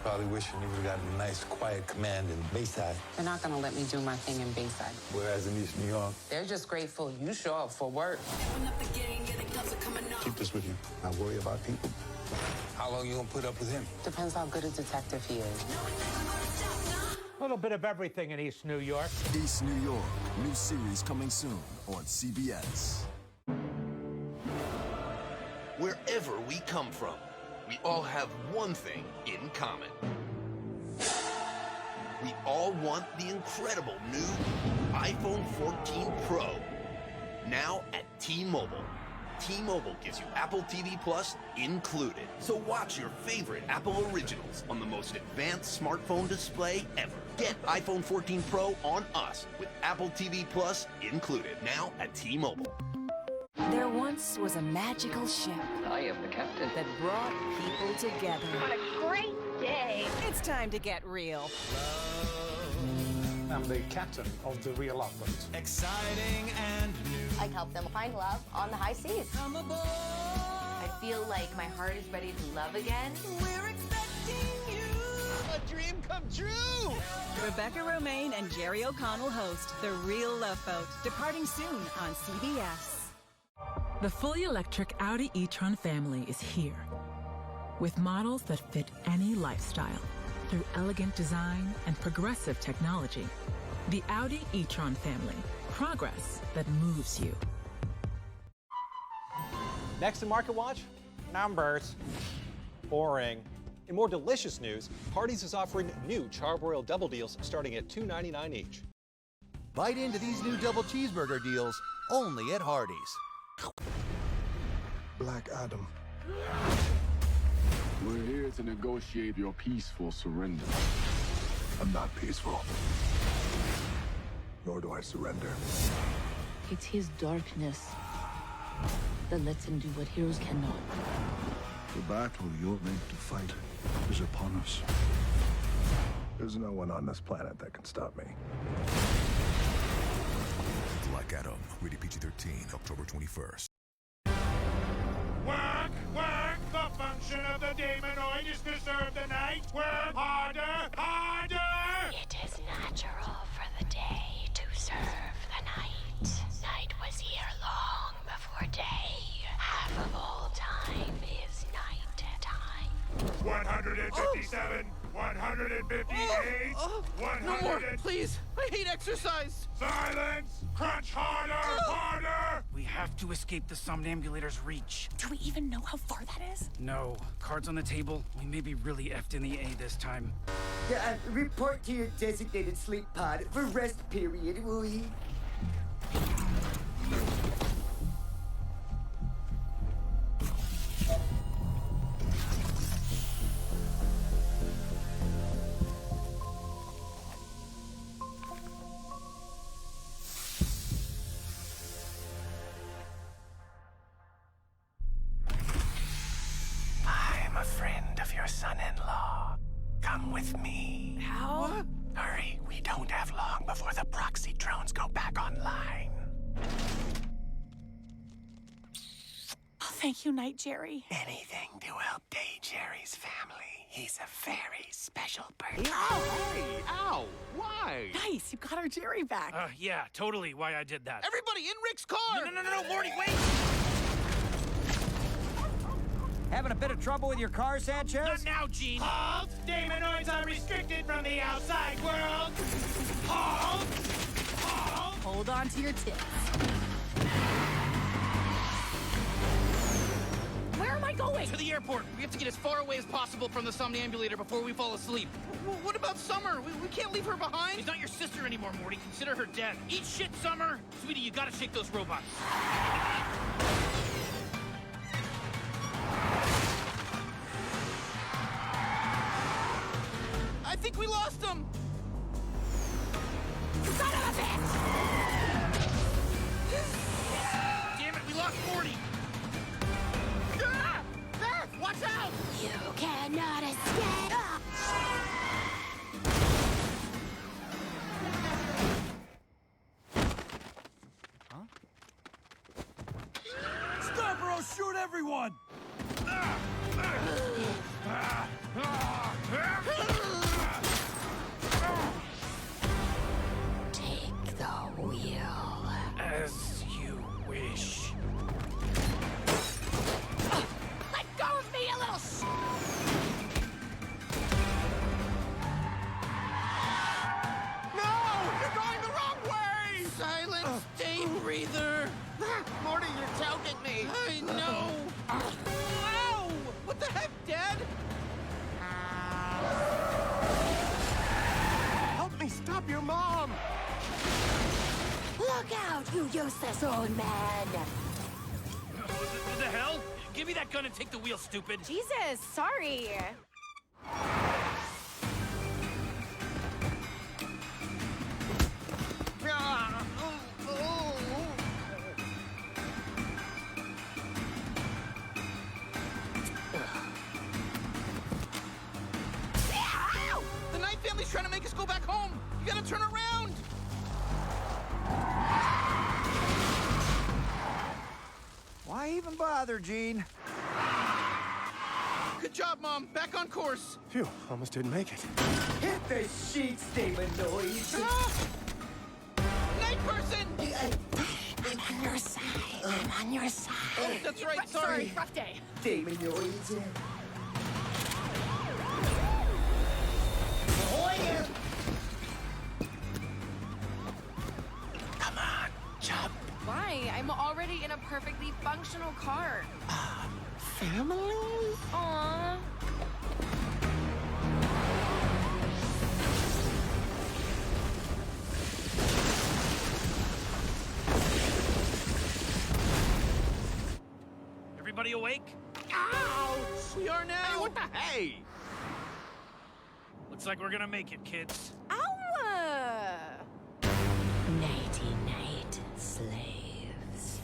Probably wishing you would have gotten a nice, quiet command in Bayside. They're not going to let me do my thing in Bayside. Whereas in East New York, They're just grateful you show up for work. keep this with you. I worry about people. How long you gonna put up with him? Depends how good a detective he is. A little bit of everything in East New York. East New York, new series coming soon on CBS. Wherever we come from, we all have one thing in common. We all want the incredible new iPhone 14 Pro. Now at T-Mobile. T-Mobile gives you Apple TV Plus included. So watch your favorite Apple originals on the most advanced smartphone display ever. Get iPhone 14 Pro on us with Apple TV Plus included. Now at T-Mobile. There once was a magical ship. I am the captain. That brought people together. What a great day. It's time to get real. I'm the captain of the realignment. Exciting and new. I help them find love on the high seas. Come aboard. I feel like my heart is ready to love again. We're expecting you. A dream come true! Rebecca Romaine and Jerry O'Connell host The Real Love Boat, departing soon on CBS. The fully electric Audi e-tron family is here, with models that fit any lifestyle. Through elegant design and progressive technology, the Audi e-tron family, progress that moves you. Next in Market Watch, numbers. Boring. In more delicious news, Hardee's is offering new Charbroiled Double Deals starting at $2.99 each. Bite into these new double cheeseburger deals only at Hardee's. Black Adam. We're here to negotiate your peaceful surrender. I'm not peaceful. Nor do I surrender. It's his darkness that lets him do what heroes cannot. The battle you're meant to fight is upon us. There's no one on this planet that can stop me. Black Adam, rated PG-13, October 21st. Work, work! The function of the Daemonoid is to serve the night. Work harder, harder! It is natural for the day to serve the night. Night was here long before day. Half of all time is night time. 157, 158, 100. No more, please! I hate exercise! Silence! Crunch harder, harder! We have to escape the somnambulator's reach. Do we even know how far that is? No. Cards on the table. We may be really effed in the A this time. Report to your designated sleep pod for rest period, will you? I'm a friend of your son-in-law. Come with me. How? What? Hurry, we don't have long before the proxy drones go back online. Oh, thank you, Night Jerry. Anything to help Day Jerry's family. He's a very special person. Hey! Ow! Why? Nice, you got our Jerry back. Yeah, totally why I did that. Everybody in Rick's car! No, Morty, wait! Having a bit of trouble with your car, Sanchez? Not now, Gene! Halt! Daemonoids are restricted from the outside world! Halt! Halt! Hold on to your tits. Where am I going? To the airport. We have to get as far away as possible from the somnambulator before we fall asleep. What about Summer? We can't leave her behind. She's not your sister anymore, Morty. Consider her dead. Eat shit, Summer! Sweetie, you gotta shake those robots. I think we lost him! Son of a bitch! Damn it, we lost Morty! Ah! Beth, watch out! You cannot escape! Shoot everyone! Take the wheel. As you wish. Let go of me, you little No! You're going the wrong way! Silence, day breather! Morty, you're choking me! I know! Ow! What the heck, Dad? Help me stop your mom! Look out, you useless old man! What the hell? Give me that gun and take the wheel, stupid! Jesus, sorry. The Knight family's trying to make us go back home! You gotta turn around! Why even bother, Gene? Good job, Mom. Back on course. Phew, almost didn't make it. Hit the sheets, Demonoids! Night person! I'm on your side. I'm on your side. Oh, that's right. Sorry. Rough day. Demonoids! Come on, jump. Why? I'm already in a perfectly functional car. Family? Aww. Everybody awake? Ouch! We are now. Hey, what the hey? Looks like we're gonna make it, kids. Ow! Nighty night, slaves.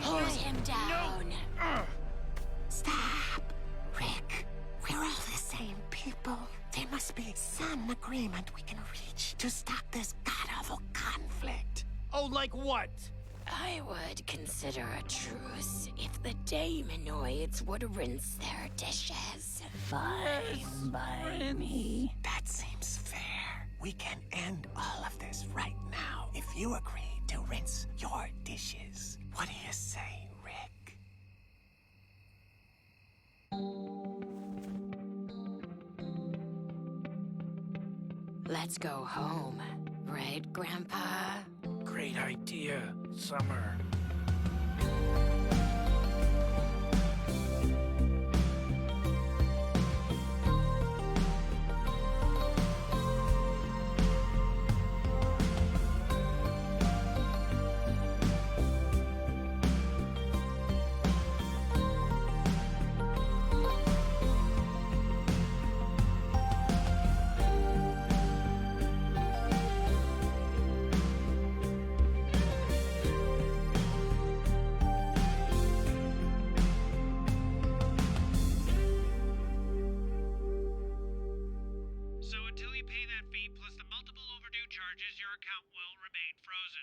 Hold him down. Stop. Rick, we're all the same people. There must be some agreement we can reach to stop this god-awful conflict. Oh, like what? I would consider a truce if the Daemonoids would rinse their dishes. Fine by me. That seems fair. We can end all of this right now if you agree to rinse your dishes. What do you say, Rick? Let's go home, right, Grandpa? Great idea, Summer.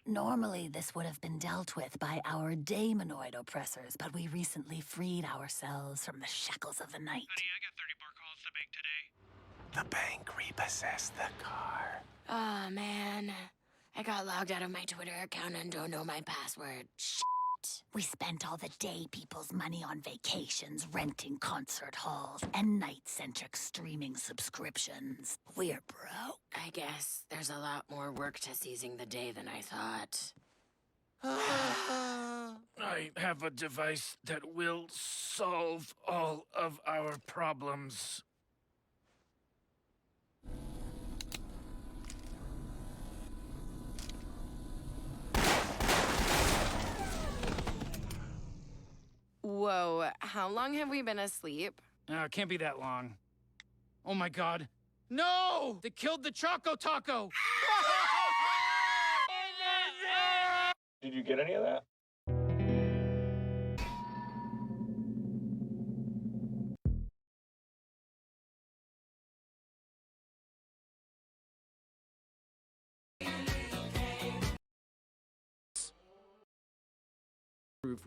Normally, this would have been dealt with by our Daemonoid oppressors, but we recently freed ourselves from the shackles of the night. Honey, I got 30 more calls to make today. The bank repossessed the car. Oh, man. I got logged out of my Twitter account and don't know my password. Shit. We spent all the day people's money on vacations, renting concert halls, and night-centric streaming subscriptions. We're broke. I guess there's a lot more work to seizing the day than I thought. I have a device that will solve all of our problems. Whoa, how long have we been asleep? It can't be that long. Oh my god. No! They killed the Choco Taco! Did you get any of that?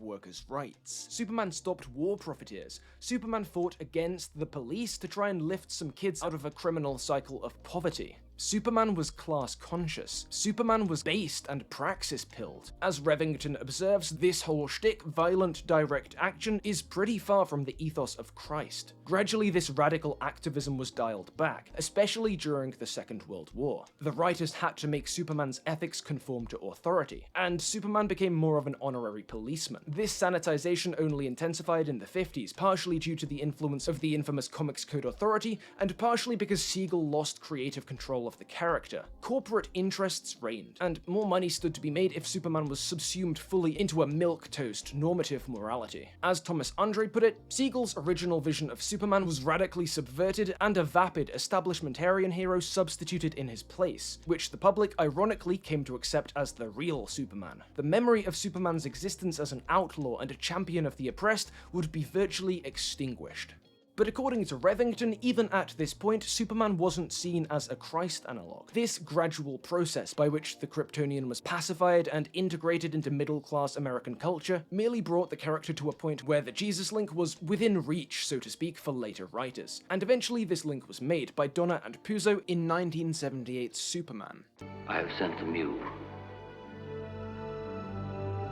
Workers' rights. Superman stopped war profiteers. Superman fought against the police to try and lift some kids out of a criminal cycle of poverty. Superman was class conscious. Superman was based and praxis pilled. As Revington observes, this whole shtick, violent direct action, is pretty far from the ethos of Christ. Gradually, this radical activism was dialed back, especially during the Second World War. The writers had to make Superman's ethics conform to authority, and Superman became more of an honorary policeman. This sanitization only intensified in the 50s, partially due to the influence of the infamous Comics Code Authority, and partially because Siegel lost creative control of the character. Corporate interests reigned, and more money stood to be made if Superman was subsumed fully into a milquetoast normative morality. As Thomas Andre put it, Siegel's original vision of Superman was radically subverted and a vapid establishmentarian hero substituted in his place, which the public ironically came to accept as the real Superman. The memory of Superman's existence as an outlaw and a champion of the oppressed would be virtually extinguished. But according to Revington, even at this point, Superman wasn't seen as a Christ analog. This gradual process by which the Kryptonian was pacified and integrated into middle-class American culture merely brought the character to a point where the Jesus link was within reach, so to speak, for later writers. And eventually this link was made by Donna and Puzo in 1978's Superman. I have sent them you,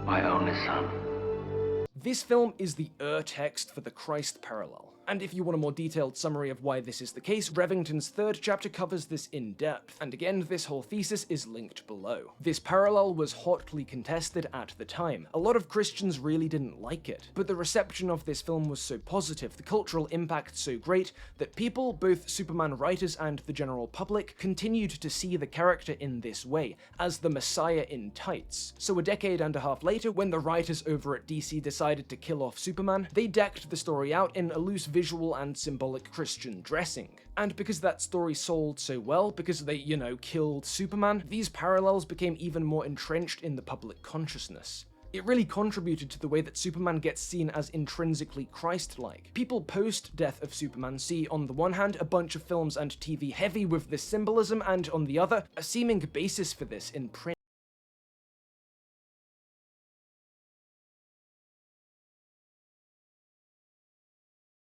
my only son. This film is the text for the Christ parallel. And if you want a more detailed summary of why this is the case, Revington's third chapter covers this in depth, and again, this whole thesis is linked below. This parallel was hotly contested at the time. A lot of Christians really didn't like it, but the reception of this film was so positive, the cultural impact so great, that people, both Superman writers and the general public, continued to see the character in this way, as the Messiah in tights. So a decade and a half later, when the writers over at DC decided to kill off Superman, they decked the story out in a loose visual and symbolic Christian dressing. And because that story sold so well, because they, killed Superman, these parallels became even more entrenched in the public consciousness. It really contributed to the way that Superman gets seen as intrinsically Christ-like. People post-Death of Superman see, on the one hand, a bunch of films and TV heavy with this symbolism, and on the other, a seeming basis for this in print.